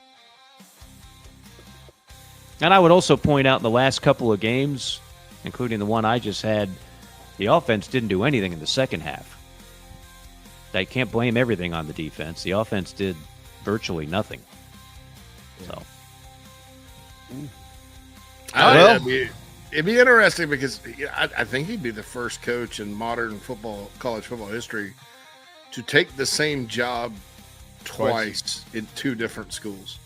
And I would also point out in the last couple of games, including the one I just had, the offense didn't do anything in the second half. I can't blame everything on the defense. The offense did virtually nothing. So, it'd be interesting because I think he'd be the first coach in modern college football history to take the same job twice in two different schools.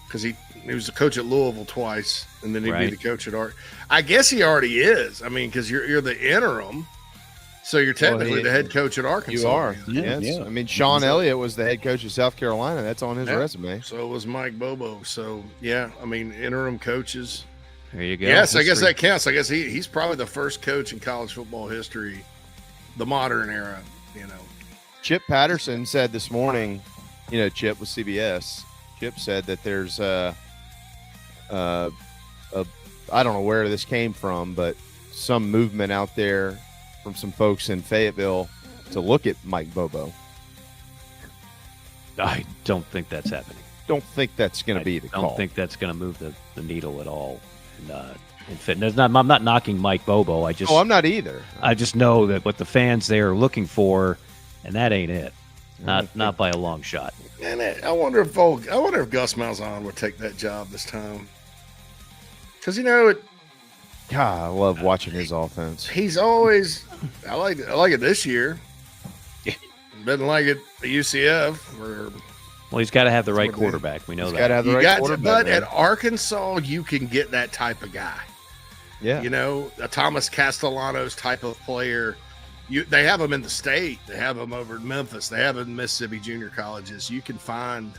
Because he was the coach at Louisville twice, and then he'd be the coach at Ark. I guess he already is. I mean, because you're the interim, so you're technically the head coach at Arkansas. You are. Yes. Yeah. I mean, Sean Elliott was the head coach of South Carolina. That's on his resume. So was Mike Bobo. So, yeah, I mean, interim coaches. There you go. Yes, I guess that counts. I guess he's probably the first coach in college football history, the modern era, Chip Patterson said this morning, Chip with CBS, Chip said that there's I don't know where this came from, but some movement out there from some folks in Fayetteville to look at Mike Bobo. I don't think that's happening. Don't think that's going to be the call. I don't think that's going to move the needle at all in fitness. I'm not knocking Mike Bobo. I'm not either. I just know that what the fans there are looking for, and that ain't it. Not by a long shot. Man, I wonder if Gus Malzahn would take that job this time. Because God, I love watching his offense. He's always. I like it this year. Didn't like it at UCF. Well, he's got to have the right quarterback. We know that. Got to have the right quarterback. But at Arkansas, you can get that type of guy. Yeah. You know, a Thomas Castellanos type of player. They have them in the state. They have them over in Memphis. They have them in Mississippi junior colleges. You can find,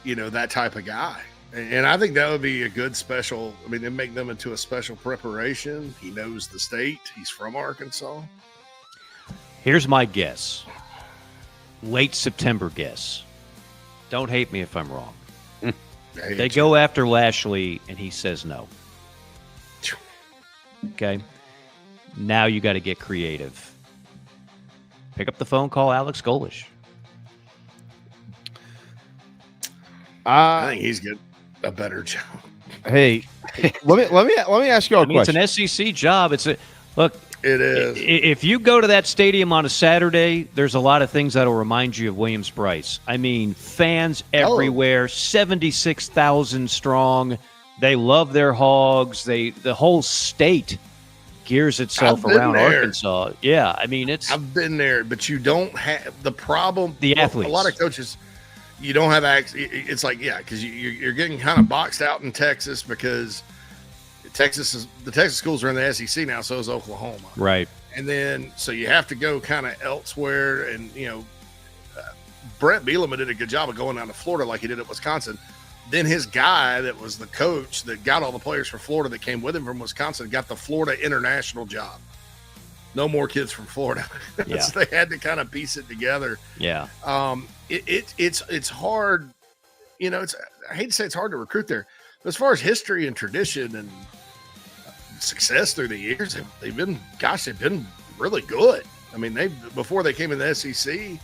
that type of guy. And I think that would be a good special. I mean, they make them into a special preparation. He knows the state. He's from Arkansas. Here's my guess. Late September guess. Don't hate me if I'm wrong. They go after Lashley, and he says no. Okay? Now you got to get creative. Pick up the phone, call Alex Golish. I think he's good. A better job. Hey, let me ask you all a question. It's an SEC job. Look. It is. If you go to that stadium on a Saturday, there's a lot of things that'll remind you of Williams-Brice. I mean, fans everywhere, 76,000 strong. They love their Hogs. The whole state gears itself around Arkansas. Yeah, I mean, I've been there, but you don't have the problem. The athletes. A lot of coaches, you don't have access. It's like, because you're getting kind of boxed out in Texas because the Texas schools are in the SEC now, so is Oklahoma. Right. And then, so you have to go kind of elsewhere. And, Brett Bielema did a good job of going down to Florida like he did at Wisconsin. Then his guy that was the coach that got all the players from Florida that came with him from Wisconsin got the Florida international job. No more kids from Florida. Yeah. So they had to kind of piece it together. Yeah. It's hard. I hate to say it's hard to recruit there. But as far as history and tradition and success through the years, they've been really good. I mean, before they came in the SEC,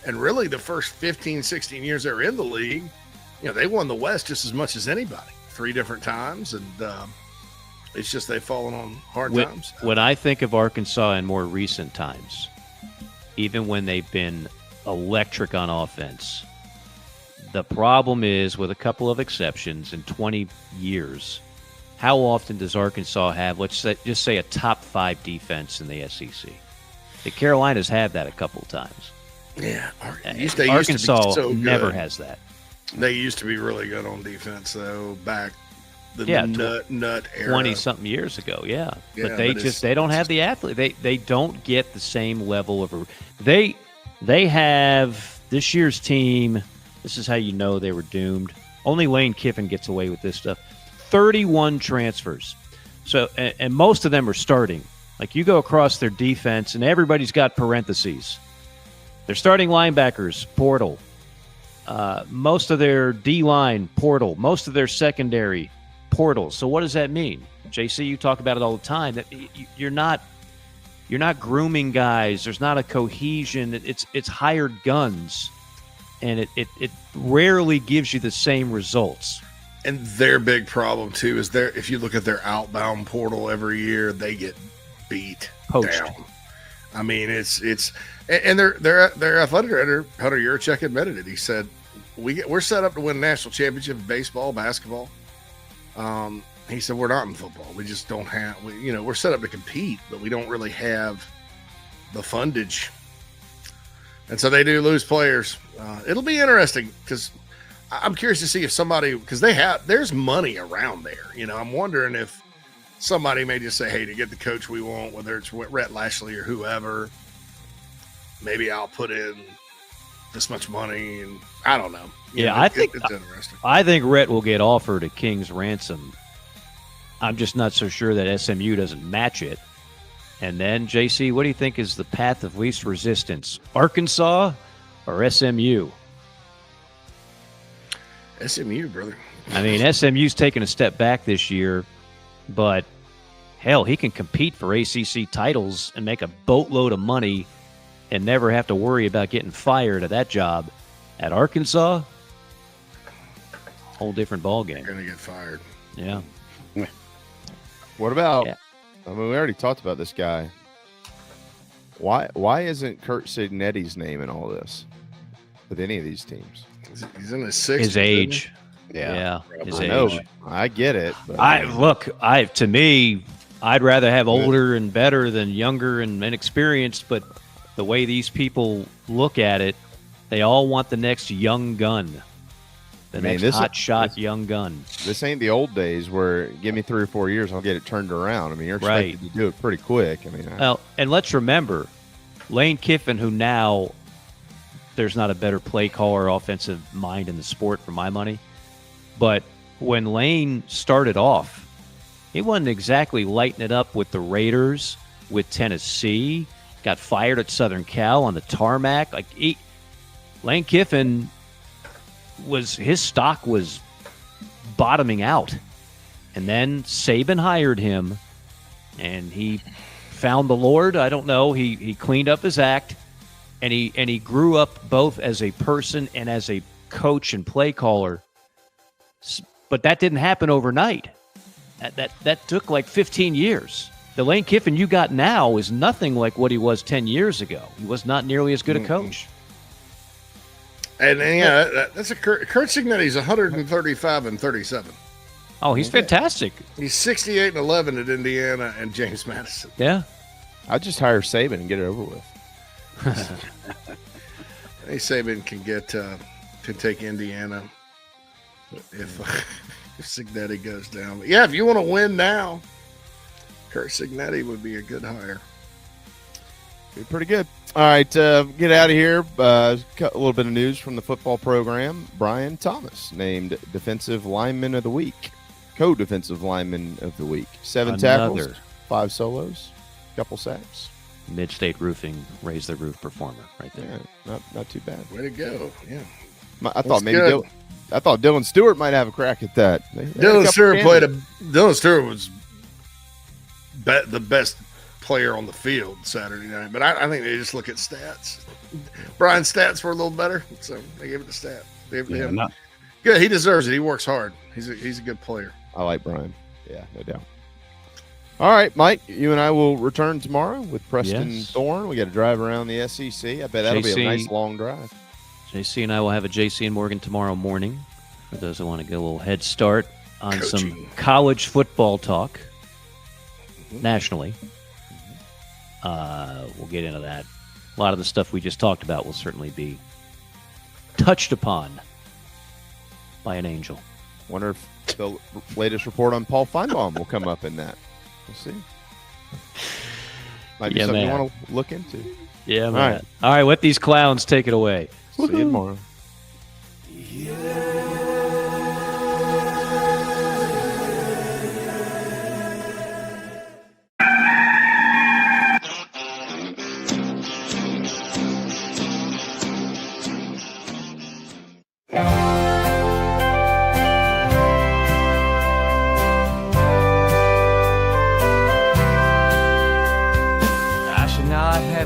and really the first 15, 16 years they were in the league, they won the West just as much as anybody 3 different times. And it's just they've fallen on hard times. When I think of Arkansas in more recent times, even when they've been electric on offense, the problem is, with a couple of exceptions in 20 years, how often does Arkansas have, just say a top 5 defense in the SEC? The Carolinas have that a couple of times. Yeah. Arkansas so never has that. They used to be really good on defense, though, back the nut era. 20-something years ago, yeah. Yeah, but they don't have the athlete. They don't get the same level of they have this year's team. This is how you know they were doomed. Only Lane Kiffin gets away with this stuff. 31 transfers. So, and most of them are starting. Like, you go across their defense, and everybody's got parentheses. Their starting linebackers, portal. Most of their D-line, portal. Most of their secondary, portal. So what does that mean? JC, you talk about it all the time. That you're not grooming guys. There's not a cohesion. It's hired guns. And it rarely gives you the same results. And their big problem too is if you look at their outbound portal every year, they get beat down. I mean, it's and their athletic director Hunter Yurchek admitted it. He said we're set up to win a national championship in baseball, basketball. He said we're not in football. We just don't have. We're set up to compete, but we don't really have the fundage. And so they do lose players. It'll be interesting because I'm curious to see if somebody, because there's money around there. I'm wondering if somebody may just say, hey, to get the coach we want, whether it's Rhett Lashley or whoever, maybe I'll put in this much money. And I don't know. I think it's interesting. I think Rhett will get offered a king's ransom. I'm just not so sure that SMU doesn't match it. And then, JC, what do you think is the path of least resistance? Arkansas or SMU? SMU, brother. I mean, SMU's taken a step back this year, but hell, he can compete for ACC titles and make a boatload of money and never have to worry about getting fired at that job. At Arkansas, whole different ballgame. You're going to get fired. Yeah. What about... I mean, we already talked about this guy. Why isn't Kurt Cignetti's name in all this with any of these teams? He's in his 60s. His age. Yeah. His age. I get it. But to me, I'd rather have older and better than younger and inexperienced, but the way these people look at it, they all want the next young gun. The next hot shot young gun. This ain't the old days where give me 3 or 4 years, I'll get it turned around. I mean, you're expected to do it pretty quick. I mean, well, and let's remember, Lane Kiffin, who now there's not a better play caller, offensive mind in the sport for my money, but when Lane started off, he wasn't exactly lighting it up with the Raiders, with Tennessee, got fired at Southern Cal on the tarmac. Like Lane Kiffin his stock was bottoming out. And then Saban hired him and he found the Lord. I don't know. He cleaned up his act and he grew up both as a person and as a coach and play caller. But that didn't happen overnight. That took like 15 years. The Lane Kiffin you got now is nothing like what he was 10 years ago. He was not nearly as good a coach. And yeah, that's a Kurt Cignetti's 135-37. Oh, he's fantastic. He's 68-11 at Indiana and James Madison. Yeah, I'd just hire Saban and get it over with. Hey, Saban can take Indiana if Cignetti goes down. But yeah, if you want to win now, Kurt Cignetti would be a good hire. Be pretty good. All right, get out of here. A little bit of news from the football program. Brian Thomas named Defensive Lineman of the Week, co-defensive lineman of the week. 7 tackles, 5 solos, couple sacks. Mid-State Roofing raised the roof performer right there. Yeah, not too bad. Way to go! Yeah, I thought maybe Dylan Stewart might have a crack at that. Dylan Stewart was the best player on the field Saturday night, but I think they just look at stats. Brian's stats were a little better, so they gave it the stat. Good, he deserves it. He works hard. He's a good player. I like Brian. Yeah, no doubt. All right, Mike, you and I will return tomorrow with Preston Thorne. We got to drive around the SEC. I bet that'll be a nice long drive. JC and I will have a JC and Morgan tomorrow morning. For those who want to get a little head start on some college football talk nationally. We'll get into that. A lot of the stuff we just talked about will certainly be touched upon by an angel. Wonder if the latest report on Paul Feinbaum will come up in that. We'll see. Might be something you want to look into. Yeah, man. All right, let these clowns take it away. See you tomorrow.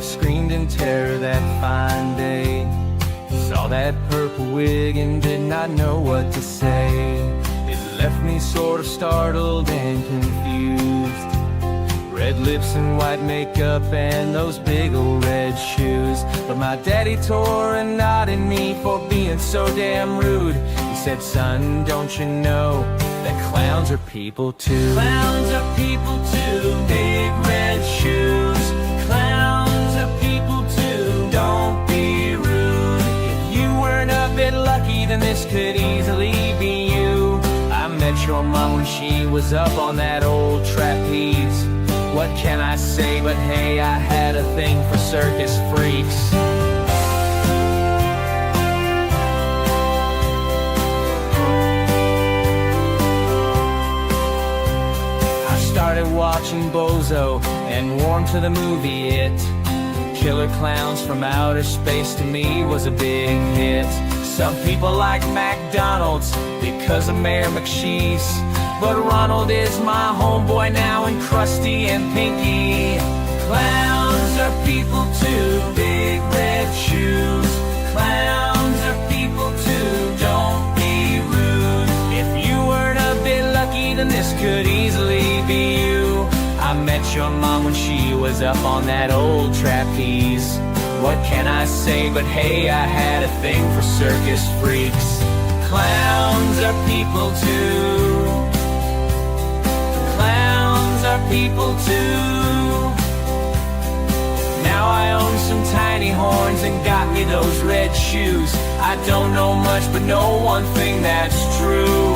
Screamed in terror that fine day. Saw that purple wig and did not know what to say. It left me sort of startled and confused. Red lips and white makeup and those big old red shoes. But my daddy tore a knot in me for being so damn rude. He said, son, don't you know that clowns are people too? Clowns are people too. Big red shoes. Clowns are people too. Don't be rude. If you weren't a bit lucky, then this could easily be you. I met your mom when she was up on that old trapeze. What can I say but hey, I had a thing for circus freaks. I started watching Bozo and warmed to the movie It. Killer Clowns from Outer Space to me was a big hit. Some people like McDonald's because of Mayor McCheese, but Ronald is my homeboy now and Krusty and Pinky. Clowns are people too. Big red shoes. Clowns are people too. Don't be rude. If you weren't a bit lucky, then this could easily be you. I met your mom when she was up on that old trapeze. What can I say but hey, I had a thing for circus freaks. Clowns are people too. Clowns are people too. Now I own some tiny horns and got me those red shoes. I don't know much, but know one thing that's true.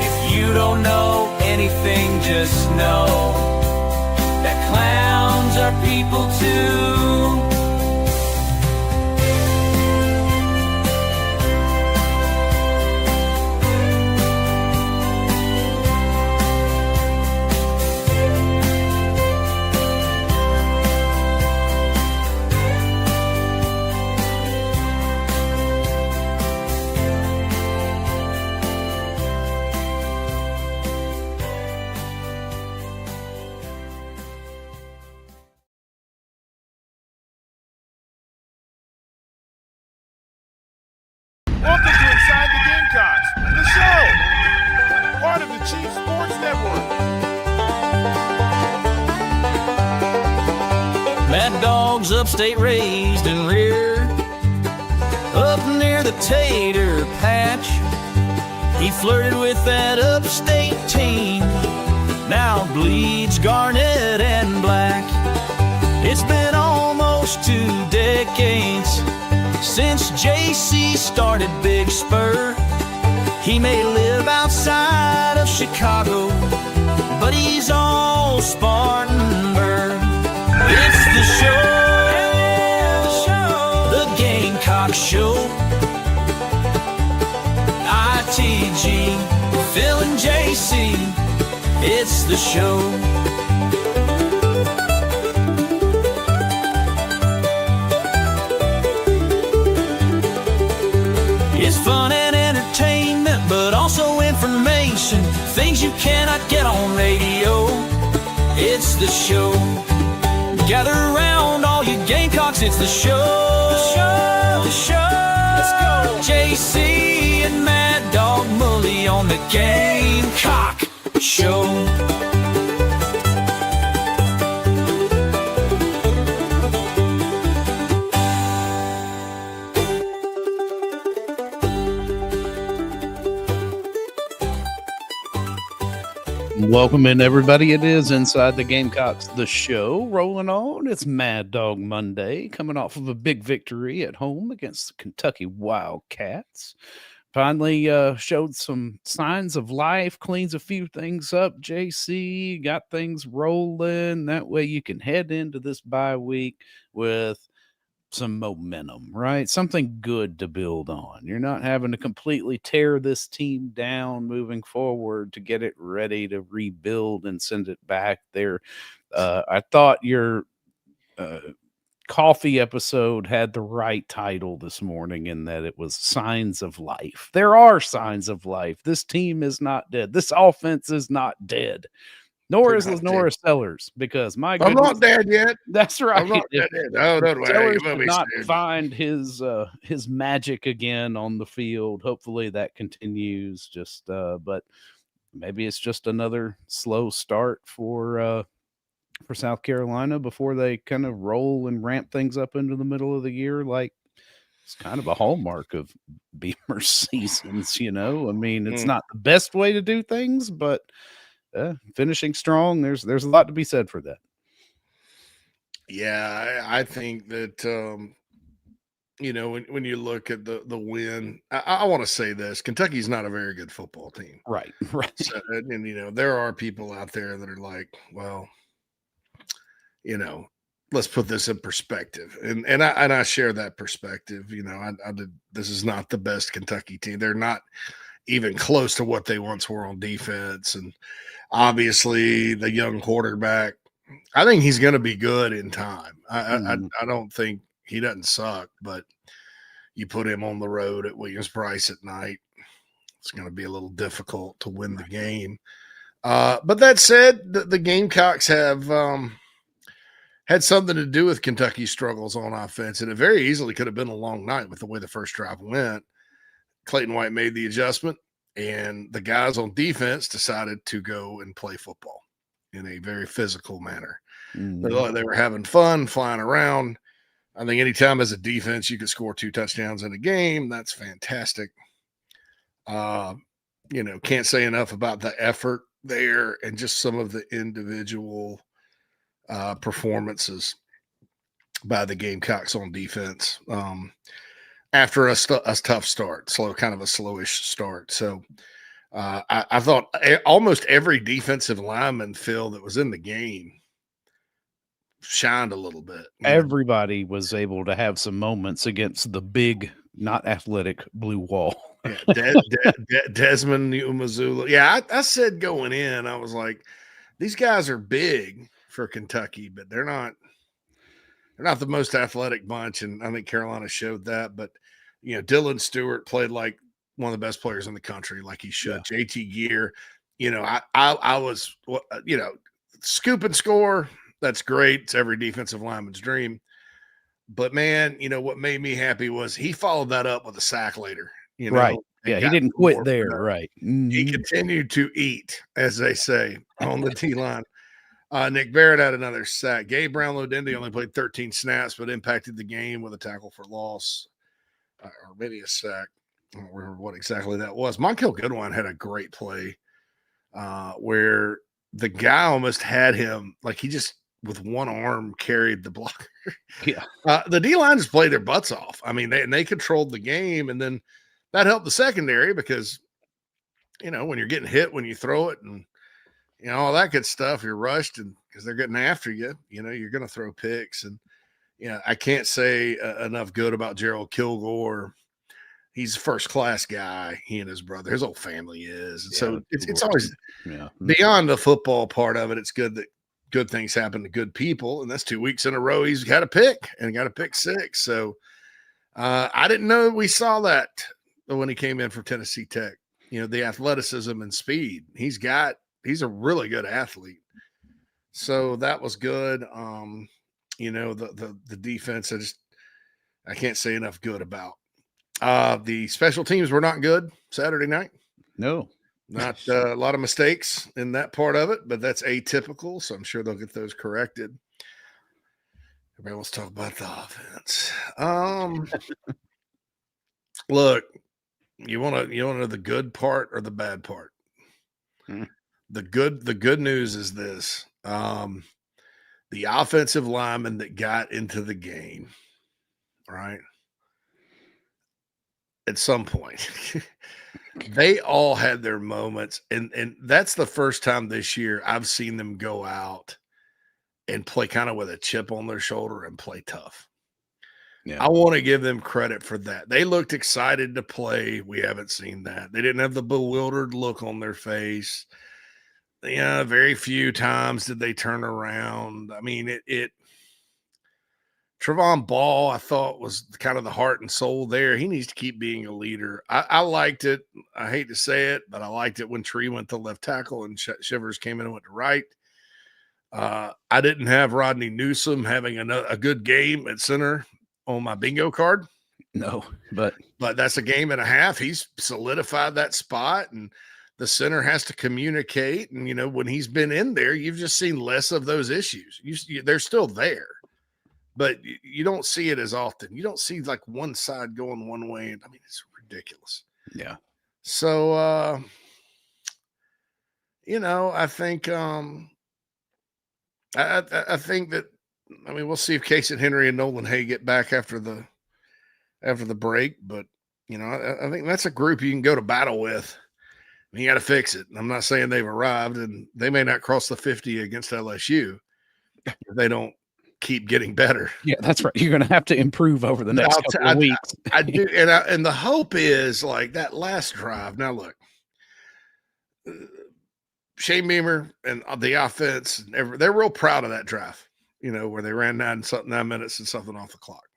If you don't know anything, just know that clowns are people too. Welcome to Inside the Gamecocks, the show, part of the Chief Sports Network. Mad Dog's upstate raised and reared up near the tater patch. He flirted with that upstate team, now bleeds garnet and black. It's been almost 2 decades since JC started Big Spur. He may live outside of Chicago, but he's all Spartanburg. It's the show, the Gamecock Show. ITG, Phil and JC, it's the show. It's fun and entertainment, but also information, things you cannot get on radio. It's the show. Gather around, all you Gamecocks, it's the show. The show. Let's go. JC and Mad Dog Mully on the Gamecock Show. Welcome in, everybody. It is Inside the Gamecocks, the show, rolling on. It's Mad Dog Monday, coming off of a big victory at home against the Kentucky Wildcats. Finally showed some signs of life, cleans a few things up. JC got things rolling. That way you can head into this bye week with some momentum, right? Something good to build on. You're not having to completely tear this team down moving forward to get it ready to rebuild and send it back there. I thought your coffee episode had the right title this morning in that it was Signs of Life. There are signs of life. This team is not dead. This offense is not dead. Nor is Lenora Sellers, because my goodness, I'm not dead yet. That's right. I'm not dead yet. No, don't worry. Sellers You won't did be not scared. find his magic again on the field. Hopefully that continues. But maybe it's just another slow start for South Carolina before they kind of roll and ramp things up into the middle of the year. Like, it's kind of a hallmark of Beamer seasons, you know. I mean, it's not the best way to do things, but finishing strong, there's a lot to be said for that. Yeah, I think that you know, when you look at the win, I want to say this: Kentucky's not a very good football team, right? So, and you know, there are people out there that are like, well, you know, let's put this in perspective, and I share that perspective. You know, this is not the best Kentucky team. They're not even close to what they once were on defense, and obviously the young quarterback, I think he's going to be good in time. I don't think he doesn't suck, but you put him on the road at Williams-Brice at night, it's going to be a little difficult to win the game. But that said, the Gamecocks have had something to do with Kentucky's struggles on offense, and it very easily could have been a long night with the way the first drive went. Clayton White made the adjustment, and the guys on defense decided to go and play football in a very physical manner. They were having fun, flying around. I think anytime as a defense you could score 2 touchdowns in a game, that's fantastic. You know, can't say enough about the effort there and just some of the individual performances by the Gamecocks on defense after a tough start, kind of a slowish start. So I thought almost every defensive lineman, Phil, that was in the game shined a little bit. Everybody was able to have some moments against the big, not athletic blue wall. Yeah, Desmond Umazula. Yeah, I said going in, I was like, these guys are big for Kentucky, but they're not the most athletic bunch, and I think Carolina showed that. But Dylan Stewart played like one of the best players in the country, like he should. Yeah. JT Gear, I was, scoop and score. That's great. It's every defensive lineman's dream. But man, what made me happy was he followed that up with a sack later. Right. Yeah, he didn't quit there. Right. Mm-hmm. He continued to eat, as they say, on the T line. Nick Barrett had another sack. Gabe Brownlow-Dendy only played 13 snaps, but impacted the game with a tackle for loss, or maybe a sack. I don't remember what exactly that was. Monkel Goodwine had a great play where the guy almost had him, like he just with one arm carried the blocker. Yeah. The D-line just played their butts off. I mean, they controlled the game, and then that helped the secondary because, when you're getting hit when you throw it and, all that good stuff, you're rushed, and because they're getting after you, you're going to throw picks. And, I can't say enough good about Gerald Kilgore. He's a first-class guy, he and his brother. His whole family is. And so it's always beyond the football part of it. It's good that good things happen to good people. And that's 2 weeks in a row he's got a pick and got a pick six. So I didn't know we saw that when he came in from Tennessee Tech. The athleticism and speed. He's a really good athlete. So that was good. The defense, I can't say enough good about. The special teams were not good Saturday night. No, not a lot of mistakes in that part of it, but that's atypical. So I'm sure they'll get those corrected. Everybody wants to talk about the offense. Look, you want to know the good part or the bad part? The good news is this. The offensive linemen that got into the game, right? At some point, they all had their moments. And that's the first time this year I've seen them go out and play kind of with a chip on their shoulder and play tough. Yeah. I want to give them credit for that. They looked excited to play. We haven't seen that. They didn't have the bewildered look on their face. Very few times did they turn around. I mean, Trevon Ball, I thought, was kind of the heart and soul there. He needs to keep being a leader. I liked it. I hate to say it, but I liked it when Tree went to left tackle and Shivers came in and went to right. I didn't have Rodney Newsom having a good game at center on my bingo card. No, but that's a game and a half. He's solidified that spot, and the center has to communicate. And, when he's been in there, you've just seen less of those issues. They're still there. But you don't see it as often. You don't see like one side going one way. And I mean, it's ridiculous. Yeah. So, I think, I think that, we'll see if Casey Henry and Nolan Hay get back after the break. But, I think that's a group you can go to battle with. You got to fix it. I'm not saying they've arrived, and they may not cross the 50 against LSU if they don't keep getting better. Yeah, that's right. You're going to have to improve over the next couple of weeks. I do, and the hope is like that last drive. Now look, Shane Beamer and the offense, they're real proud of that drive. Where they ran 9 minutes and something off the clock.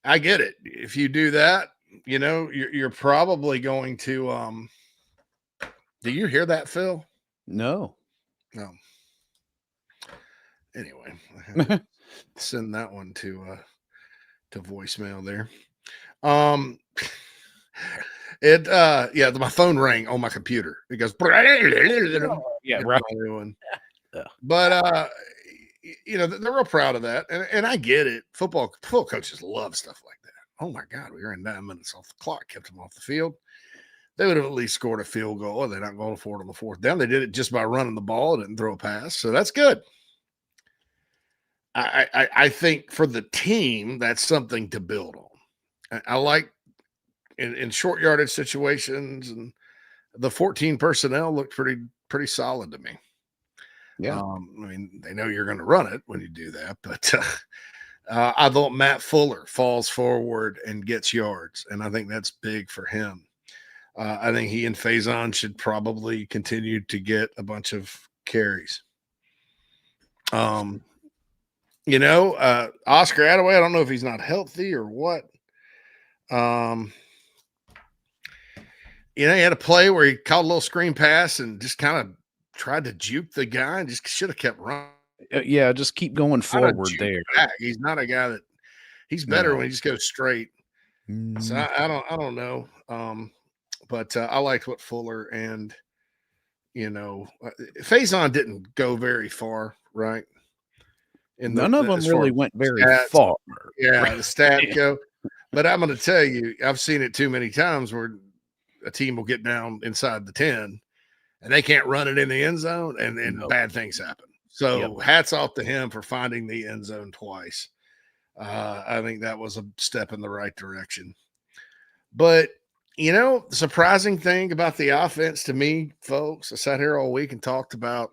I get it. If you do that, you're probably going to. Do you hear that, Phil? No. Anyway, I have to send that one to voicemail there. My phone rang on my computer. It goes, yeah, right. But they're real proud of that, and I get it. Football coaches love stuff like that. Oh my God, we ran 9 minutes off the clock, kept them off the field. they would have at least scored a field goal. They're not going for it on the fourth down. They did it just by running the ball. Didn't throw a pass. So that's good. I think for the team, that's something to build on. I like in short yardage situations, and the 14 personnel looked pretty solid to me. Yeah. I mean, they know you're going to run it when you do that, but I thought Matt Fuller falls forward and gets yards, and I think that's big for him. I think he and Faison should probably continue to get a bunch of carries. Oscar Attaway, I don't know if he's not healthy or what. He had a play where he caught a little screen pass and just kind of tried to juke the guy and just should have kept running. Yeah, just keep going forward there. He's not a guy that he's better when he just goes straight. So I don't know. But I liked what Fuller and Faison didn't go very far, right? None of them really went very far. Yeah, the stat go. But I'm going to tell you, I've seen it too many times where a team will get down inside the 10 and they can't run it in the end zone, and bad things happen. So hats off to him for finding the end zone twice. I think that was a step in the right direction. But, the surprising thing about the offense to me, folks, I sat here all week and talked about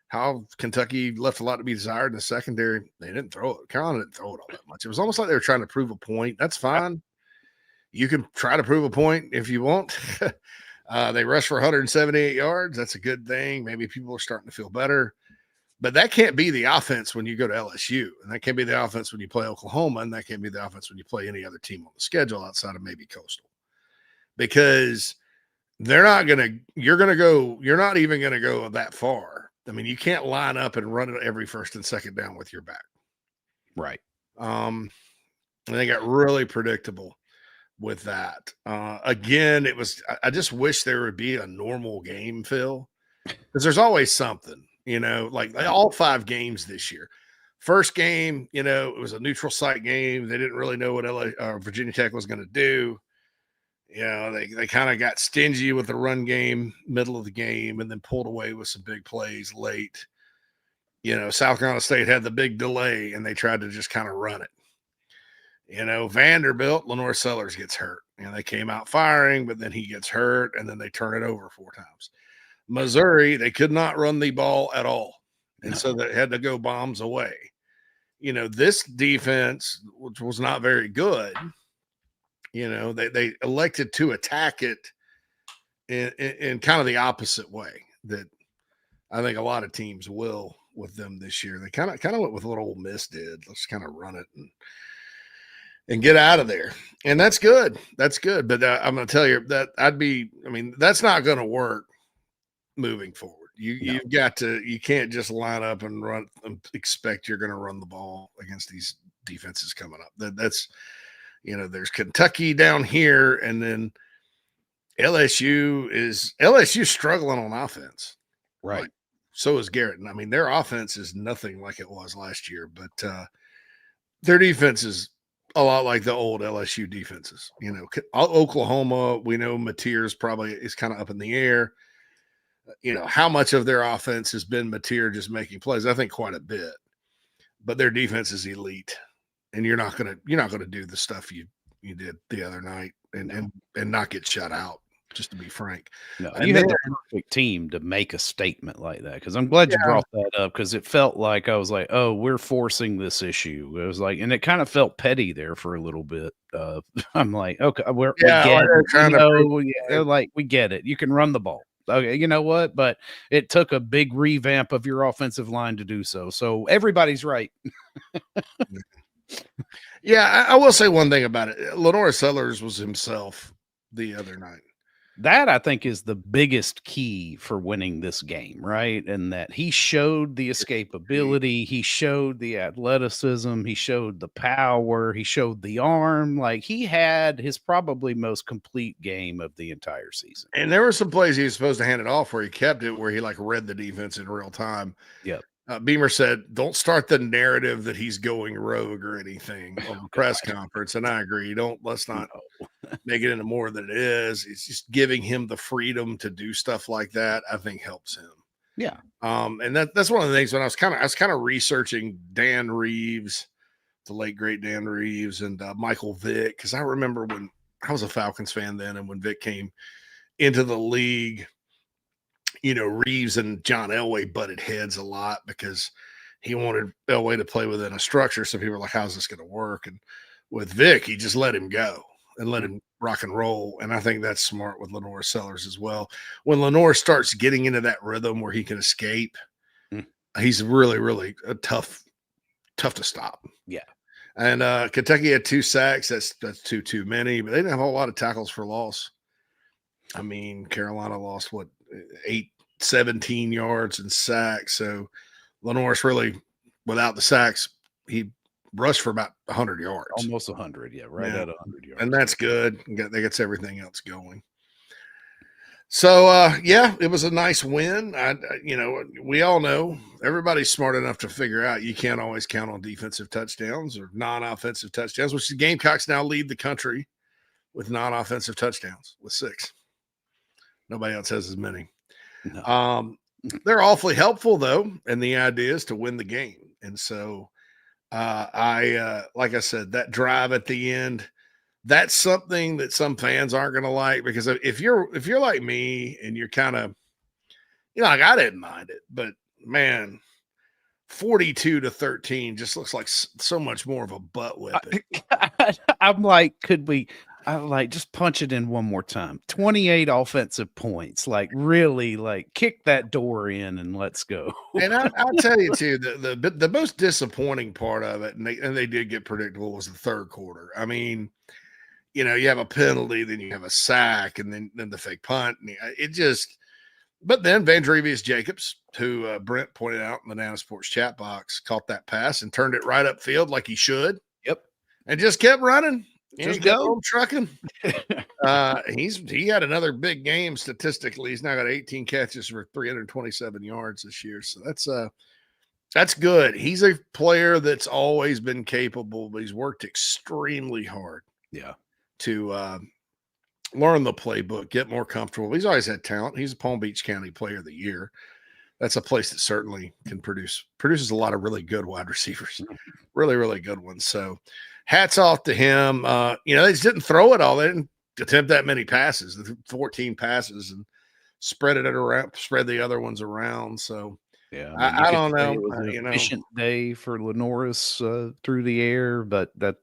how Kentucky left a lot to be desired in the secondary. They didn't throw it. Carolina didn't throw it all that much. It was almost like they were trying to prove a point. That's fine. You can try to prove a point if you want. They rushed for 178 yards. That's a good thing. Maybe people are starting to feel better. But that can't be the offense when you go to LSU. And that can't be the offense when you play Oklahoma. And that can't be the offense when you play any other team on the schedule outside of maybe Coastal. Because you're not even going to go that far. I mean, you can't line up and run it every first and second down with your back. Right. And they got really predictable with that. Again, I just wish there would be a normal game, Phil, because there's always something, like all 5 games this year. First game, it was a neutral site game. They didn't really know what Virginia Tech was going to do. They kind of got stingy with the run game middle of the game and then pulled away with some big plays late. South Carolina State had the big delay and they tried to just kind of run it. Vanderbilt, Lenore Sellers gets hurt. They came out firing, but then he gets hurt and then they turn it over 4 times. Missouri, they could not run the ball at all. And so they had to go bombs away. This defense, which was not very good, they elected to attack it in kind of the opposite way that I think a lot of teams will with them this year. They kind of went with what Ole Miss did. Let's kind of run it and get out of there. And that's good. That's good. But I'm going to tell you that that's not going to work moving forward. You can't just line up and run and expect you're going to run the ball against these defenses coming up. That's there's Kentucky down here, and then LSU struggling on offense. Right. So is Garrett. And I mean, their offense is nothing like it was last year, but their defense is a lot like the old LSU defenses. Oklahoma, we know Mateer's probably is kind of up in the air. How much of their offense has been Mateer just making plays? I think quite a bit, but their defense is elite. And you're not gonna do the stuff you did the other night and not get shut out. Just to be frank, no, you had the perfect team to make a statement like that. Because I'm glad you brought that up, because it felt like I was like, oh, we're forcing this issue. It was like, and it kind of felt petty there for a little bit. I'm like, okay, we get it. Like we get it. You can run the ball. Okay, you know what? But it took a big revamp of your offensive line to do so. So everybody's right. Yeah, I will say one thing about it. Lenore Sellers was himself the other night. That, I think, is the biggest key for winning this game, right? And that he showed the escapability, he showed the athleticism, he showed the power, he showed the arm. Like, he had his probably most complete game of the entire season. And there were some plays he was supposed to hand it off where he kept it, where he read the defense in real time. Yep. Beamer said, don't start the narrative that he's going rogue or anything on the press conference. And I agree. Let's not make it into more than it is. It's just giving him the freedom to do stuff like that, I think helps him. Yeah. And that's one of the things when I was kind of researching Dan Reeves, the late great Dan Reeves, and Michael Vick, because I remember when I was a Falcons fan then, and when Vick came into the league, Reeves and John Elway butted heads a lot because he wanted Elway to play within a structure. So people were like, how's this going to work? And with Vic, he just let him go and let him rock and roll. And I think that's smart with Lenore Sellers as well. When Lenore starts getting into that rhythm where he can escape, he's really, really tough to stop. Yeah. And Kentucky had 2 sacks. That's too many, but they didn't have a whole lot of tackles for loss. I mean, Carolina lost 17 yards and sacks. So Lenore's really, without the sacks, he rushed for about 100 yards. Almost 100, at 100 yards. And that's good. That gets everything else going. So, it was a nice win. We all know everybody's smart enough to figure out you can't always count on defensive touchdowns or non-offensive touchdowns, which the Gamecocks now lead the country with non-offensive touchdowns with 6. Nobody else has as many. No. They're awfully helpful, though, and the idea is to win the game. And so like I said, that drive at the end, that's something that some fans aren't going to like, because if you're like me and you're kind of, like I didn't mind it, but man, 42-13 just looks like so much more of a butt whipping. I'm like, just punch it in one more time. 28 offensive points. Like, really, kick that door in and let's go. And I'll tell you too, the most disappointing part of it, and they did get predictable, was the third quarter. I mean, you have a penalty, then you have a sack, and then the fake punt. And but then Vandrevius Jacobs, who Brent pointed out in the Nana Sports chat box, caught that pass and turned it right upfield like he should. Yep. And just kept running. Just go trucking. He had another big game statistically. He's now got 18 catches for 327 yards this year. So that's good. He's a player that's always been capable, but he's worked extremely hard. Yeah. To learn the playbook, get more comfortable. He's always had talent. He's a Palm Beach County Player of the Year. That's a place that certainly can produces a lot of really good wide receivers, really, really good ones. So hats off to him. They just didn't throw it all. They didn't attempt that many passes, 14 passes, and spread the other ones around. So yeah, I don't know. It was an efficient day for Lenore's through the air, but that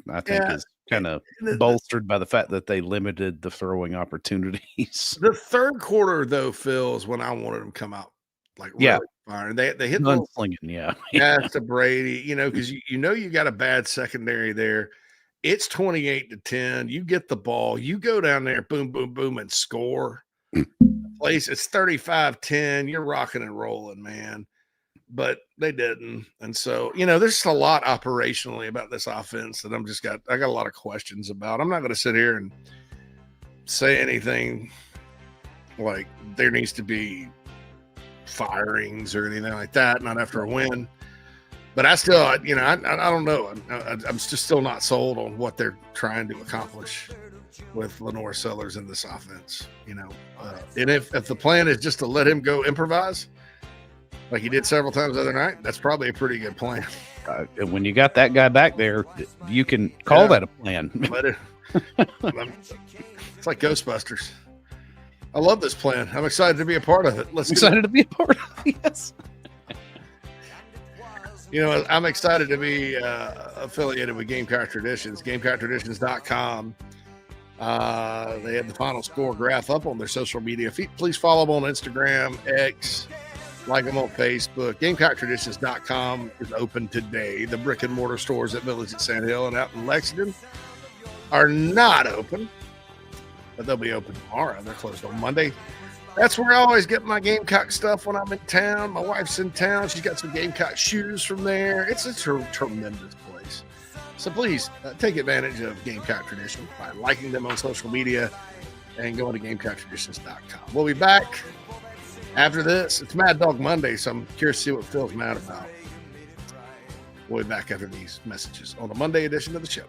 I think is kind of bolstered by the fact that they limited the throwing opportunities. The third quarter, though, Phil, is when I wanted them to come out really firing. They hit the slinging, pass to Brady, because you got a bad secondary there. It's 28-10. You get the ball, you go down there, boom, boom, boom, and score. Place it's 35-10. You're rocking and rolling, man. But they didn't. And so, there's just a lot operationally about this offense that I got a lot of questions about. I'm not going to sit here and say anything like there needs to be firings or anything like that, not after a win. But I still, I don't know. I'm just still not sold on what they're trying to accomplish with Lenore Sellers in this offense, and if the plan is just to let him go improvise like he did several times the other night, that's probably a pretty good plan. When you got that guy back there, you can call that a plan. It's like Ghostbusters. I love this plan. I'm excited to be a part of it. To be a part of it, yes. I'm excited to be affiliated with Gamecock Traditions, GamecockTraditions.com. They had the final score graph up on their social media feed. Please follow them on Instagram, X, like them on Facebook. GamecockTraditions.com is open today. The brick and mortar stores at Village at Sand Hill and out in Lexington are not open, but they'll be open tomorrow. They're closed on Monday. That's where I always get my Gamecock stuff when I'm in town. My wife's in town. She's got some Gamecock shoes from there. It's a tremendous place. So please take advantage of Gamecock Tradition by liking them on social media and going to GamecockTraditions.com. We'll be back after this. It's Mad Dog Monday, so I'm curious to see what Phil's mad about. We'll be back after these messages on the Monday edition of the show.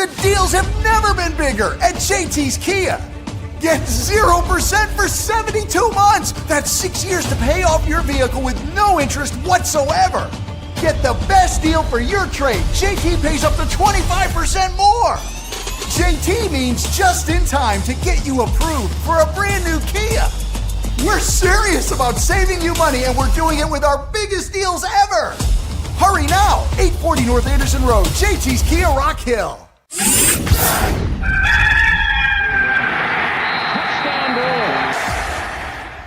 The deals have never been bigger at JT's Kia. Get 0% for 72 months. That's 6 years to pay off your vehicle with no interest whatsoever. Get the best deal for your trade. JT pays up to 25% more. JT means just in time to get you approved for a brand new Kia. We're serious about saving you money, and we're doing it with our biggest deals ever. Hurry now, 840 North Anderson Road, JT's Kia Rock Hill.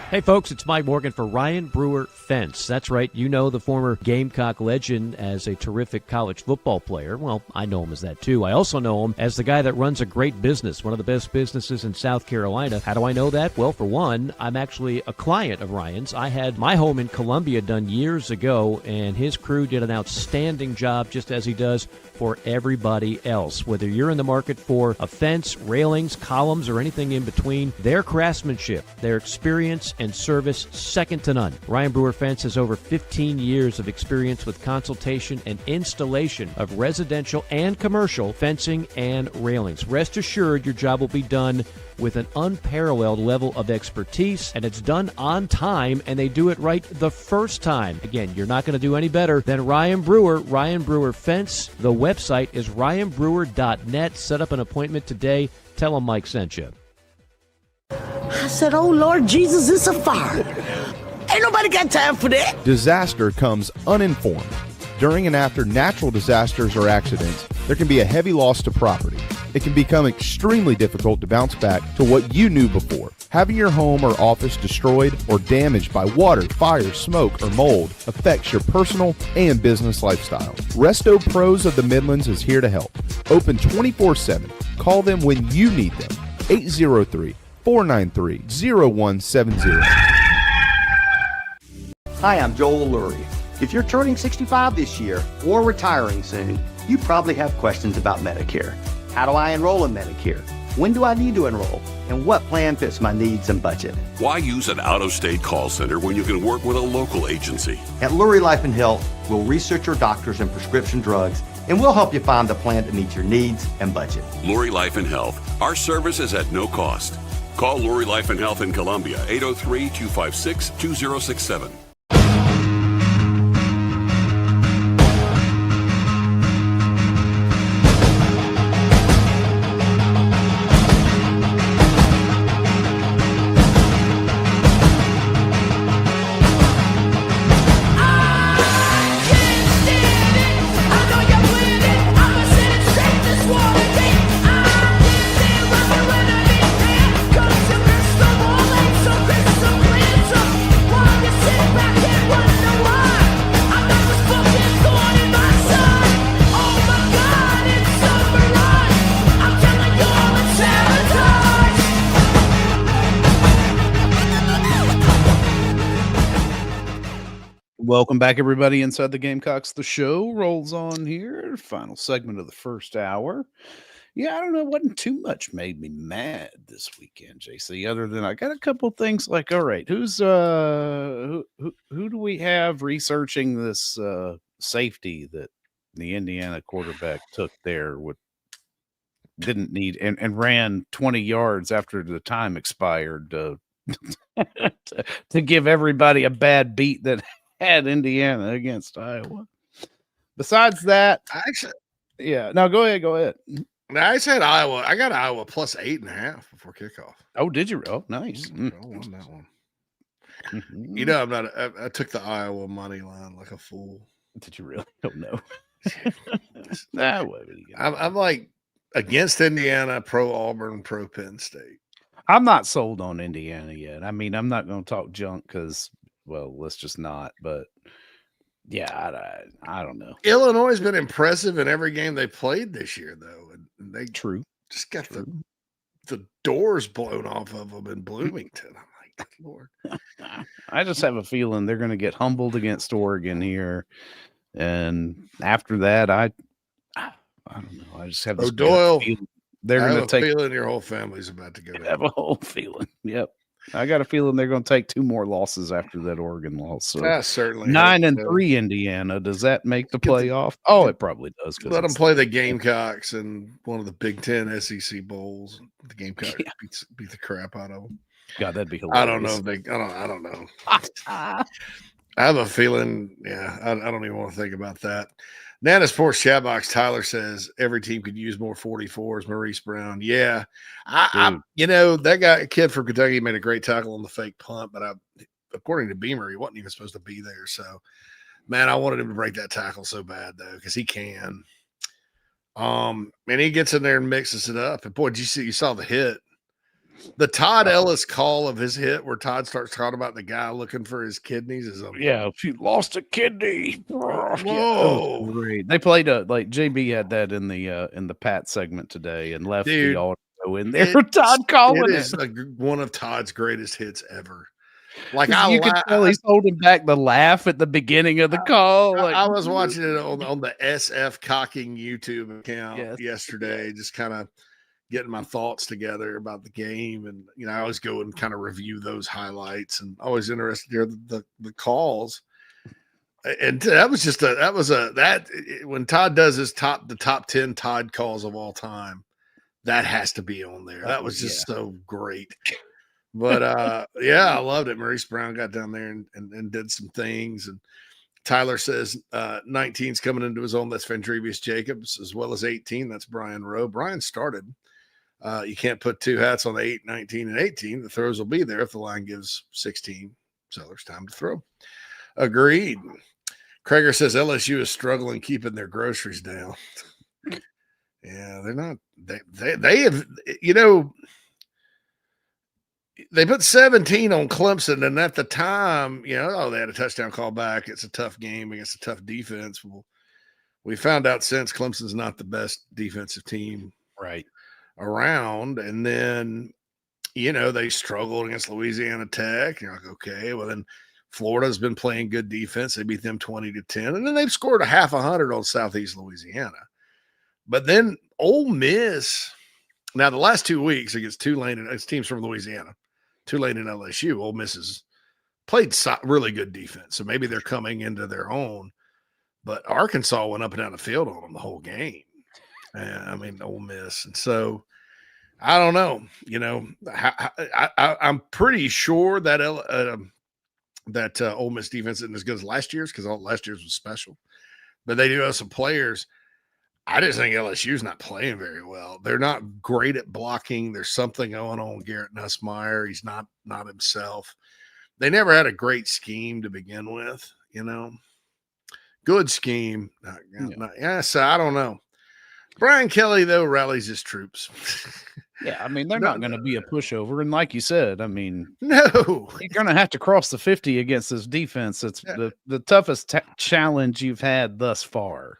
Hey folks, it's Mike Morgan for Ryan Brewer Fence. That's right, you know the former Gamecock legend as a terrific college football player. Well, I know him as that too. I also know him as the guy that runs a great business, one of the best businesses in South Carolina. How do I know that? Well, for one, I'm actually a client of Ryan's. I had my home in Columbia done years ago, and his crew did an outstanding job, just as he does for everybody else. Whether you're in the market for a fence, railings, columns, or anything in between, their craftsmanship, their experience, and service second to none. Ryan Brewer Fence has over 15 years of experience with consultation and installation of residential and commercial fencing and railings. Rest assured your job will be done with an unparalleled level of expertise, and it's done on time, and they do it right the first time. Again, you're not going to do any better than Ryan Brewer, Ryan Brewer Fence. The website is ryanbrewer.net. Set up an appointment today. Tell them Mike sent you. I said, oh, Lord Jesus, it's a fire. Ain't nobody got time for that. Disaster comes uninformed. During and after natural disasters or accidents, there can be a heavy loss to property. It can become extremely difficult to bounce back to what you knew before. Having your home or office destroyed or damaged by water, fire, smoke, or mold affects your personal and business lifestyle. Resto Pros of the Midlands is here to help. Open 24/7. Call them when you need them. 803-493-0170. Hi, I'm Joel Lurie. If you're turning 65 this year or retiring soon, you probably have questions about Medicare. How do I enroll in Medicare? When do I need to enroll? And what plan fits my needs and budget? Why use an out-of-state call center when you can work with a local agency? At Lurie Life and Health, we'll research your doctors and prescription drugs, and we'll help you find the plan to meet your needs and budget. Lurie Life and Health. Our service is at no cost. Call Lurie Life and Health in Columbia, 803-256-2067. Welcome back, everybody, inside the Gamecocks. The show rolls on here. Final segment of the first hour. Yeah, I don't know. Wasn't too much made me mad this weekend, JC, other than I got a couple things like, all right, who's who do we have researching this safety that the Indiana quarterback took there with didn't need and ran 20 yards after the time expired to give everybody a bad beat that had Indiana against Iowa. Besides that, yeah. No, go ahead. I said Iowa. I got Iowa plus 8.5 before kickoff. Oh, did you? Oh, nice. I won that one. You know, I took the Iowa money line like a fool. Did you really? Oh no. I'm like against Indiana, pro Auburn, pro Penn State. I'm not sold on Indiana yet. I mean, I'm not going to talk junk because, well, let's just not. But yeah, I don't know. Illinois has been impressive in every game they played this year, though, and they just got the doors blown off of them in Bloomington. I'm like, Lord. I just have a feeling they're going to get humbled against Oregon here, and after that, I don't know. I just have this Doyle. They're going to take. Feeling your whole family's about to go down. Have a whole feeling. Yep. I got a feeling they're going to take 2 more losses after that Oregon loss. So certainly 9-3 Indiana. Does that make the playoff? Oh, it probably does. Let them play the Gamecocks in one of the Big Ten SEC bowls. The Gamecocks beat the crap out of them. God, that'd be hilarious. I don't know if they. I don't know. I have a feeling. Yeah, I don't even want to think about that. Nana's Porch chat box. Tyler says every team could use more 44s. Maurice Brown. Yeah, I that kid from Kentucky made a great tackle on the fake punt, but according to Beamer, he wasn't even supposed to be there. So, man, I wanted him to break that tackle so bad though, because he can. And he gets in there and mixes it up. And boy, did you saw the hit. The Todd Ellis call of his hit, where Todd starts talking about the guy looking for his kidneys, is if you lost a kidney. Whoa, great! They played like JB had that in the Pat segment today, and left the audio in there. Todd calling it is one of Todd's greatest hits ever. Like you can tell he's holding back the laugh at the beginning of the call. I was watching it on the SF Cocking YouTube account yesterday, just kind of getting my thoughts together about the game. And, I always go and kind of review those highlights, and always interested to hear the calls. And that was just when Todd does his the top 10 Todd calls of all time, that has to be on there. That was just so great. But I loved it. Maurice Brown got down there and did some things. And Tyler says 19's coming into his own. That's Vendrevious Jacobs, as well as 18. That's Brian Rowe. Brian started. You can't put 2 hats on the 8, 19, and 18. The throws will be there if the line gives 16 sellers time to throw. Agreed. Krager says LSU is struggling keeping their groceries down. Yeah, they're not. They have, they put 17 on Clemson, and at the time, they had a touchdown call back. It's a tough game against a tough defense. Well, we found out since Clemson's not the best defensive team around. And then, they struggled against Louisiana Tech. You're like, okay, well, then Florida's been playing good defense. They beat them 20-10. And then they've scored a half 100 on Southeast Louisiana. But then Ole Miss, now the last 2 weeks against Tulane, and it's teams from Louisiana, Tulane and LSU, Ole Miss has played really good defense. So maybe they're coming into their own. But Arkansas went up and down the field on them the whole game. Ole Miss. And so I don't know, I'm pretty sure that Ole Miss defense isn't as good as last year's, because last year's was special. But they do have some players. I just think LSU's not playing very well. They're not great at blocking. There's something going on with Garrett Nussmeier. He's not himself. They never had a great scheme to begin with, Good scheme. So I don't know. Brian Kelly, though, rallies his troops. Yeah, they're not going to be a pushover. And like you said, no, you're going to have to cross the 50 against this defense. It's the toughest challenge you've had thus far.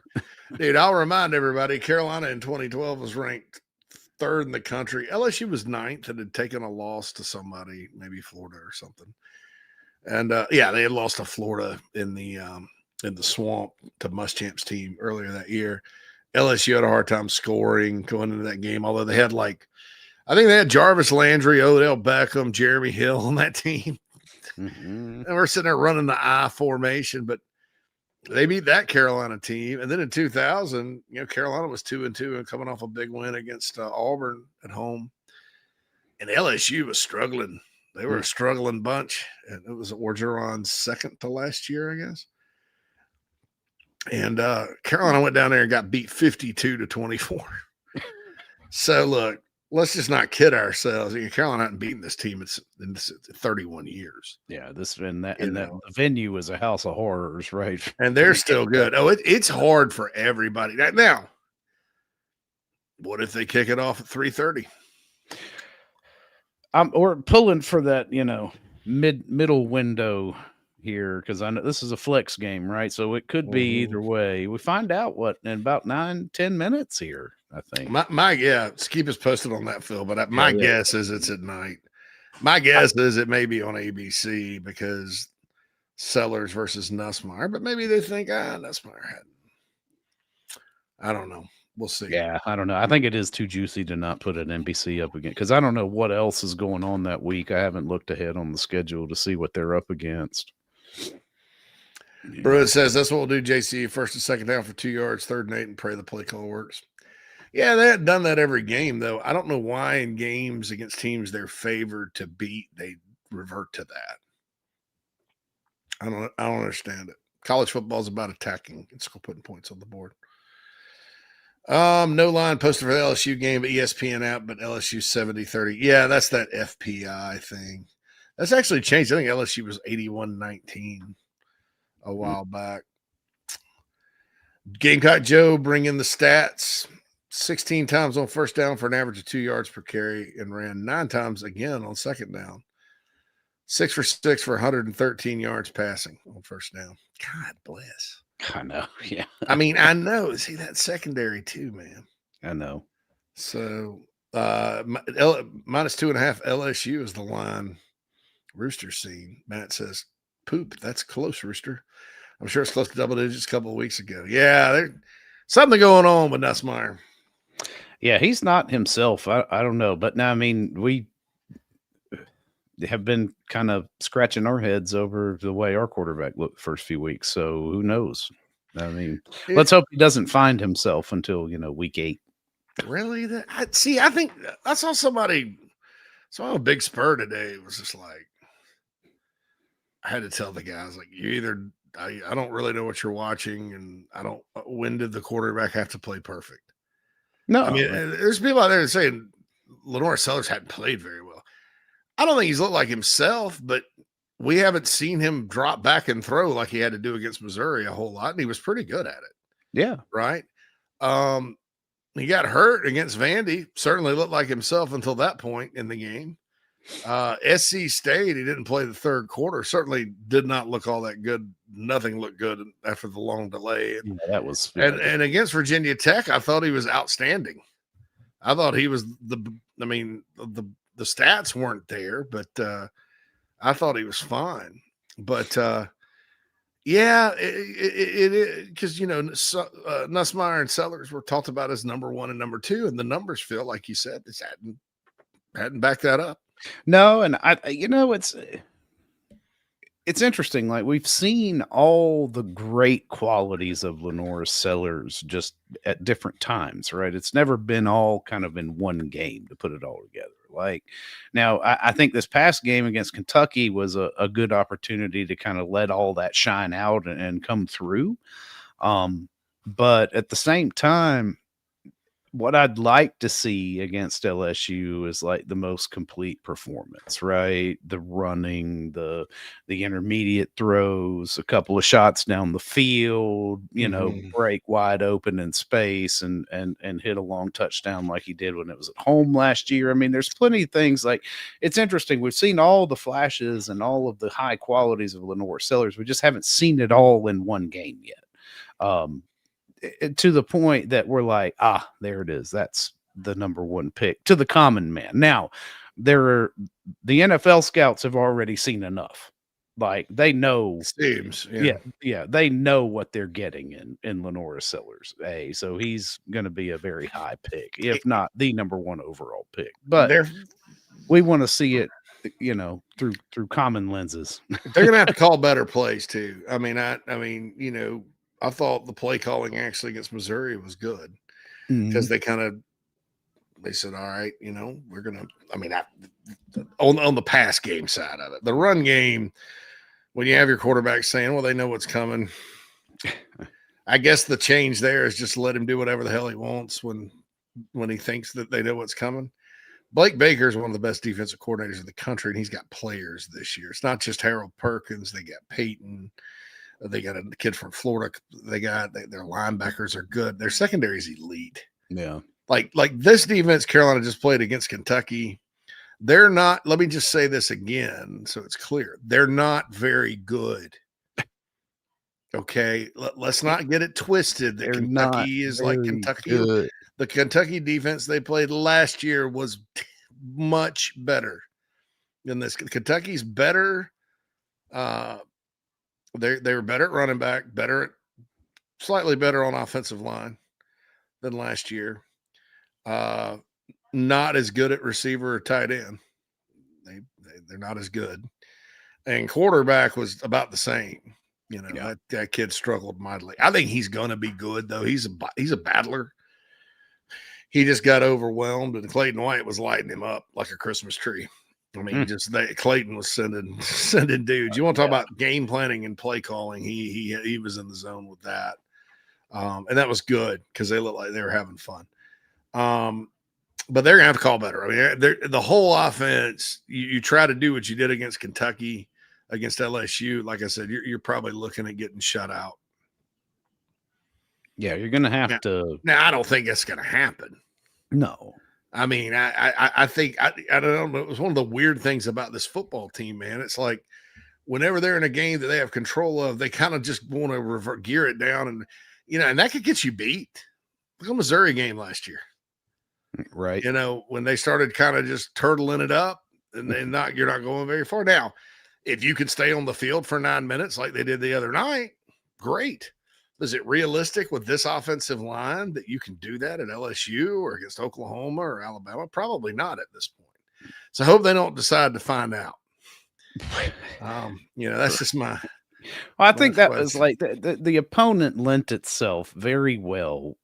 Dude, I'll remind everybody, Carolina in 2012 was ranked 3rd in the country. LSU was 9th and had taken a loss to somebody, maybe Florida or something. And they had lost to Florida in the swamp to Muschamp's team earlier that year. LSU had a hard time scoring going into that game, although they had I think they had Jarvis Landry, Odell Beckham, Jeremy Hill on that team. Mm-hmm. And we're sitting there running the I formation, but they beat that Carolina team. And then in 2000, Carolina was 2-2 and coming off a big win against Auburn at home. And LSU was struggling. They were a struggling bunch. And it was Orgeron's second to last year, I guess. And Carolina went down there and got beat 52-24. So look, let's just not kid ourselves. Carolina hasn't beaten this team in 31 years. Yeah, the venue was a house of horrors, right? And they're still good. Oh, it's hard for everybody. Now, what if they kick it off at 3:30? Or pulling for that, middle window here, because I know this is a flex game, right? So it could be either way. We find out in about 9-10 minutes here, I think. Keep us posted on that, Phil. But my guess is it's at night. My guess is it may be on ABC because Sellers versus Nussmeier, but maybe they think Nussmeier hadn't. I don't know. We'll see. Yeah, I don't know. I think it is too juicy to not put an NBC up again because I don't know what else is going on that week. I haven't looked ahead on the schedule to see what they're up against. Bruin says that's what we'll do, JC. First and second down for 2 yards, 3rd and 8, and pray the play call works. Yeah, they hadn't done that every game, though. I don't know why in games against teams they're favored to beat, they revert to that. I don't understand it. College football is about attacking. It's putting points on the board. No line posted for the LSU game, ESPN app, but LSU 70-30. Yeah, that's that FPI thing. That's actually changed. I think LSU was 81-19 a while back. Gamecock Joe bring in the stats. 16 times on first down for an average of 2 yards per carry and ran 9 times again on second down. 6 for 6 for 113 yards passing on first down. God bless. I know. Yeah. I mean, I know. See, that secondary too, man. I know. So -2.5 LSU is the line Rooster's seen. Matt says, poop. That's close, Rooster. I'm sure it's close to double digits a couple of weeks ago. Yeah, there's something going on with Nussmeier. Yeah, he's not himself. I don't know. But now, I mean, we have been kind of scratching our heads over the way our quarterback looked the first few weeks. So who knows? I mean, let's hope he doesn't find himself until, week 8. Really? I think I saw somebody, a big spur today. It was just like, I had to tell the guys, like, you either, I don't really know what you're watching, and when did the quarterback have to play perfect? No. I mean, there's people out there saying Lenore Sellers hadn't played very well. I don't think he's looked like himself, but we haven't seen him drop back and throw like he had to do against Missouri a whole lot, and he was pretty good at it. Yeah. Right? He got hurt against Vandy. Certainly looked like himself until that point in the game. SC State, he didn't play the third quarter. Certainly did not look all that good. Nothing looked good after the long delay. Yeah, that was and against Virginia Tech, I thought he was outstanding. I thought he was the stats weren't there, but I thought he was fine. But yeah, it because Nussmeier and Sellers were talked about as number 1 and number 2, and the numbers feel like you said this hadn't backed that up. No, and it's interesting. Like, we've seen all the great qualities of Lenore Sellers just at different times, right? It's never been all kind of in one game to put it all together. Like, now I think this past game against Kentucky was a good opportunity to kind of let all that shine out and come through. But at the same time, what I'd like to see against LSU is like the most complete performance, right? The running, the intermediate throws, a couple of shots down the field, break wide open in space and hit a long touchdown like he did when it was at home last year. I mean, there's plenty of things. Like, it's interesting. We've seen all the flashes and all of the high qualities of Lenore Sellers. We just haven't seen it all in one game yet. To the point that we're like, there it is. That's the number 1 pick to the common man. Now, the NFL scouts have already seen enough. Like, they know. Seems, yeah, they know what they're getting in Lenore Sellers. So he's going to be a very high pick, if not the number 1 overall pick. But we want to see it, through common lenses. They're going to have to call better plays too. I mean, I thought the play calling actually against Missouri was good because they said, all right, we're going to, on the pass game side of it, the run game, when you have your quarterback saying, well, they know what's coming. I guess the change there is just let him do whatever the hell he wants when he thinks that they know what's coming. Blake Baker is one of the best defensive coordinators in the country, and he's got players this year. It's not just Harold Perkins. They got Peyton. They got a kid from Florida. Their linebackers are good. Their secondary is elite. Yeah. Like this defense Carolina just played against Kentucky. They're not, let me just say this again so it's clear. They're not very good. Okay. Let's not get it twisted that Kentucky is like Kentucky. Good. The Kentucky defense they played last year was much better than this. Kentucky's better. They were better at running back, slightly better on offensive line. than last year. Not as good at receiver or tight end. They're not as good. And quarterback was about the same. You know, that kid struggled mightily. I think he's going to be good, though. He's a battler. He just got overwhelmed, and Clayton White was lighting him up like a Christmas tree. I mean, Clayton was sending dudes. You want to talk about game planning and play calling? He was in the zone with that, and that was good because they looked like they were having fun. But they're gonna have to call better. I mean, the whole offense. You try to do what you did against Kentucky, against LSU. Like I said, you're probably looking at getting shut out. Yeah, you're gonna have to. Now, I don't think that's gonna happen. No. I mean, I think I don't know. It was one of the weird things about this football team, man. It's like whenever they're in a game that they have control of, they kind of just want to gear it down, and and that could get you beat. Look at Missouri game last year, right? When they started kind of just turtling it up, and you're not going very far. Now, if you could stay on the field for 9 minutes like they did the other night, great. Is it realistic with this offensive line that you can do that at LSU or against Oklahoma or Alabama? Probably not at this point. So I hope they don't decide to find out. That's just my. Well, I think that was like the opponent lent itself very well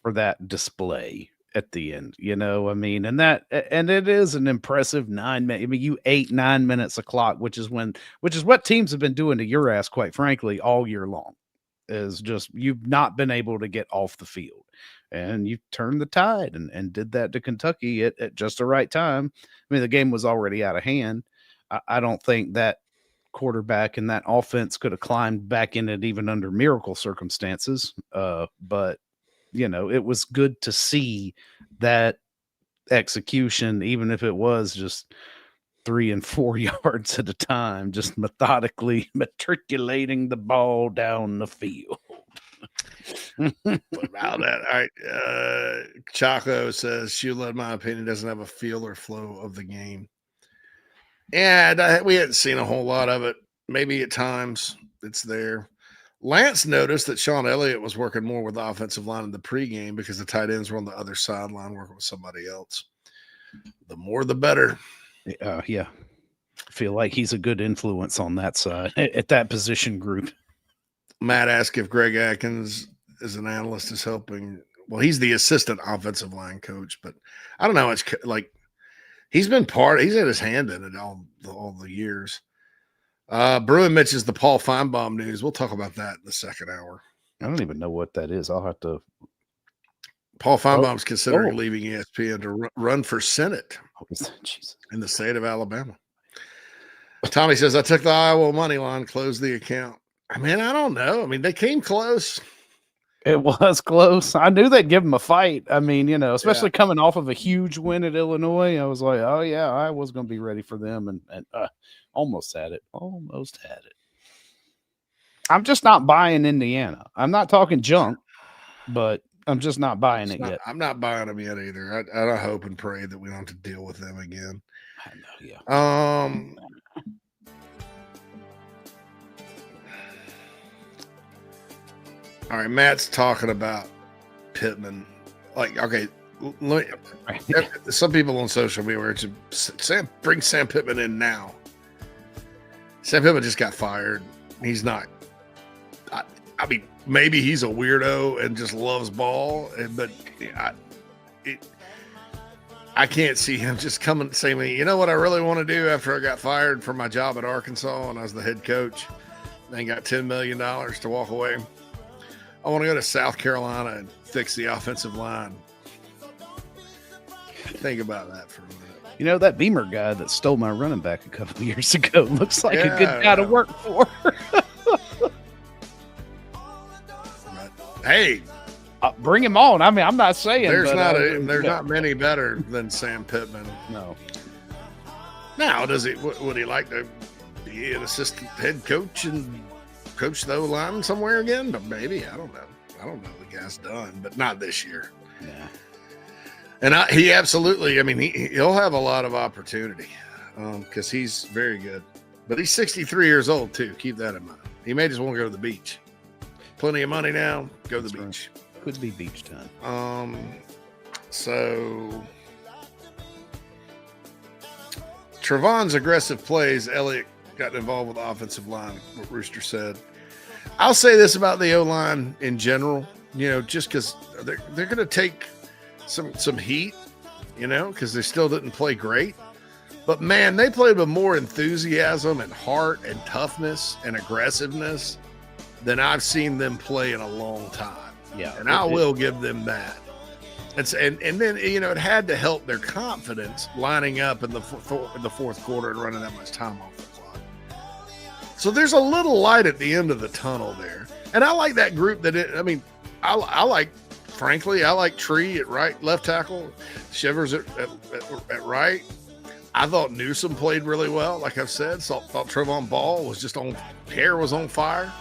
for that display at the end. I mean, and it is an impressive 9 minutes. I mean, you ate 9 minutes of clock, which is what teams have been doing to your ass, quite frankly, all year long. Is just you've not been able to get off the field, and you turned the tide and did that to Kentucky at just the right time. I mean, the game was already out of hand. I don't think that quarterback and that offense could have climbed back in it even under miracle circumstances. But it was good to see that execution, even if it was just 3 and 4 yards at a time, just methodically matriculating the ball down the field. What about that? All right. Chaco says, Shula, in my opinion, doesn't have a feel or flow of the game. And we hadn't seen a whole lot of it. Maybe at times it's there. Lance noticed that Sean Elliott was working more with the offensive line in the pregame because the tight ends were on the other sideline working with somebody else. The more, the better. Yeah. I feel like he's a good influence on that side at that position group. Matt asked if Greg Atkins as an analyst is helping. Well, he's the assistant offensive line coach, but I don't know. It's like he's had his hand in it all the years. Bruin mentions the Paul Feinbaum news. We'll talk about that in the second hour. I don't even know what that is. I'll have to. Paul Feinbaum's considering leaving ESPN to run for Senate in the state of Alabama. Tommy says, I took the Iowa money line, closed the account. I mean, I don't know. I mean, they came close. It was close. I knew they'd give them a fight. I mean, especially coming off of a huge win at Illinois. I was like, oh, yeah, I was going to be ready for them. And almost had it. I'm just not buying Indiana. I'm not talking junk, but I'm just not buying it yet. I'm not buying them yet either. I hope and pray that we don't have to deal with them again. I know, yeah. All right, Matt's talking about Pittman. Like, okay, some people on social media were bring Sam Pittman in now. Sam Pittman just got fired. He's not. I mean, maybe he's a weirdo and just loves ball, but I can't see him just coming and saying, you know what I really want to do after I got fired from my job at Arkansas and I was the head coach and got $10 million to walk away. I want to go to South Carolina and fix the offensive line. Think about that for a minute. That Beamer guy that stole my running back a couple of years ago looks like a good guy to work for. Hey, bring him on. I mean, I'm not saying there's not many better than Sam Pittman. No. Now, would he like to be an assistant head coach and coach the O-line somewhere again? But maybe. I don't know. I don't know what the guy's done, but not this year. Yeah. And he absolutely, I mean, he'll have a lot of opportunity because he's very good. But he's 63 years old, too. Keep that in mind. He may just want to go to the beach. Plenty of money now. Go to the beach. Could be beach time. So Trevon's aggressive plays, Elliott got involved with the offensive line, what Rooster said. I'll say this about the O-line in general, just because they're going to take some heat, because they still didn't play great. But, man, they played with more enthusiasm and heart and toughness and aggressiveness than I've seen them play in a long time. Yeah. And I will give them that. And then, it had to help their confidence lining up in the fourth quarter and running that much time off the clock. So there's a little light at the end of the tunnel there. And I like that group I like Tree at left tackle, Shivers at right. I thought Newsome played really well, like I've said. Thought Trevon Ball was was on fire.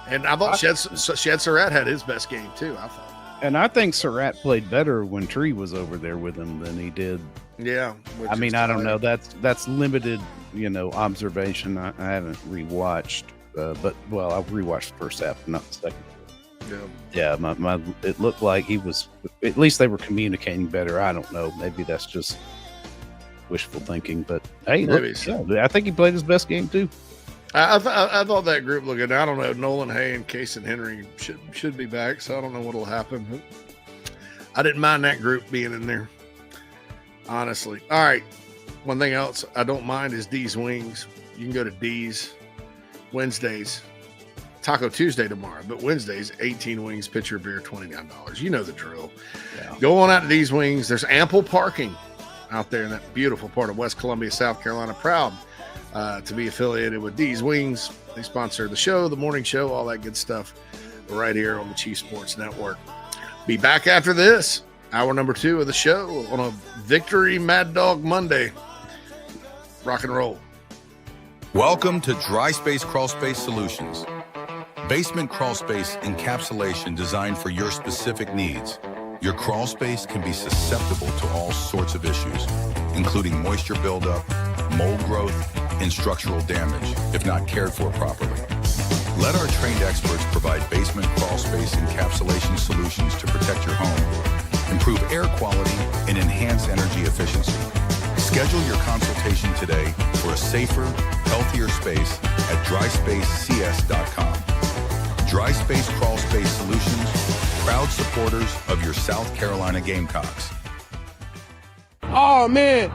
And I thought Shed Surratt had his best game too, I thought. And I think Surratt played better when Tree was over there with him than he did. Yeah. I don't know. That's limited, observation. I haven't rewatched, I've rewatched the first half, not the second. Yeah, it looked like he was. At least they were communicating better. I don't know. Maybe that's just wishful thinking. But hey, I think he played his best game too. I thought that group looked good. I don't know. Nolan Hay and Case and Henry should be back, so I don't know what'll happen. I didn't mind that group being in there, honestly. All right. One thing else I don't mind is D's Wings. You can go to D's Wednesdays. Taco Tuesday tomorrow, but Wednesdays, 18 wings, pitcher of beer, $29. You know the drill. Yeah. Go on out to D's Wings. There's ample parking out there in that beautiful part of West Columbia, South Carolina. Proud to be affiliated with D's Wings. They sponsor the show, the morning show, all that good stuff right here on the Chief Sports Network. Be back after this, hour number 2 of the show on a Victory Mad Dog Monday. Rock and roll. Welcome to Dry Space Crawl Space Solutions. Basement crawl space encapsulation designed for your specific needs. Your crawl space can be susceptible to all sorts of issues, including moisture buildup, mold growth, and structural damage if not cared for properly. Let our trained experts provide basement crawl space encapsulation solutions to protect your home, improve air quality, and enhance energy efficiency. Schedule your consultation today for a safer, healthier space at dryspacecs.com. Dry Space Crawl Space Solutions, proud supporters of your South Carolina Gamecocks. Oh man,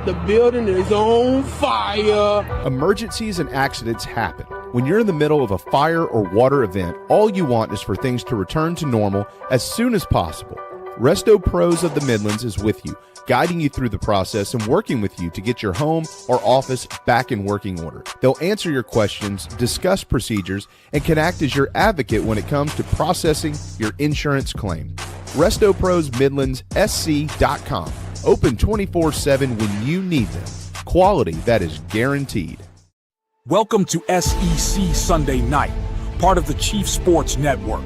the building is on fire. Emergencies and accidents happen. When you're in the middle of a fire or water event, all you want is for things to return to normal as soon as possible. Resto Pros of the Midlands is with you, guiding you through the process and working with you to get your home or office back in working order. They'll answer your questions, discuss procedures, and can act as your advocate when it comes to processing your insurance claim. Resto Pros Midlands SC.com. Open 24/7 when you need them. Quality that is guaranteed. Welcome to SEC Sunday Night, part of the Chief Sports Network.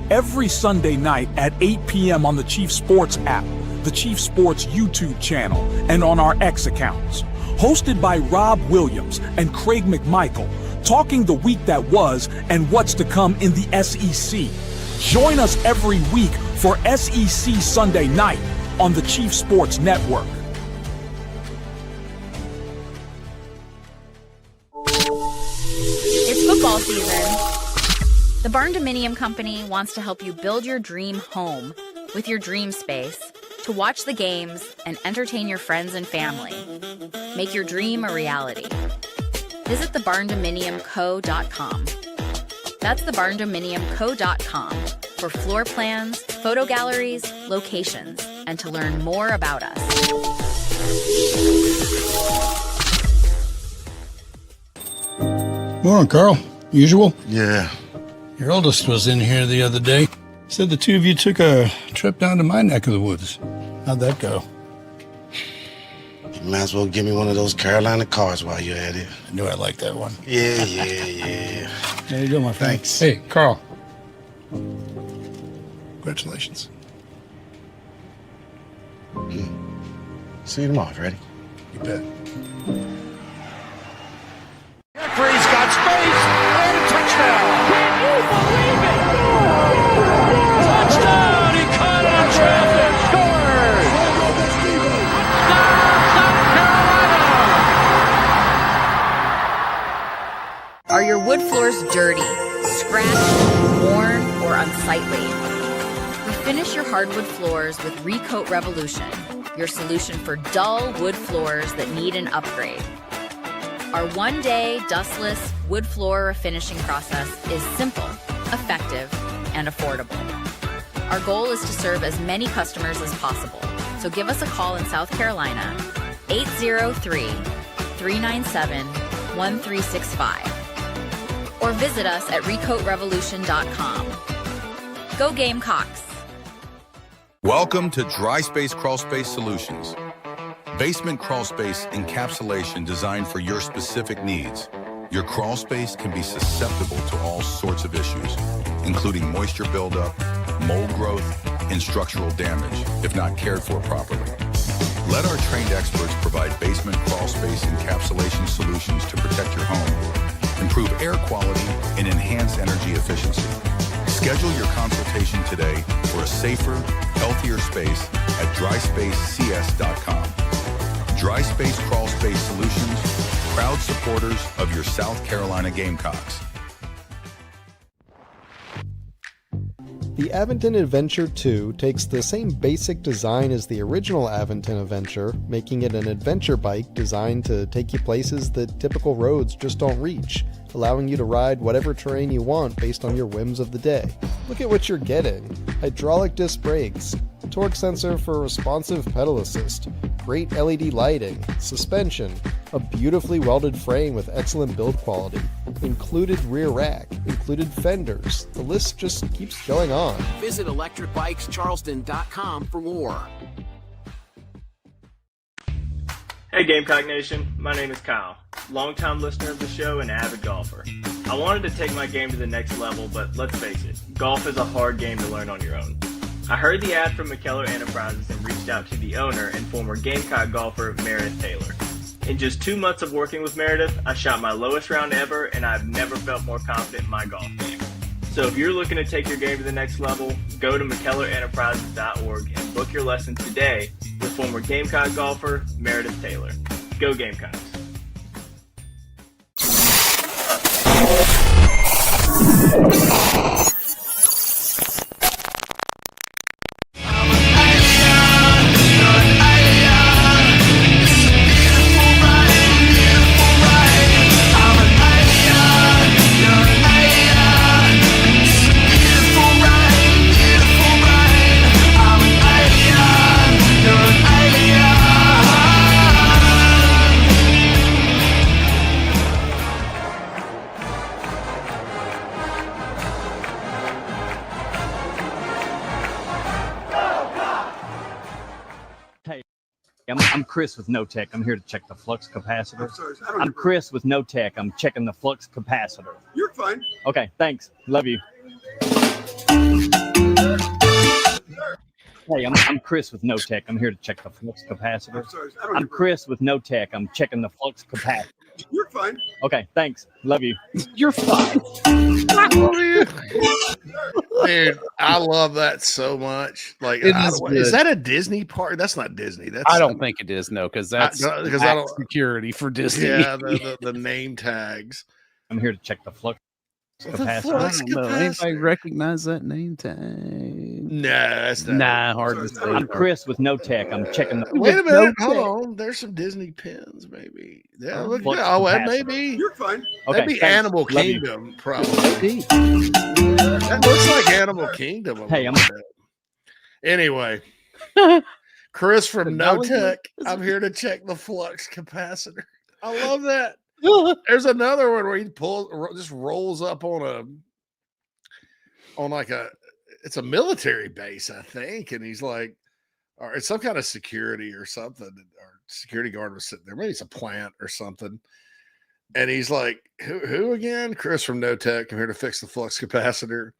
Every Sunday night at 8 p.m. on the Chief Sports app, the Chief Sports YouTube channel, and on our X accounts. Hosted by Rob Williams and Craig McMichael, talking the week that was and what's to come in the SEC. Join us every week for SEC Sunday Night on the Chief Sports Network. It's football season. The Barn Dominium Company wants to help you build your dream home with your dream space to watch the games and entertain your friends and family. Make your dream a reality. Visit thebarndominiumco.com. That's thebarndominiumco.com for floor plans, photo galleries, locations, and to learn more about us. Morning, Carl. Usual? Yeah. Your oldest was in here the other day. Said the two of you took a trip down to my neck of the woods. How'd that go? You might as well give me one of those Carolina cars while you're at it. I knew I liked that one. Yeah. There you go, my friend. Thanks. Hey, Carl. Congratulations. See you tomorrow, ready? You bet. Jeffrey's got space and a touchdown. Can you believe it? Touchdown! your wood floors dirty, scratched, worn, or unsightly? Refinish your hardwood floors with Recoat Revolution, your solution for dull wood floors that need an upgrade. Our one-day, dustless wood floor refinishing process is simple, effective, and affordable. Our goal is to serve as many customers as possible, so give us a call in South Carolina, 803-397-1365, or visit us at recoatrevolution.com. Go Gamecocks! Welcome to Dry Space Crawl Space Solutions. Basement crawl space encapsulation designed for your specific needs. Your crawl space can be susceptible to all sorts of issues, including moisture buildup, mold growth, and structural damage if not cared for properly. Let our trained experts provide basement crawl space encapsulation solutions to protect your home, improve air quality, and enhance energy efficiency. Schedule your consultation today for a safer, healthier space at dryspacecs.com. Dry Space Crawl Space Solutions, proud supporters of your South Carolina Gamecocks. The Aventon Adventure 2 takes the same basic design as the original Aventon Adventure, making it an adventure bike designed to take you places that typical roads just don't reach, allowing you to ride whatever terrain you want based on your whims of the day. Look at what you're getting: hydraulic disc brakes, torque sensor for responsive pedal assist, great LED lighting, suspension, a beautifully welded frame with excellent build quality, included rear rack, included fenders. The list just keeps going on. Visit electricbikescharleston.com for more. Hey Gamecock Nation, my name is Kyle, longtime listener of the show and avid golfer. I wanted to take my game to the next level, but let's face it, golf is a hard game to learn on your own. I heard the ad from McKellar Enterprises and reached out to the owner and former Gamecock golfer Meredith Taylor. In just 2 months of working with Meredith, I shot my lowest round ever, and I've never felt more confident in my golf game. So if you're looking to take your game to the next level, go to McKellarEnterprises.org and book your lesson today with former Gamecock golfer Meredith Taylor. Go Gamecocks! I'm Chris with No Tech. I'm here to check the flux capacitor. I'm Chris with No Tech. I'm checking the flux capacitor. You're fine. Okay, thanks. Love you. Hey, I'm Chris with No Tech. I'm here to check the flux capacitor. I'm Chris with No Tech. I'm checking the flux capacitor. You're fine. Okay, thanks. Love you. You're fine. Dude, I love that so much. Like, is that a Disney park? That's not Disney. That's I don't think it is. No, because that's because I don't security for Disney. Yeah, the name tags. I'm here to check the flux capacitor. I don't know. Anybody recognize that name tag? No, that's not. Nah, hard to say. I'm Chris with No Tech. I'm checking the. Wait a minute. Hold on. There's some Disney pins, maybe. Yeah, look. Oh, that may be. You're fine. Okay, That'd be thanks. Animal Love Kingdom, probably. That looks like Animal Kingdom. Hey, Anyway, Chris from No Tech. I'm here to check the flux capacitor. I love that. There's another one where he just rolls up on it's a military base, I think, and he's like, or it's some kind of security or something. Or security guard was sitting there. Maybe it's a plant or something. And he's like, who again? Chris from No Tech. I'm here to fix the flux capacitor.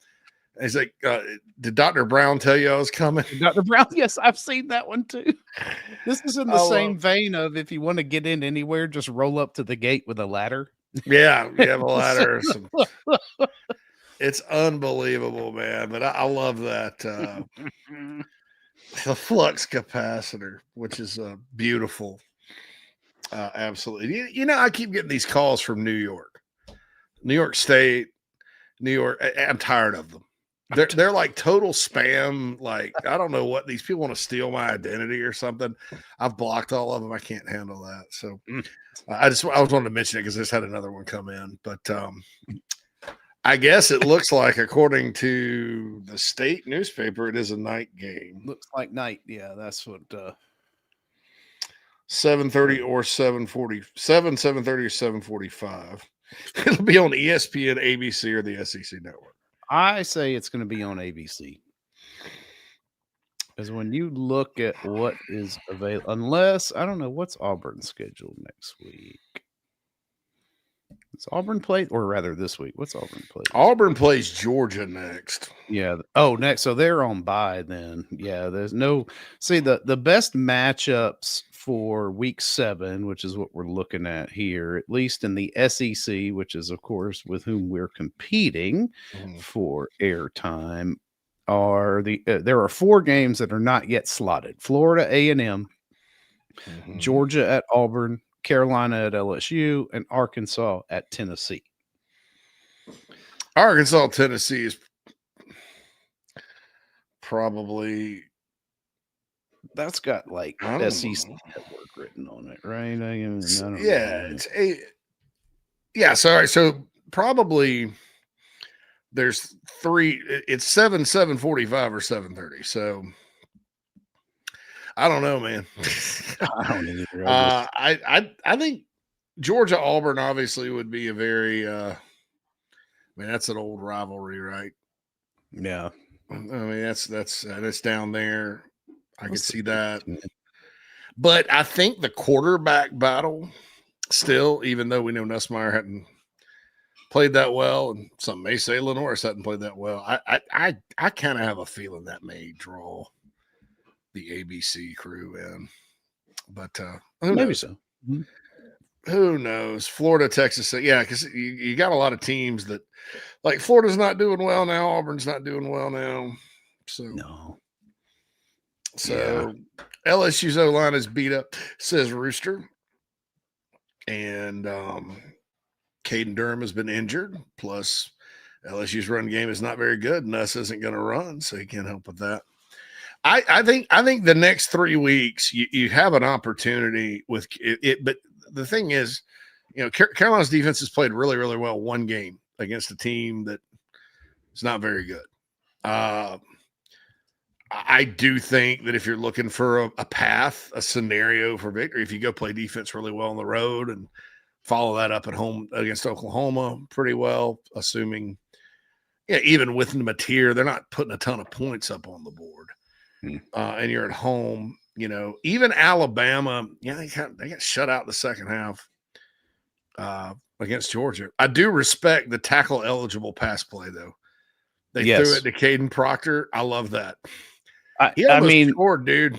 And he's like, did Dr. Brown tell you I was coming? Dr. Brown, yes, I've seen that one too. This is in the same vein of if you want to get in anywhere, just roll up to the gate with a ladder. Yeah, you have a ladder. It's unbelievable, man. But I love that. The flux capacitor, which is beautiful. Absolutely. You know, I keep getting these calls from New York. New York State, New York. I'm tired of them. They're like total spam. Like, I don't know what these people want to steal my identity or something. I've blocked all of them. I can't handle that. So I was wanting to mention it because I just had another one come in. But I guess it looks like, according to the state newspaper, it is a night game. Looks like night. Yeah, that's what 7:30 or 7:40, 7:30 or 7:45. It'll be on ESPN, ABC, or the SEC network. I say it's going to be on ABC. Because when you look at what is available, unless, I don't know, what's Auburn's schedule next week? It's Auburn play, or rather this week. What's Auburn play? Auburn plays Georgia next. Yeah. Oh, next. So they're on bye then. Yeah. There's no. See, the best matchups for week 7, which is what we're looking at here, at least in the SEC, which is, of course, with whom we're competing for airtime, are there are 4 games that are not yet slotted: Florida A&M, Georgia at Auburn, Carolina at LSU, and Arkansas at Tennessee. Arkansas, Tennessee is probably, that's got like SEC network written on it, right? I don't know. Yeah. Sorry. So probably there's 3. It's 7:45 or 7:30. So I don't know, man. I don't either. I think Georgia Auburn obviously would be a very that's an old rivalry, right? Yeah. I mean, that's down there. I can see that. But I think the quarterback battle still, even though we know Nussmeier hadn't played that well, and some may say Lenoris hadn't played that well, I kind of have a feeling that may draw the ABC crew in. But who maybe knows? So. Who knows? Florida, Texas. Yeah, because you got a lot of teams that, like, Florida's not doing well now. Auburn's not doing well now. So no. So LSU's O-line is beat up, says Rooster. And Caden Durham has been injured. Plus, LSU's run game is not very good. Nuss isn't going to run, so he can't help with that. I think the next 3 weeks you have an opportunity with it, but the thing is, Carolina's defense has played really, really well one game against a team that is not very good. I do think that if you're looking for a path, a scenario for victory, if you go play defense really well on the road and follow that up at home against Oklahoma pretty well, assuming, even with Mateer, they're not putting a ton of points up on the board. And you're at home, even Alabama, they got shut out the second half against Georgia. I do respect the tackle eligible pass play, though. They threw it to Caden Proctor. I love that. He almost scored, dude.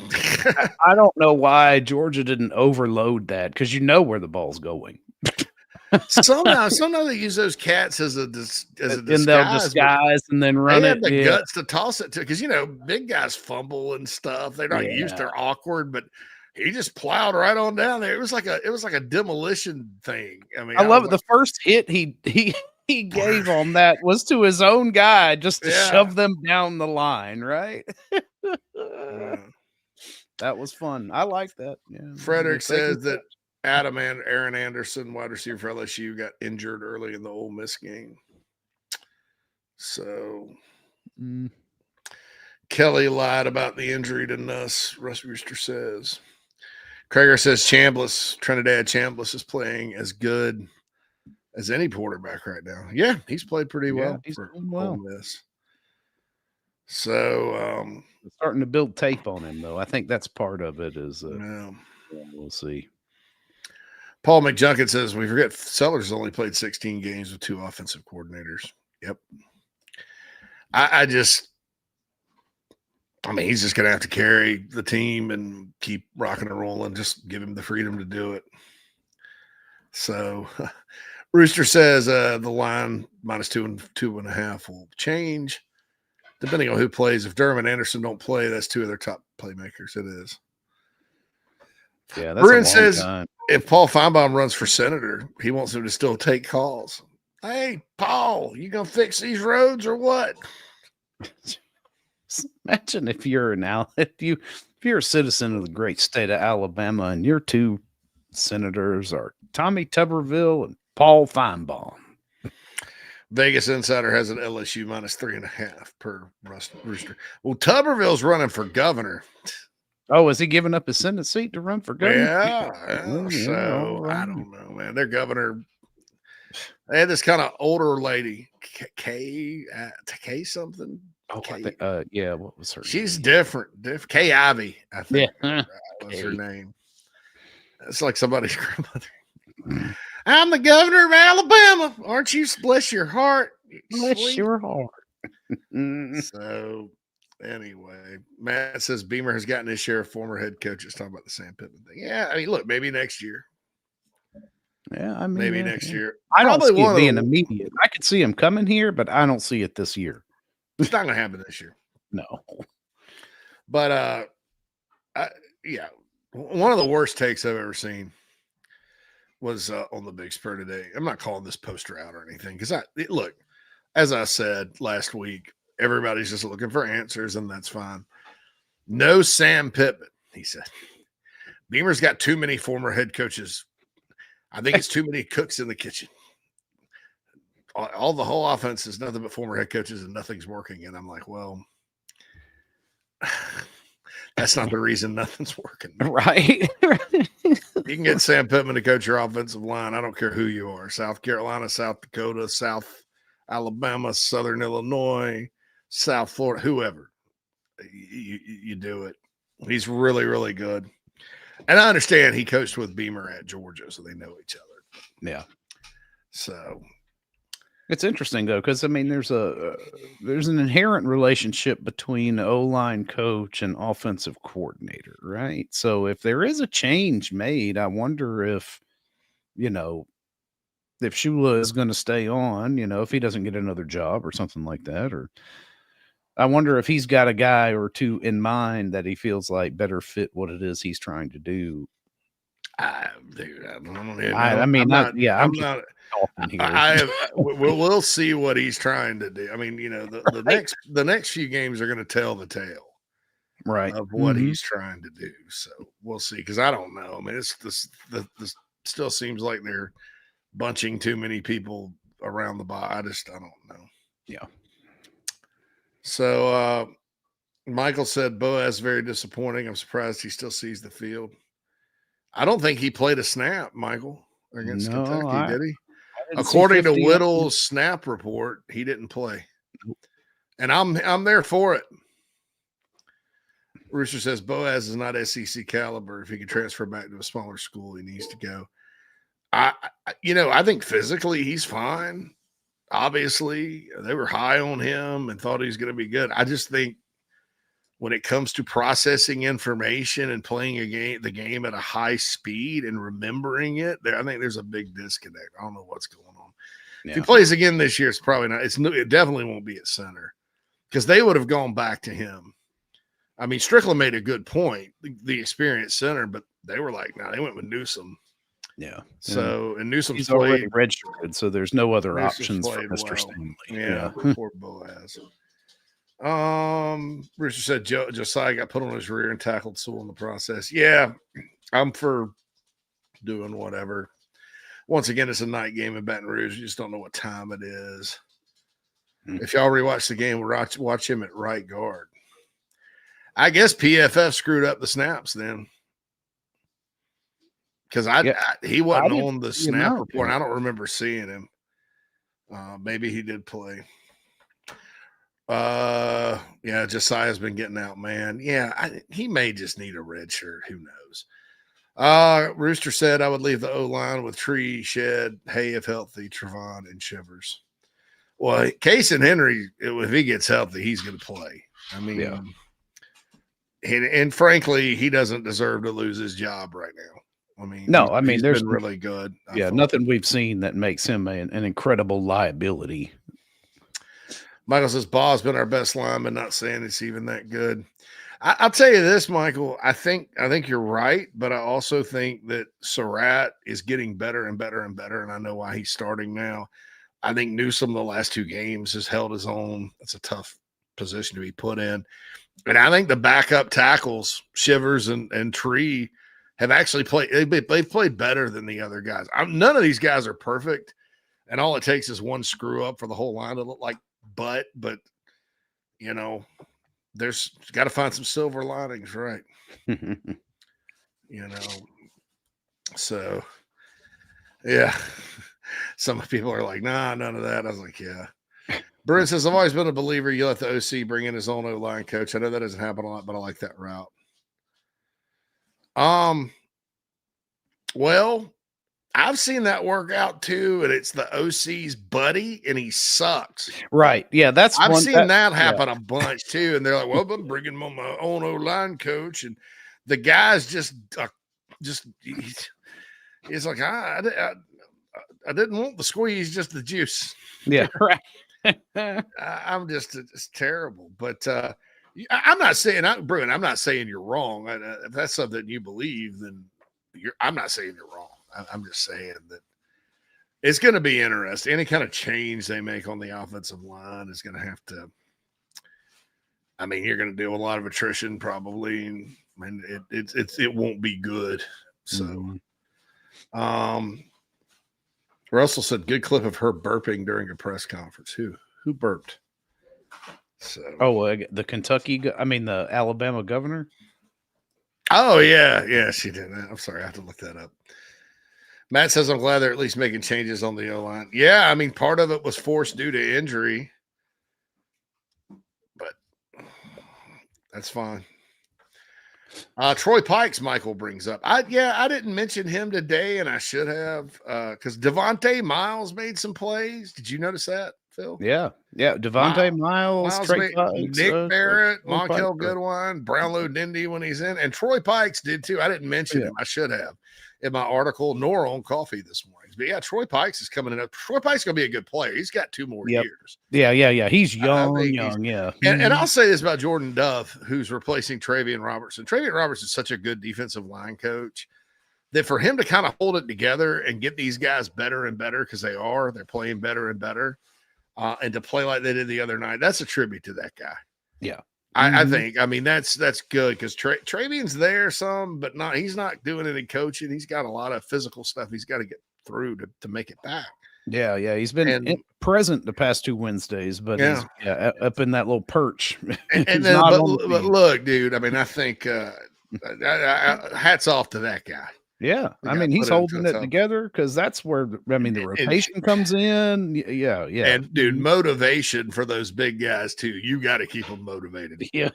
I don't know why Georgia didn't overload that, because where the ball's going. Sometimes they use those cats as a disguise. And they'll disguise and then run they it. have the guts to toss it to, because big guys fumble and stuff. They're not used. They're awkward, but he just plowed right on down there. It was like a demolition thing. I mean, I love it. The first hit he gave on that was to his own guy, just to shove them down the line, right? That was fun. I like that. Yeah. Frederick says that Adam and Aaron Anderson, wide receiver for LSU, got injured early in the Ole Miss game. So Kelly lied about the injury to Nuss, Russ Rooster says. Krager says Trinidad Chambliss is playing as good as any quarterback right now. Yeah, he's played pretty well for Ole Miss. So starting to build tape on him, though. I think that's part of it. We'll see. Paul McJunkin says, we forget Sellers only played 16 games with 2 offensive coordinators. Yep. He's just going to have to carry the team and keep rocking and rolling. Just give him the freedom to do it. So Rooster says the line -2 and 2.5 will change depending on who plays. If Durham and Anderson don't play, that's 2 of their top playmakers. It is. Yeah, that's Brent a long says time. If Paul Feinbaum runs for senator, he wants him to still take calls. Hey, Paul, you gonna fix these roads or what? Imagine if you're if you're a citizen of the great state of Alabama and your two senators are Tommy Tuberville and Paul Feinbaum. Vegas Insider has an LSU minus 3.5 per Rooster. Well, Tuberville's running for governor. Oh, is he giving up his Senate seat to run for governor? Yeah. So I don't know, man. Their governor, they had this kind of older lady, K something. Oh, I think, yeah. What was her? She's different. Kay Ivey, I think. Yeah. Was her name. It's like somebody's grandmother. I'm the governor of Alabama. Aren't you? Bless your heart. Bless your heart. So, anyway, Matt says Beamer has gotten his share of former head coaches. Talking about the Sam Pittman thing. Yeah, I mean, look, maybe next year. Yeah, I mean, maybe next year. I don't see it being immediate. I could see him coming here, but I don't see it this year. It's not going to happen this year. No. But, yeah, one of the worst takes I've ever seen was on the Big Spur today. I'm not calling this poster out or anything because look, as I said last week, everybody's just looking for answers, and that's fine. No Sam Pittman, he said. Beamer's got too many former head coaches. I think it's too many cooks in the kitchen. All the whole offense is nothing but former head coaches, and nothing's working. And I'm like, well, that's not the reason nothing's working. Right. You can get Sam Pittman to coach your offensive line. I don't care who you are. South Carolina, South Dakota, South Alabama, Southern Illinois, South Florida, whoever. You do it. He's really, really good. And I understand he coached with Beamer at Georgia, so they know each other. Yeah. So it's interesting though, because I mean, there's an inherent relationship between O-line coach and offensive coordinator, right? So if there is a change made, I wonder if, if Shula is going to stay on, if he doesn't get another job or something like that, or I wonder if he's got a guy or two in mind that he feels like better fit what it is he's trying to do. We'll see what he's trying to do. I mean, the next few games are going to tell the tale, right, of what he's trying to do. So we'll see. Because I don't know. I mean, it's this still seems like they're bunching too many people around the ball. I don't know. Yeah. So Michael said Boaz is very disappointing. I'm surprised he still sees the field. I don't think he played a snap, Michael, against Kentucky, did he? According to Whittle's snap report, he didn't play. And I'm there for it. Rooster says Boaz is not SEC caliber. If he could transfer back to a smaller school, he needs to go. I think physically he's fine. Obviously, they were high on him and thought he was going to be good. I just think when it comes to processing information and playing the game at a high speed and remembering it, I think there's a big disconnect. I don't know what's going on. Yeah. If he plays again this year, it's probably not. It definitely won't be at center because they would have gone back to him. I mean, Strickland made a good point, the experienced center, but they were like, no, they went with Newsome. Yeah. So, and Newsome's he's already redshirted, so there's no other options for Mr. Stanley. Yeah, poor Boaz. Rooster said Josiah got put on his rear and tackled Sewell in the process. Yeah, I'm for doing whatever. Once again, it's a night game in Baton Rouge. You just don't know what time it is. If y'all rewatch the game, watch him at right guard. I guess PFF screwed up the snaps then. Because he wasn't on the snap report. I don't remember seeing him. Maybe he did play. Yeah, Josiah's been getting out, man. Yeah, he may just need a red shirt. Who knows? Rooster said I would leave the O-line with Tree, Shed, Hay if healthy, Trevon, and Shivers. Well, Case and Henry, if he gets healthy, he's going to play. I mean, and frankly, he doesn't deserve to lose his job right now. I mean, he's there's been really good. Nothing we've seen that makes him an incredible liability. Michael says Ball's been our best lineman, not saying it's even that good. I'll tell you this, Michael. I think you're right, but I also think that Surratt is getting better and better and better, and I know why he's starting now. I think Newsome the last 2 games has held his own. That's a tough position to be put in. And I think the backup tackles, Shivers and Tree, have actually played. They've played better than the other guys. None of these guys are perfect, and all it takes is one screw up for the whole line to look like butt. But you know, there's got to find some silver linings, right? You know, so yeah. Some people are like, nah, none of that. I was like, yeah. Brent says, I've always been a believer you let the OC bring in his own O-line coach. I know that doesn't happen a lot, but I like that route. Well, I've seen that work out too, and it's the OC's buddy, and he sucks. Right. Yeah, I've seen that happen a bunch too, and they're like, well, I'm bringing my own O-line coach, and the guy's just he's like, I didn't want the squeeze, just the juice. Yeah, right. I'm just it's terrible. But I'm not saying, Bruin, I'm not saying you're wrong. If that's something you believe, then I'm not saying you're wrong. I'm just saying that it's going to be interesting. Any kind of change they make on the offensive line is going to have to. I mean, you're going to deal with a lot of attrition probably, and it won't be good. So, Russell said, good clip of her burping during a press conference. Who burped? So, the the Alabama governor. Oh yeah, she did that. I'm sorry, I have to look that up. Matt says, I'm glad they're at least making changes on the O-line. Yeah, I mean, part of it was forced due to injury, but that's fine. Troy Pikes, Michael brings up. I didn't mention him today, and I should have, because Devontae Miles made some plays. Did you notice that, Phil? Yeah. Devontae Miles, Trey Pikes, Nick Barrett, Monkel Goodwine, Brownlow Dindy when he's in, and Troy Pikes did too. I didn't mention him. I should have in my article, nor on Coffee this morning. But yeah, Troy Pikes is coming in. Troy Pikes is going to be a good player. He's got 2 more years. Yeah. He's young. Yeah. And I'll say this about Jordan Duff, who's replacing Travian Robertson. Travian Robertson is such a good defensive line coach that for him to kind of hold it together and get these guys better and better, because they're playing better and better, and to play like they did the other night, that's a tribute to that guy. Yeah. I think. I mean, that's good because Travian's there some, but he's not doing any coaching. He's got a lot of physical stuff he's got to get through to make it back. Yeah. He's been present the past 2 Wednesdays, but he's up in that little perch. And then, but look, dude, I mean, I think hats off to that guy. Yeah, I mean, he's holding it together because that's where the rotation comes in. Yeah. And dude, motivation for those big guys too. You got to keep them motivated. Yeah,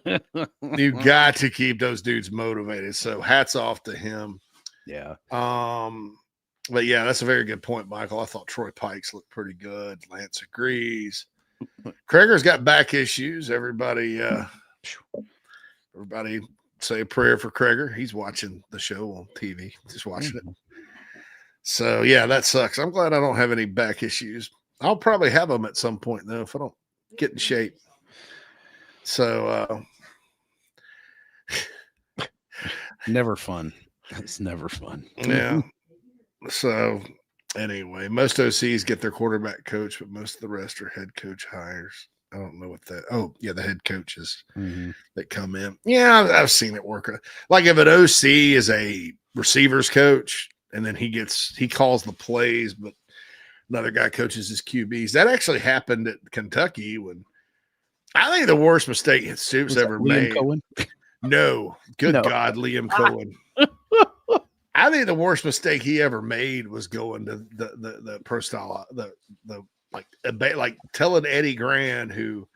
you got to keep those dudes motivated. So hats off to him. Yeah. But yeah, that's a very good point, Michael. I thought Troy Pikes looked pretty good. Lance agrees. Krager's got back issues. Everybody say a prayer for Krager. He's watching the show on TV, just watching it. So yeah, that sucks. I'm glad I don't have any back issues. I'll probably have them at some point though if I don't get in shape. So never fun. It's never fun. Yeah. So anyway, most OCs get their quarterback coach, but most of the rest are head coach hires. I don't know what that. Oh, yeah, the head coaches that come in. Yeah, I've seen it work. Like if an OC is a receivers coach, and then he calls the plays, but another guy coaches his QBs. That actually happened at Kentucky when I think the worst mistake Stoops ever made. Cohen? No, God, Liam Cohen. I think the worst mistake he ever made was going to the pro style, like telling Eddie Gran, who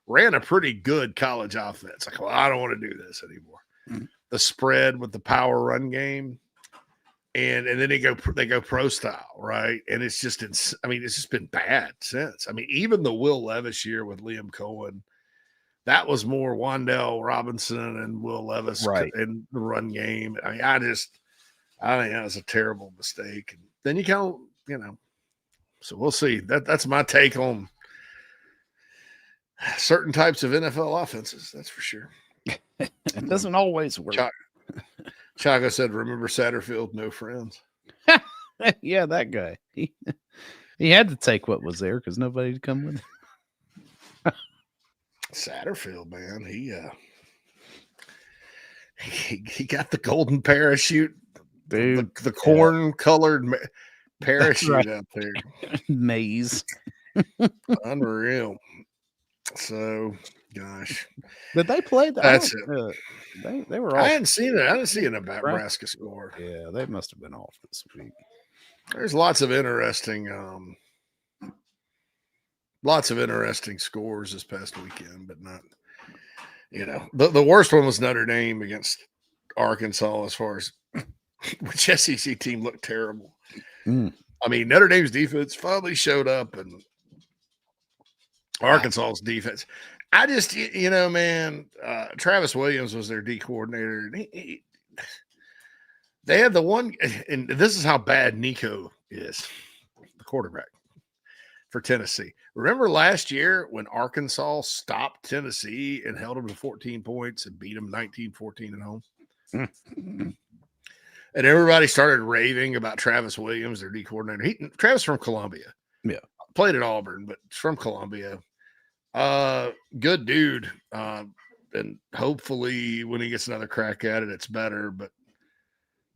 ran a pretty good college offense, like, well, I don't want to do this anymore. The spread with the power run game, and then they go pro style, right? And it's just it's just been bad since. I mean, even the Will Levis year with Liam Cohen, that was more Wandell Robinson and Will Levis in the run game. I mean, I think that was a terrible mistake. And then you so we'll see. That's my take on certain types of NFL offenses. That's for sure. It doesn't always work. Chaga said, remember Satterfield, no friends. Yeah, that guy. He had to take what was there because nobody would come with him. Satterfield, man, he got the golden parachute, dude. The corn colored parachute right. out there, maze, unreal. So, gosh, did they play that? That's it. They were. Off. I hadn't seen it. I didn't see a Nebraska score. Yeah, they must have been off this week. There's lots of interesting scores this past weekend, but not. The worst one was Notre Dame against Arkansas. As far as which SEC team looked terrible. I mean, Notre Dame's defense finally showed up, and Arkansas's defense. I just, man, Travis Williams was their D coordinator. And they had the one, and this is how bad Nico is, the quarterback for Tennessee. Remember last year when Arkansas stopped Tennessee and held them to 14 points and beat them 19-14 at home? And everybody started raving about Travis Williams, their D coordinator. Travis from Columbia. Yeah. Played at Auburn, but from Columbia. Good dude. And hopefully when he gets another crack at it, it's better, but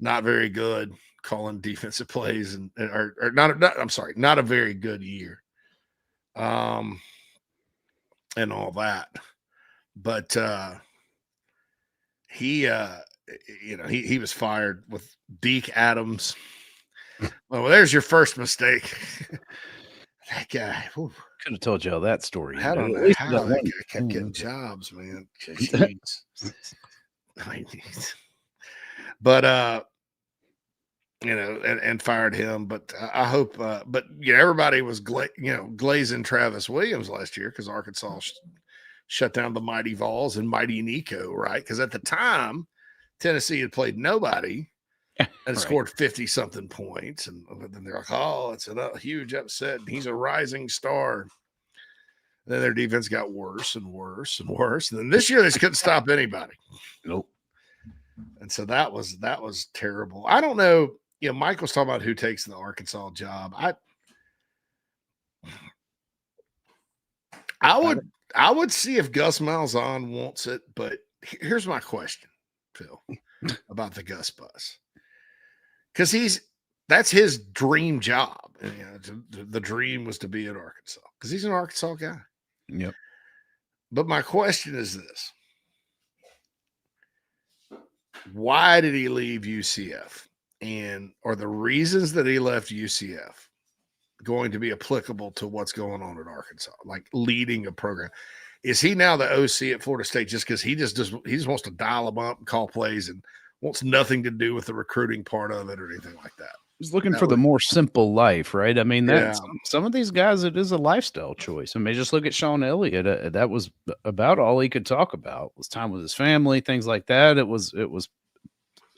not very good calling defensive plays or not a very good year. And all that. But he was fired with Deke Adams. Well, there's your first mistake. That guy could have told y'all that story. I don't know how that guy kept getting jobs, man. But and fired him. But I hope. But everybody was glazing Travis Williams last year because Arkansas shut down the Mighty Vols and Mighty Nico, right? Because at the time, Tennessee had played nobody and scored 50-something points. And then they're like, oh, it's a huge upset. And he's a rising star. And then their defense got worse and worse and worse. And then this year, they just couldn't stop anybody. Nope. And so that was terrible. I don't know. Mike was talking about who takes the Arkansas job. I would see if Gus Malzahn wants it, but here's my question, Phil, about the Gus bus. Because that's his dream job. And, the dream was to be in Arkansas because he's an Arkansas guy. Yep. But my question is this. Why did he leave UCF? And are the reasons that he left UCF going to be applicable to what's going on at Arkansas, like leading a program? Is he now the OC at Florida State just because he just wants to dial them up and call plays and wants nothing to do with the recruiting part of it or anything like that? He's looking for the more simple life, right? I mean, some of these guys, it is a lifestyle choice. I mean, just look at Sean Elliott. That was about all he could talk about was time with his family, things like that. It was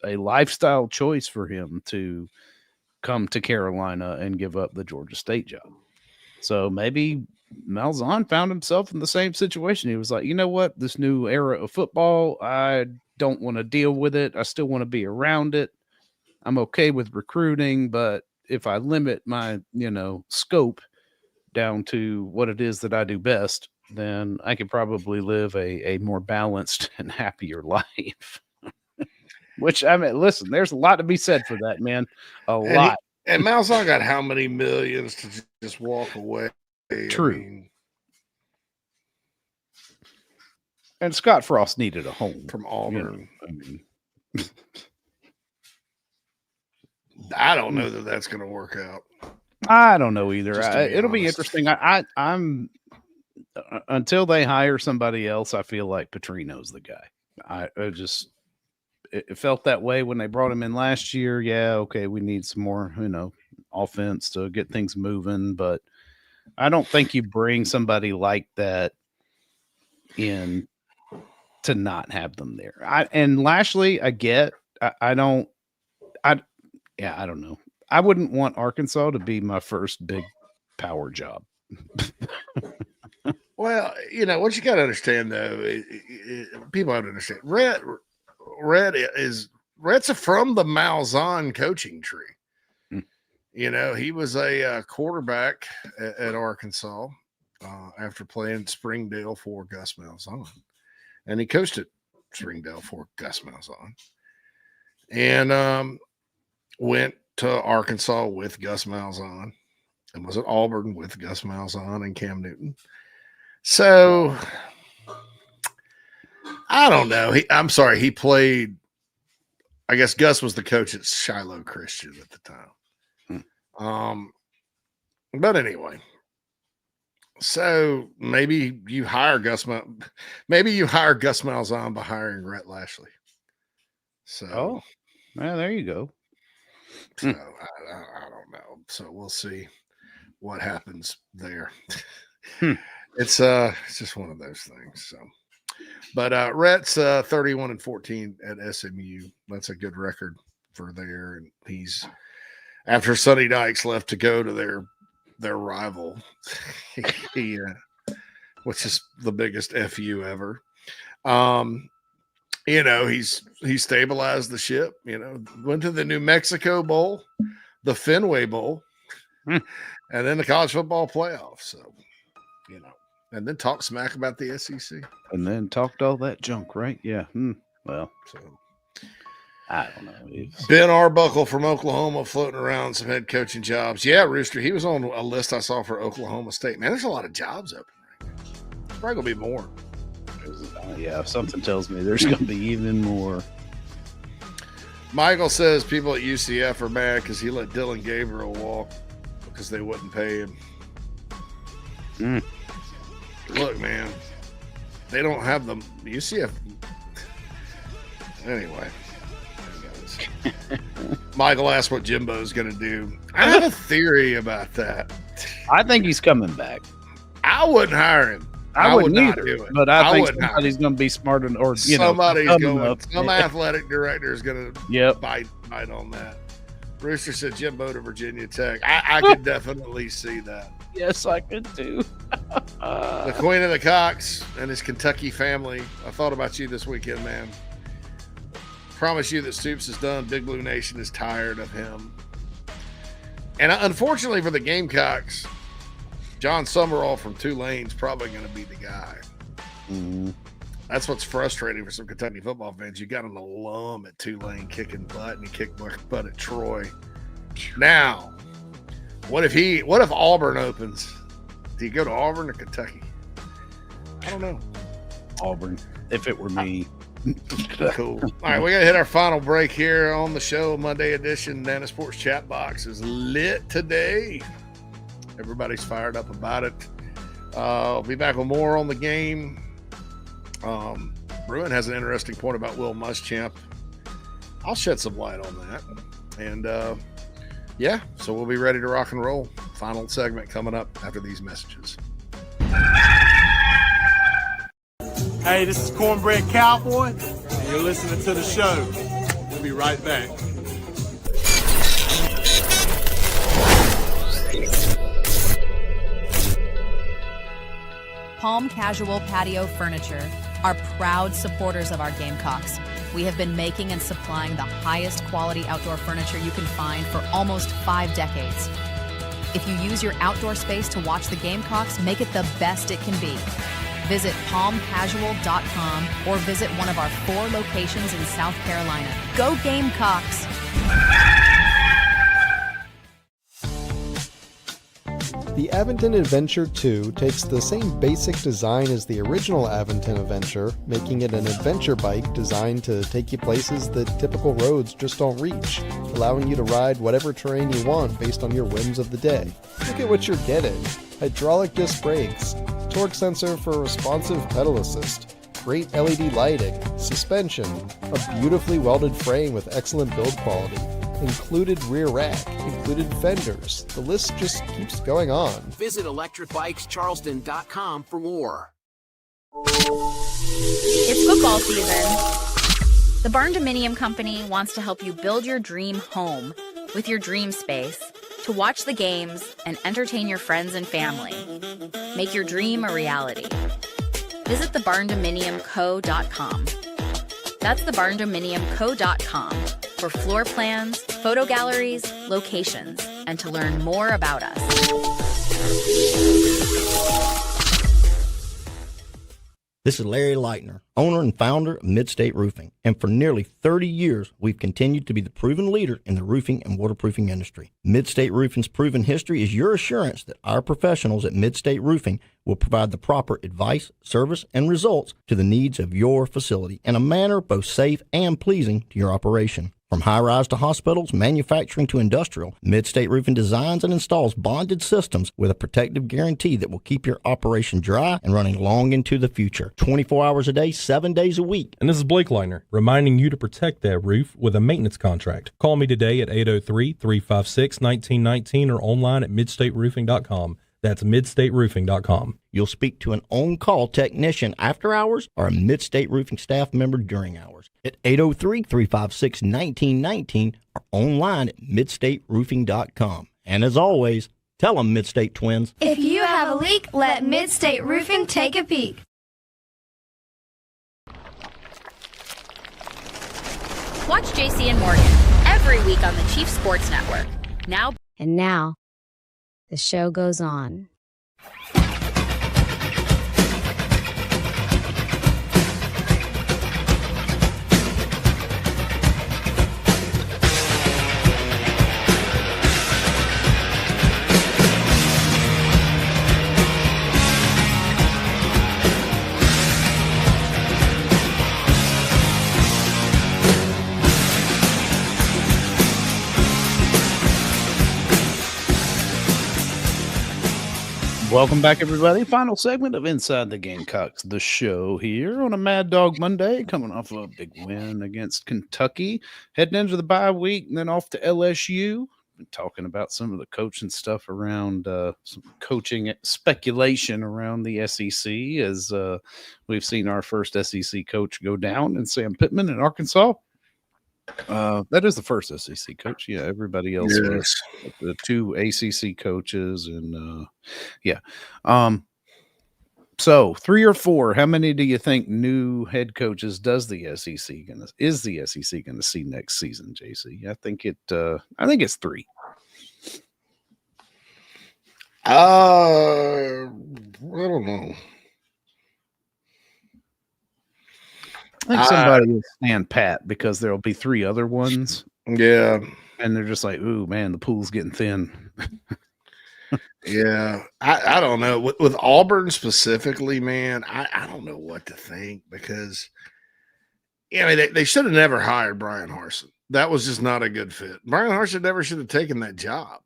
a lifestyle choice for him to come to Carolina and give up the Georgia State job. So maybe Malzahn found himself in the same situation. He was like, you know what? This new era of football, I don't want to deal with it. I still want to be around it. I'm okay with recruiting, but if I limit my, scope down to what it is that I do best, then I could probably live a more balanced and happier life. Which, I mean, listen, there's a lot to be said for that, man. A lot. And Malzahn got how many millions to just walk away? True. I mean, and Scott Frost needed a home from Auburn. I mean, I don't know that that's going to work out. I don't know either. It'll be interesting. I'm until they hire somebody else. I feel like Petrino's the guy. It felt that way when they brought him in last year. Yeah, okay, we need some more, offense to get things moving. But I don't think you bring somebody like that in to not have them there. And Lashley, I get. I don't know. I wouldn't want Arkansas to be my first big power job. Well, what you got to understand though, people have to understand. Rhett's from the Malzahn coaching tree. He was a quarterback at Arkansas after playing Springdale for Gus Malzahn. And he coached at Springdale for Gus Malzahn. And went to Arkansas with Gus Malzahn and was at Auburn with Gus Malzahn and Cam Newton. So I don't know. I'm sorry. He played, I guess Gus was the coach at Shiloh Christian at the time. But anyway, so maybe you hire Gus Malzahn by hiring Rhett Lashley. So, well, there you go. So I don't know. So we'll see what happens there. It's just one of those things. So, but Rhett's 31-14 at SMU. That's a good record for there, and he's after Sonny Dykes left to go to their rival, he which is the biggest FU ever. He stabilized the ship, went to the New Mexico Bowl, the Fenway Bowl, and then the college football playoff. So, and then talk smack about the SEC. And then talked all that junk, right? Yeah. Well, so I don't know. Ben Arbuckle from Oklahoma floating around some head coaching jobs. Yeah, Rooster, he was on a list I saw for Oklahoma State. Man, there's a lot of jobs open right now. Probably going to be more. Yeah, something tells me there's going to be even more. Michael says people at UCF are mad because he let Dylan Gabriel walk because they wouldn't pay him. Look, man, they don't have the UCF. Anyway, Michael asked what Jimbo's going to do. I have a theory about that. I think he's coming back. I wouldn't hire him. I would wouldn't not either, do it. but I think somebody's going to be smart or somebody's going. Up. Some athletic director is going to bite on that. Rooster said Jimbo to Virginia Tech. I could definitely see that. Yes, I could too. The Queen of the Cocks and his Kentucky family. I thought about you this weekend, man. Promise you that Stoops is done. Big Blue Nation is tired of him. And unfortunately for the Gamecocks, John Summerall from Tulane's probably going to be the guy. That's what's frustrating for some Kentucky football fans. You got an alum at Tulane kicking butt, and he kicked butt at Troy. Now, what if Auburn opens? Do you go to Auburn or Kentucky? I don't know. Auburn, if it were me. Cool. All right, we got to hit our final break here on the show. Monday edition Nana Sports Chat Box is lit today. Everybody's fired up about it. I'll be back with more on the game. Bruin has an interesting point about Will Muschamp. I'll shed some light on that. And so we'll be ready to rock and roll. Final segment coming up after these messages. Hey, this is Cornbread Cowboy, and you're listening to the show. We'll be right back. Palm Casual Patio Furniture are proud supporters of our Gamecocks. We have been making and supplying the highest quality outdoor furniture you can find for almost 5 decades. If you use your outdoor space to watch the Gamecocks, make it the best it can be. Visit palmcasual.com or visit one of our 4 locations in South Carolina. Go Gamecocks! The Aventon Adventure 2 takes the same basic design as the original Aventon Adventure, making it an adventure bike designed to take you places that typical roads just don't reach, allowing you to ride whatever terrain you want based on your whims of the day. Look at what you're getting. Hydraulic disc brakes, torque sensor for responsive pedal assist, great LED lighting, suspension, a beautifully welded frame with excellent build quality, included rear rack, included fenders. The list just keeps going on. Visit electricbikescharleston.com for more. It's football season. The Barn Dominium Company wants to help you build your dream home with your dream space to watch the games and entertain your friends and family. Make your dream a reality. Visit thebarndominiumco.com. That's thebarndominiumco.com for floor plans, photo galleries, locations, and to learn more about us. This is Larry Leitner, owner and founder of Midstate Roofing, and for nearly 30 years, we've continued to be the proven leader in the roofing and waterproofing industry. Midstate Roofing's proven history is your assurance that our professionals at Midstate Roofing will provide the proper advice, service, and results to the needs of your facility in a manner both safe and pleasing to your operation. From high-rise to hospitals, manufacturing to industrial, Midstate Roofing designs and installs bonded systems with a protective guarantee that will keep your operation dry and running long into the future. 24 hours a day, 7 days a week. And this is Blake Leitner, reminding you to protect that roof with a maintenance contract. Call me today at 803-356-1919 or online at midstateroofing.com. That's midstateroofing.com. You'll speak to an on-call technician after hours or a Midstate Roofing staff member during hours at 803-356-1919 or online at midstateroofing.com. And as always, tell them Midstate Twins. If you have a leak, let Midstate Roofing take a peek. Watch JC and Morgan every week on the Chief Sports Network. Now, the show goes on. Welcome back, everybody. Final segment of Inside the Gamecocks, the show here on a Mad Dog Monday, coming off of a big win against Kentucky, heading into the bye week, and then off to LSU. Been talking about some of the coaching stuff around some coaching speculation around the SEC, as we've seen our first SEC coach go down in Sam Pittman in Arkansas. That is the first SEC coach. Yeah, everybody else was the two ACC coaches, and so 3 or 4. How many do you think new head coaches is the SEC gonna see next season, JC? I think it's 3. I don't know. I think somebody will stand pat because there'll be 3 other ones. Yeah. And they're just like, ooh, man, the pool's getting thin. Yeah. I don't know. With Auburn specifically, man, I don't know what to think because, they should have never hired Brian Harsin. That was just not a good fit. Brian Harsin never should have taken that job.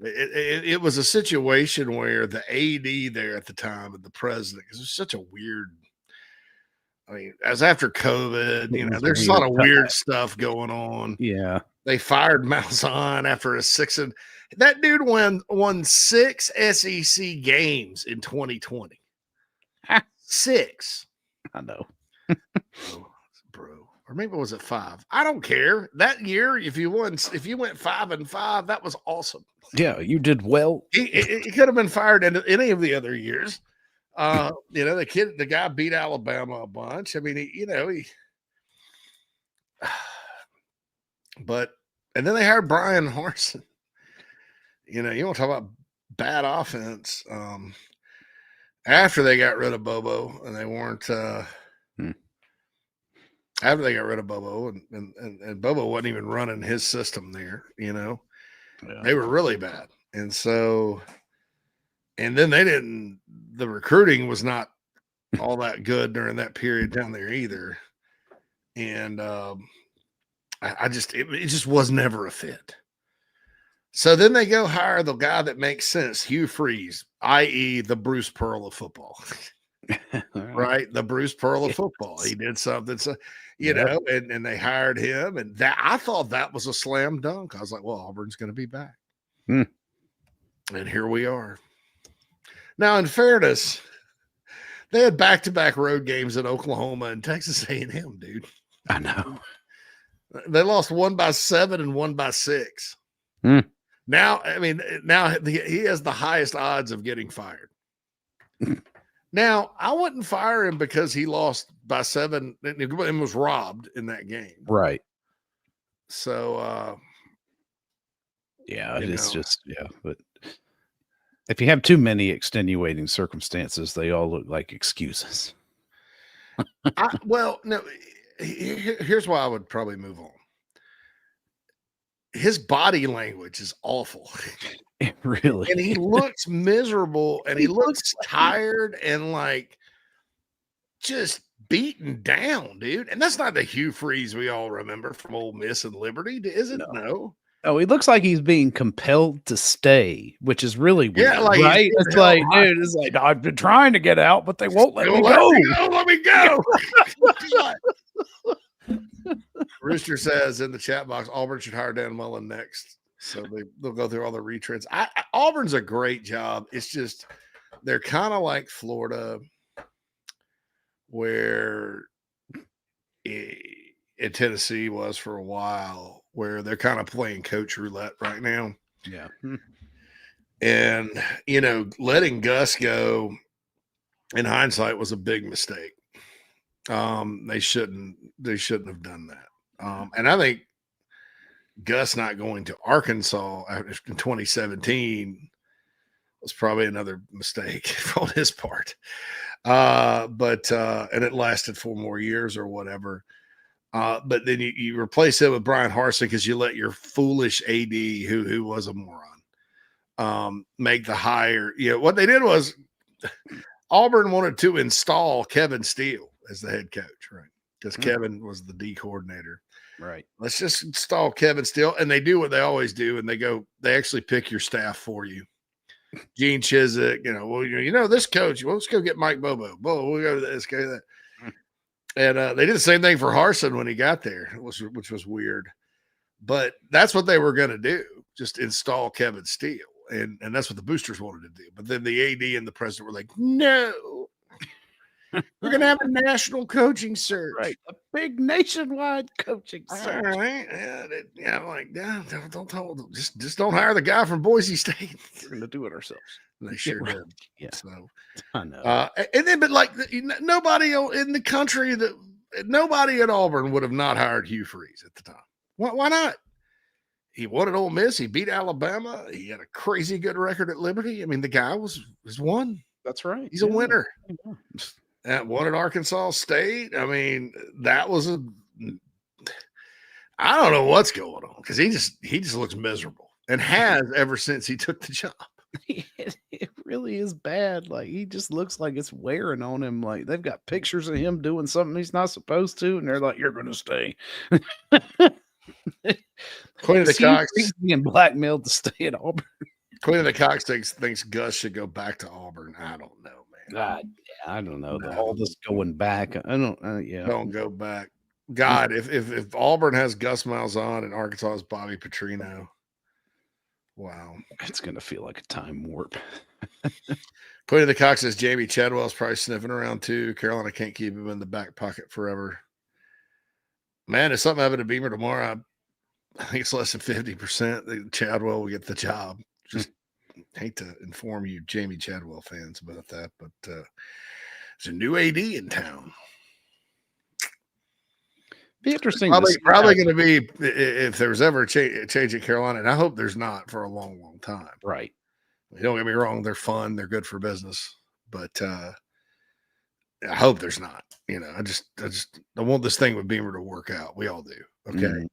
It was a situation where the AD there at the time and the president, because it was such a weird – as after COVID, there's a lot of weird stuff going on. Yeah. They fired Malzahn after a 6 and that dude won 6 SEC games in 2020. 6. I know. Bro. Or maybe was it 5? I don't care. That year, if you went 5-5, that was awesome. Yeah, you did well. He could have been fired in any of the other years. The guy beat Alabama a bunch. And then they hired Brian Harsin. You want to talk about bad offense. After they got rid of Bobo and they weren't, after they got rid of Bobo and Bobo wasn't even running his system there, they were really bad. And so, and then the recruiting was not all that good during that period down there either. And it just was never a fit. So then they go hire the guy that makes sense, Hugh Freeze, i.e. the Bruce Pearl of football. Right? The Bruce Pearl of football. He did something, and they hired him. And that I thought that was a slam dunk. I was like, well, Auburn's going to be back. And here we are. Now, in fairness, they had back-to-back road games at Oklahoma and Texas A&M, dude. I know. They lost 1 by 7 and 1 by 6. Now, he has the highest odds of getting fired. Now, I wouldn't fire him because he lost by 7 and was robbed in that game. Right. So, Yeah, You it's know? just but if you have too many extenuating circumstances, they all look like excuses. Well, no. Here's why I would probably move on. His body language is awful. It really, and he looks miserable, and he looks tired and like just beaten down, dude. And that's not the Hugh Freeze we all remember from Ole Miss and Liberty, is it? No. Oh, he looks like he's being compelled to stay, which is really weird, Yeah, like right? It's like, dude, it's like I've been trying to get out, but they won't let me go. Let me go. Rooster says in the chat box, Auburn should hire Dan Mullen next. So they'll go through all the retreads. Auburn's a great job. It's just they're kind of like Florida, where in Tennessee was for a while, where they're kind of playing coach roulette right now. Yeah. And, letting Gus go in hindsight was a big mistake. They shouldn't have done that. And I think Gus not going to Arkansas in 2017 was probably another mistake on his part. But it lasted 4 more years or whatever. But then you replace it with Brian Harsin because you let your foolish AD, who was a moron, make the hire. What they did was Auburn wanted to install Kevin Steele as the head coach, right? Because Kevin was the D coordinator. Right. Let's just install Kevin Steele. And they do what they always do. And they actually pick your staff for you. Gene Chizik, this coach, let's go get Mike Bobo. We'll go to this, go to that. And they did the same thing for Harsin when he got there, which was weird. But that's what they were going to do, just install Kevin Steele. And that's what the boosters wanted to do. But then the AD and the president were like, no, we're going to have a national coaching search. Right. A big nationwide coaching search. All right. Yeah, I'm like, just don't hire the guy from Boise State. We're going to do it ourselves. And they sure did. Yeah. So I know. And then, but like nobody in the country nobody at Auburn would have not hired Hugh Freeze at the time. Why not? He won at Ole Miss. He beat Alabama. He had a crazy good record at Liberty. I mean, the guy was won. That's right. He's a winner. And won at Arkansas State. I mean, that was I don't know what's going on because he just looks miserable and has ever since he took the job. It really is bad. Like he just looks like it's wearing on him. Like they've got pictures of him doing something he's not supposed to, and they're like, "You're going to stay." Queen of the Cocks being blackmailed to stay at Auburn. Queen of the Cocks thinks Gus should go back to Auburn. I don't know, man. I don't know. All this going back. I don't. Don't go back. God, if Auburn has Gus Malzahn and Arkansas has Bobby Petrino, wow, it's gonna feel like a time warp. Queen of the Cox says Jamie Chadwell's probably sniffing around too. Carolina can't keep him in the back pocket forever. Man, if something happened to Beamer tomorrow, I think it's less than 50% that Chadwell will get the job. Just hate to inform you, Jamie Chadwell fans, about that, but there's a new AD in town. Be interesting. Probably going to be if there's ever a change at Carolina, and I hope there's not for a long, long time. Right. Don't get me wrong; they're fun, they're good for business, but I hope there's not. I just want this thing with Beamer to work out. We all do, okay?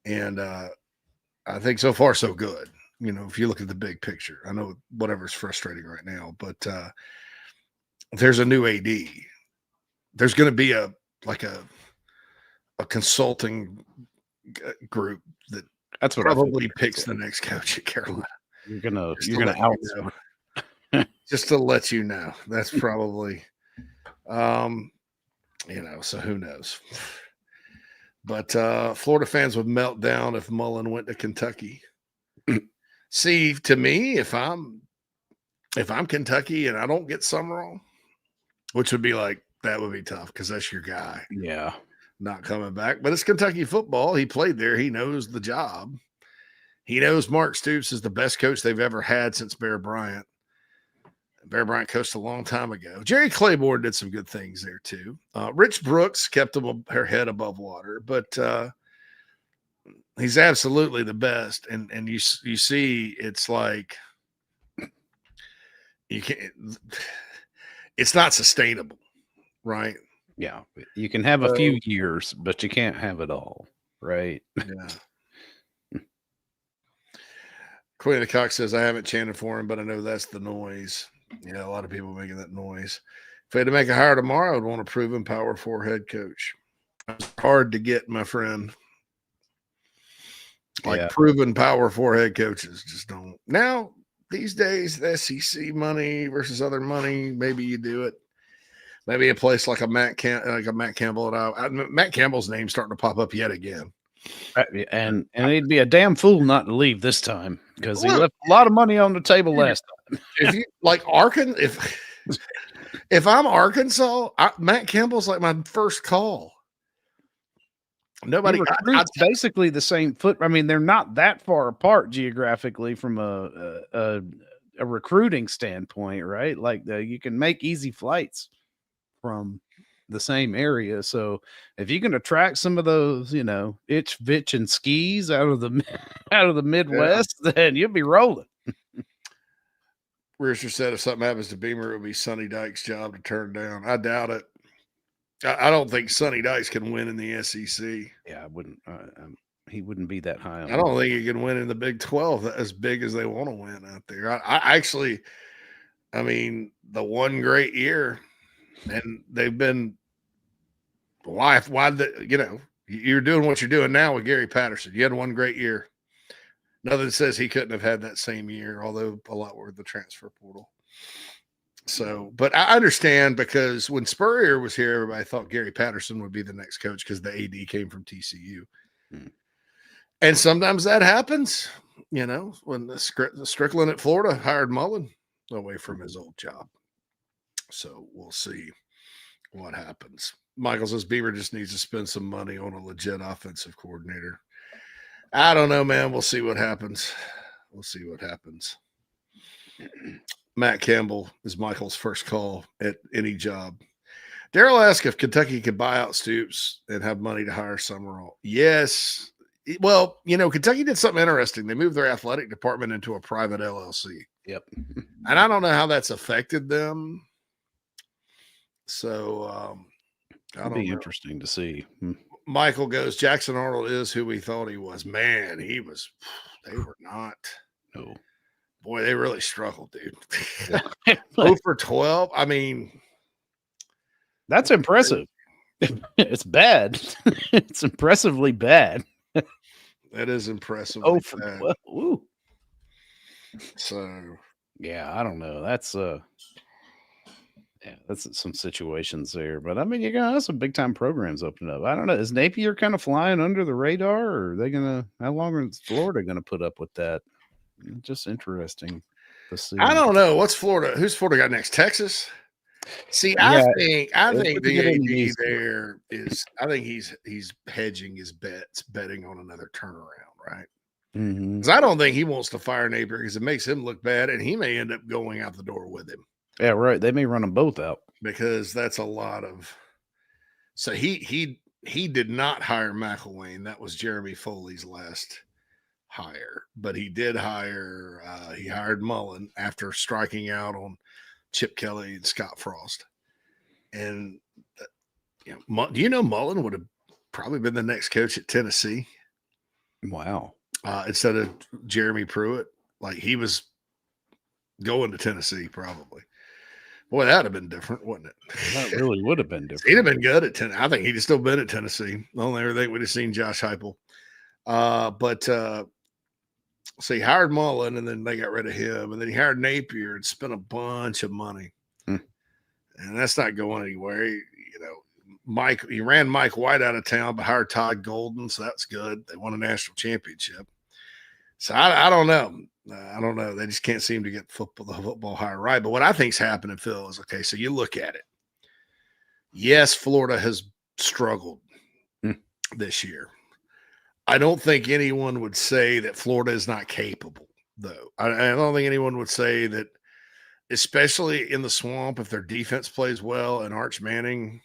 And I think so far so good. If you look at the big picture, I know whatever's frustrating right now, but if there's a new AD, there's going to be a consulting group that's what probably picks the next coach at Carolina. You're gonna outsource. Just to let you know, that's probably, so who knows? But Florida fans would melt down if Mullen went to Kentucky. See, to me, if I'm Kentucky and I don't get Summerall, which would be like, that would be tough because that's your guy. Yeah. Not coming back. But it's Kentucky football. He played there. He knows the job. He knows Mark Stoops is the best coach they've ever had since Bear Bryant. Bear Bryant coached a long time ago. Jerry Claiborne did some good things there too. Rich Brooks kept her head above water, but He's absolutely the best, and you see, it's like you can't. It's not sustainable, right? Yeah, you can have a few years, but you can't have it all, right? Yeah. Queen of the Cock says, I haven't chanted for him, but I know that's the noise. Yeah, a lot of people making that noise. If I had to make a hire tomorrow, I'd want a proven Power 4 head coach. It's hard to get, my friend. Like proven Power 4 head coaches just don't. Now, these days, the SEC money versus other money, maybe you do it. Maybe a place like a Matt Campbell. Matt Campbell's name's starting to pop up yet again. And he'd be a damn fool not to leave this time because he left a lot of money on the table last time. If you like if I'm Arkansas, Matt Campbell's like my first call. Nobody recruits basically the same foot. I mean, they're not that far apart geographically from a recruiting standpoint, right? Like you can make easy flights from the same area. So if you can attract some of those, itch, bitch, and skis out of the Midwest, then you'll be rolling. Rooster said if something happens to Beamer, it would be Sonny Dykes' job to turn down. I doubt it. I don't think Sonny Dykes can win in the SEC. Yeah, I wouldn't. He wouldn't be that high. I don't think he can win in the Big 12 as big as they want to win out there. I mean, the one great year, and they've been you're doing what you're doing now with Gary Patterson. You had one great year. Nothing says he couldn't have had that same year, although a lot were the transfer portal. So, but I understand because when Spurrier was here, everybody thought Gary Patterson would be the next coach because the AD came from TCU. And sometimes that happens, when the Strickland at Florida hired Mullen away from his old job. So we'll see what happens. Michael says Beaver just needs to spend some money on a legit offensive coordinator. I don't know, man. We'll see what happens. Matt Campbell is Michael's first call at any job. Daryl asked if Kentucky could buy out Stoops and have money to hire Summerall. Yes. Well, Kentucky did something interesting. They moved their athletic department into a private LLC. Yep. And I don't know how that's affected them. So it'll be interesting to see. Michael goes, Jackson Arnold is who we thought he was. Man, they were not. No. Boy, they really struggled, dude. 0 for 12. I mean, that's impressive. It's bad. It's impressively bad. That is impressive. 0 for 12. Ooh. So, yeah, I don't know. That's that's some situations there. But I mean, you're gonna have some big time programs open up. I don't know. Is Napier kind of flying under the radar, or are they how long is Florida gonna put up with that? Just interesting to see. I don't know. What's Florida? Who's Florida got next? Texas? See, I think the AD there is. I think he's hedging his bets, betting on another turnaround, right? Because I don't think he wants to fire Napier because it makes him look bad, and he may end up going out the door with him. Yeah, right. They may run them both out because that's a lot of. So he did not hire McElwain. That was Jeremy Foley's last hire, but he did hire. He hired Mullen after striking out on Chip Kelly and Scott Frost. And do you know Mullen would have probably been the next coach at Tennessee? Wow. Instead of Jeremy Pruitt, like he was going to Tennessee probably. Boy, that would have been different, wouldn't it? That really would have been different. He'd have been good at Tennessee. I think he'd have still been at Tennessee. Only everything we'd have seen Josh Heupel. So he hired Mullen, and then they got rid of him. And then he hired Napier and spent a bunch of money. And that's not going anywhere. He ran Mike White out of town, but hired Todd Golden, so that's good. They won a national championship. So I don't know. I don't know. They just can't seem to get the football hire right. But what I think's happening, Phil, is okay. So you look at it. Yes, Florida has struggled this year. I don't think anyone would say that Florida is not capable, though. I don't think anyone would say that, especially in the swamp, if their defense plays well and Arch Manning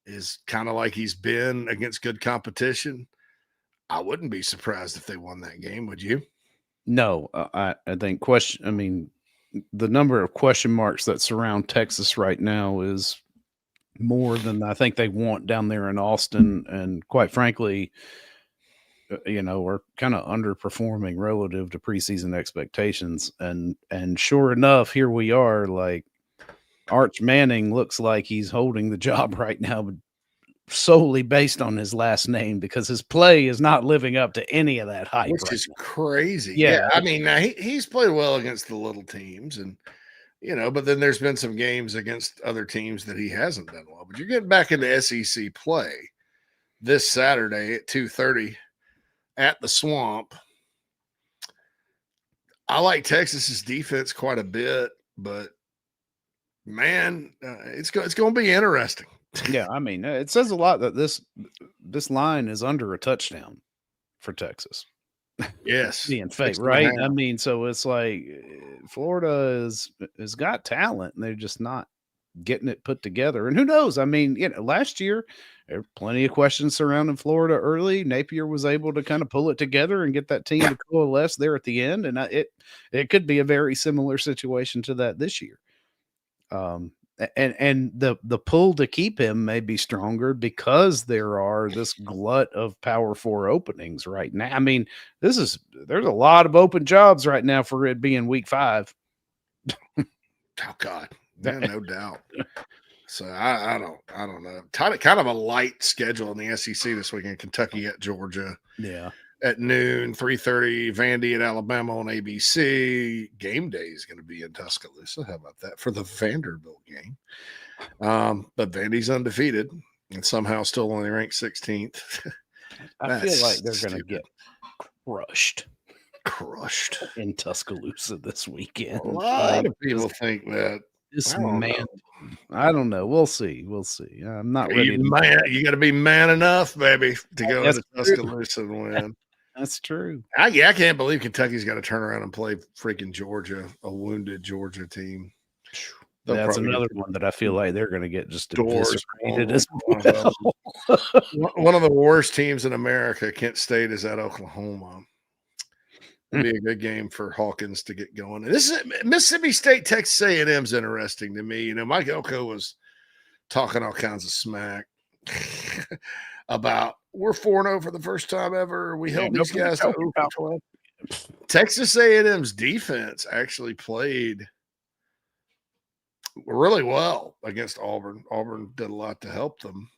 is kind of like he's been against good competition. I wouldn't be surprised if they won that game. Would you? No, I think the number of question marks that surround Texas right now is more than I think they want down there in Austin. And quite frankly, we're kind of underperforming relative to preseason expectations. And sure enough, here we are. Like Arch Manning looks like he's holding the job right now, solely based on his last name, because his play is not living up to any of that hype. Which is crazy. Yeah. I mean, he's played well against the little teams, and but then there's been some games against other teams that he hasn't done well. But you're getting back into SEC play this Saturday at 2:30 at the Swamp. I like Texas's defense quite a bit, but man, it's going to be interesting. Yeah, I mean, it says a lot that this line is under a touchdown for Texas. Yes, being fake, right? I mean, so it's like Florida has got talent, and they're just not getting it put together. And who knows? I mean, last year there were plenty of questions surrounding Florida early. Napier was able to kind of pull it together and get that team to coalesce there at the end, and it could be a very similar situation to that this year. And the pull to keep him may be stronger because there are this glut of Power 4 openings right now. I mean, there's a lot of open jobs right now for it being week 5. Oh God, yeah, no doubt. So I don't know. Kind of a light schedule in the SEC this weekend. Kentucky at Georgia. Yeah. At noon, 3:30, Vandy at Alabama on ABC. Game day is going to be in Tuscaloosa. How about that for the Vanderbilt game? But Vandy's undefeated and somehow still only ranked 16th. I feel like they're going to get crushed in Tuscaloosa this weekend. A lot of people think that. I don't know. We'll see. I'm not ready. You got to be man enough, baby, to go into Tuscaloosa and win. That's true. I can't believe Kentucky's got to turn around and play freaking Georgia, a wounded Georgia team. That's another one that I feel like they're going to get just eviscerated as well. One of the worst teams in America, Kent State, is at Oklahoma. It'll be a good game for Hawkins to get going. And this is Mississippi State, Texas A&M's interesting to me. Mike Elko was talking all kinds of smack about we're 4-0 for the first time ever. We held these guys to 0-12. Texas A&M's defense actually played really well against Auburn. Auburn did a lot to help them.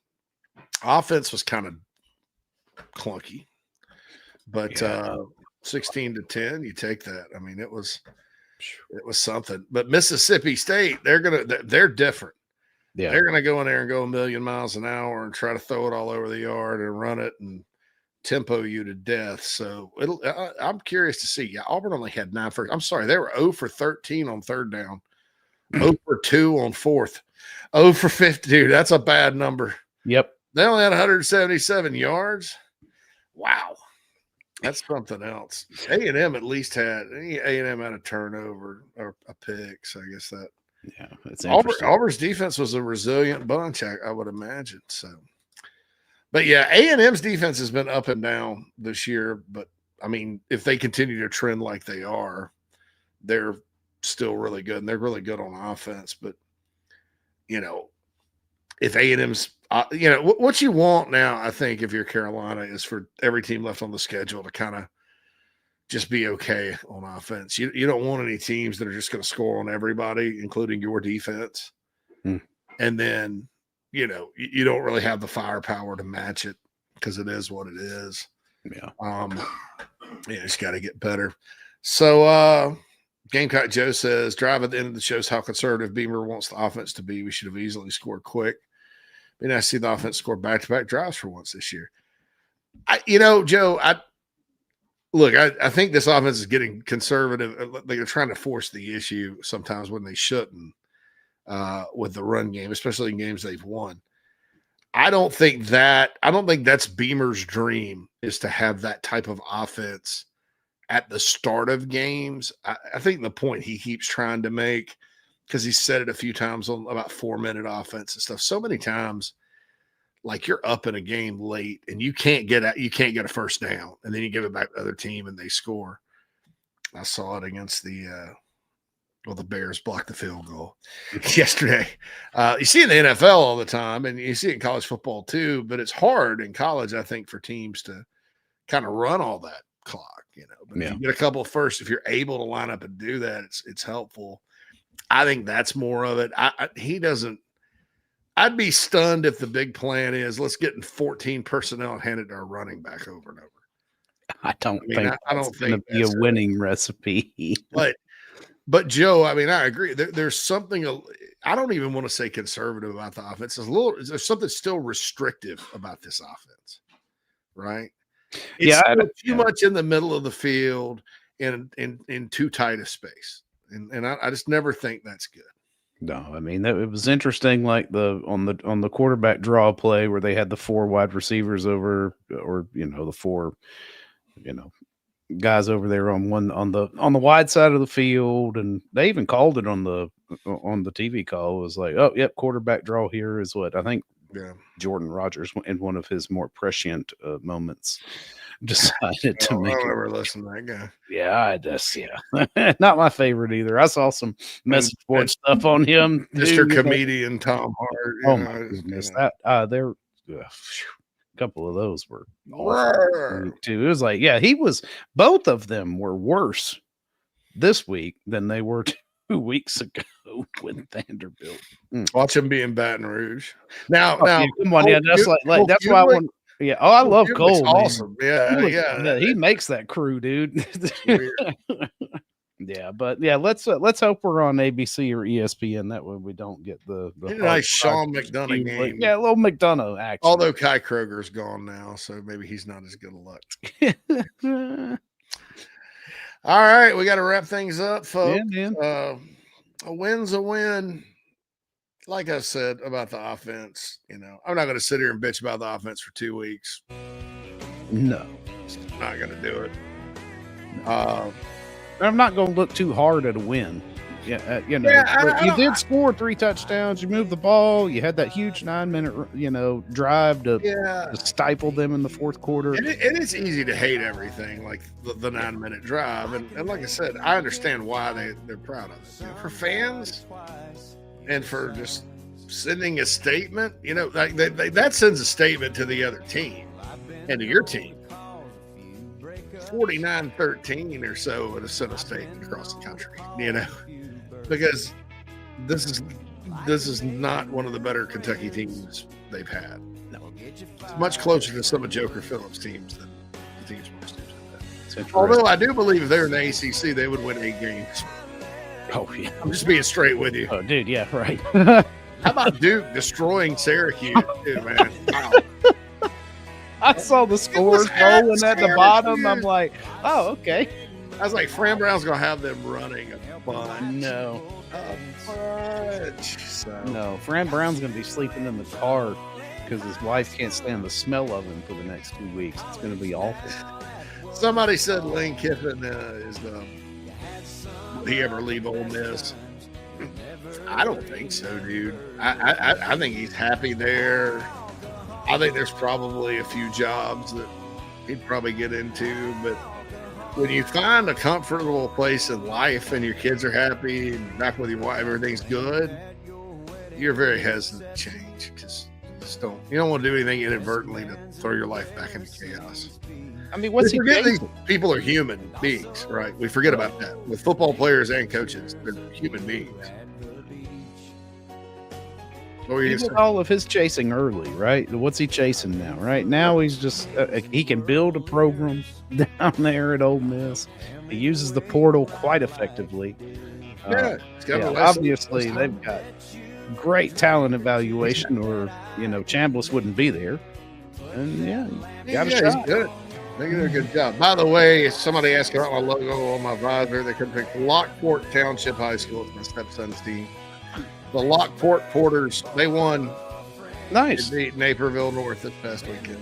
Offense was kind of clunky, but 16-10, you take that. I mean, it was something. But Mississippi State, they're different. Yeah, they're gonna go in there and go a million miles an hour and try to throw it all over the yard and run it and tempo you to death. So I'm curious to see. Yeah, Auburn only had 9 first. I'm sorry, they were 0 for 13 on third down, 0 for 2 on fourth, 0 for 50. Dude, that's a bad number. Yep. They only had 177 yards. Wow. That's something else. A&M at least had a turnover or a pick. So I guess that. Yeah, it's Auburn's defense was a resilient bunch, I would imagine. So, but yeah, A&M's defense has been up and down this year. But I mean, if they continue to trend like they are, they're still really good, and they're really good on offense. But if A&M's, what you want now, I think, if you're Carolina, is for every team left on the schedule to kind of just be okay on offense. You don't want any teams that are just going to score on everybody, including your defense. And then, you don't really have the firepower to match it because it is what it is. Yeah. It's got to get better. So, Gamecock Joe says, drive at the end of the shows how conservative Beamer wants the offense to be. We should have easily scored quick. Be nice to see the offense score back-to-back drives for once this year. Joe, I think this offense is getting conservative. They're trying to force the issue sometimes when they shouldn't with the run game, especially in games they've won. I don't think that's Beamer's dream, is to have that type of offense at the start of games. I think the point he keeps trying to make, because he said it a few times on about 4-minute offense and stuff, so many times, like you're up in a game late and you can't get a first down, and then you give it back to the other team and they score. I saw it against the Bears blocked the field goal yesterday. You see it in the NFL all the time, and you see it in college football too, but it's hard in college, I think, for teams to kind of run all that clock, But if you get a couple first, if you're able to line up and do that, it's helpful. I think that's more of it. I'd be stunned if the big plan is let's get in 14 personnel and hand it to our running back over and over. I don't think it's going to be a winning recipe. But Joe, I mean, I agree. There's something, I don't even want to say conservative about the offense. There's something still restrictive about this offense, right? It's too much in the middle of the field and in too tight a space. And I just never think that's good. No, I mean, it was interesting, like on the quarterback draw play where they had the 4 wide receivers over, or the 4, guys over there on the wide side of the field, and they even called it on the TV call. It was like, oh, yep, quarterback draw here is what I think. Yeah, Jordan Rogers in one of his more prescient moments decided to make. I don't ever listen to that guy. Yeah, not my favorite either. I saw some message board stuff on him. Mr. Comedian Tom Hart. Oh my goodness, a couple of those were awful too. It was like, both of them were worse this week than they were 2 weeks ago with Vanderbilt. Watch him be in Baton Rouge. Now, come on, that's that's why I want. Yeah, I love Cole. Awesome, yeah. He makes that crew, dude. Yeah, but let's hope we're on ABC or ESPN. That way we don't get the nice Sean McDonough game. Yeah, a little McDonough action. Although Kai Kroger's gone now, so maybe he's not as good a luck. All right, we got to wrap things up, folks. A win's a win. Like I said about the offense, I'm not going to sit here and bitch about the offense for 2 weeks. No, not going to do it. I'm not going to look too hard at a win. Yeah, you did score 3 touchdowns. You moved the ball. You had that huge 9-minute, drive to stifle them in the fourth quarter. And it's easy to hate everything, like the 9-minute drive. And like I said, I understand why they're proud of it. For fans and for just sending a statement, like that sends a statement to the other team and to your team. 49-13 or so would have sent a statement across the country, because this is not one of the better Kentucky teams they've had. No, it's much closer to some of Joker Phillips' teams than the teams most teams have had. Although I do believe if they're in the ACC, they would win 8 games. Oh yeah, I'm just being straight with you. Oh, dude, yeah, right. How about Duke destroying Syracuse, too, man? Wow. I saw the scores rolling at the bottom. I'm like, oh, okay. I was like, Fran Brown's going to have them running a bunch. No. A bunch. So. No, Fran Brown's going to be sleeping in the car because his wife can't stand the smell of him for the next 2 weeks. It's going to be awful. Somebody said Lane Kiffin is will he ever leave Ole Miss? I don't think so, dude. I think he's happy there. I think there's probably a few jobs that he'd probably get into, but when you find a comfortable place in life and your kids are happy and back with your wife, everything's good, you're very hesitant to change because you don't want to do anything inadvertently to throw your life back into chaos. I mean, what's he these people are human beings, right? We forget about that. With football players and coaches, they're human beings. He did all of his chasing early, right? What's he chasing now? Right now, he's just he can build a program down there at Ole Miss. He uses the portal quite effectively. Obviously, they've got great talent evaluation, or Chambliss wouldn't be there. And got a shot. He's good. They did a good job. By the way, somebody asked about my logo on my visor. They could pick Lockport Township High School. It's my stepson's team. The Lockport Porters, they won. Nice. They beat Naperville North this past weekend.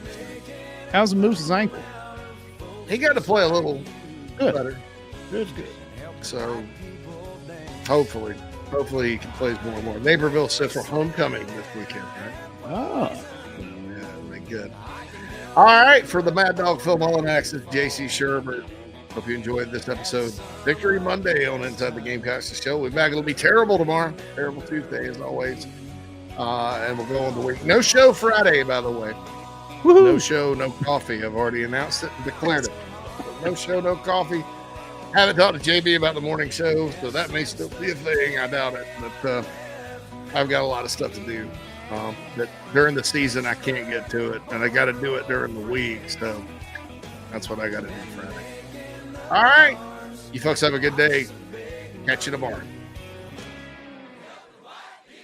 How's Moose's ankle? He got to play a little better. Good. So hopefully he can play more and more. Naperville set for homecoming this weekend, right? Oh. good. All right, for the Mad Dog Film Almanac, this is JC Sherbert. Hope you enjoyed this episode. Victory Monday on Inside the Gamecocks, the show. We'll be back. It'll be terrible tomorrow. Terrible Tuesday, as always. And we'll go on the week. No show Friday, by the way. Woo-hoo. No show, no coffee. I've already announced it and declared it. No show, no coffee. Haven't talked to JB about the morning show, so that may still be a thing. I doubt it. But I've got a lot of stuff to do. That during the season, I can't get to it. And I got to do it during the week. So that's what I got to do Friday. All right. You folks have a good day. Catch you tomorrow.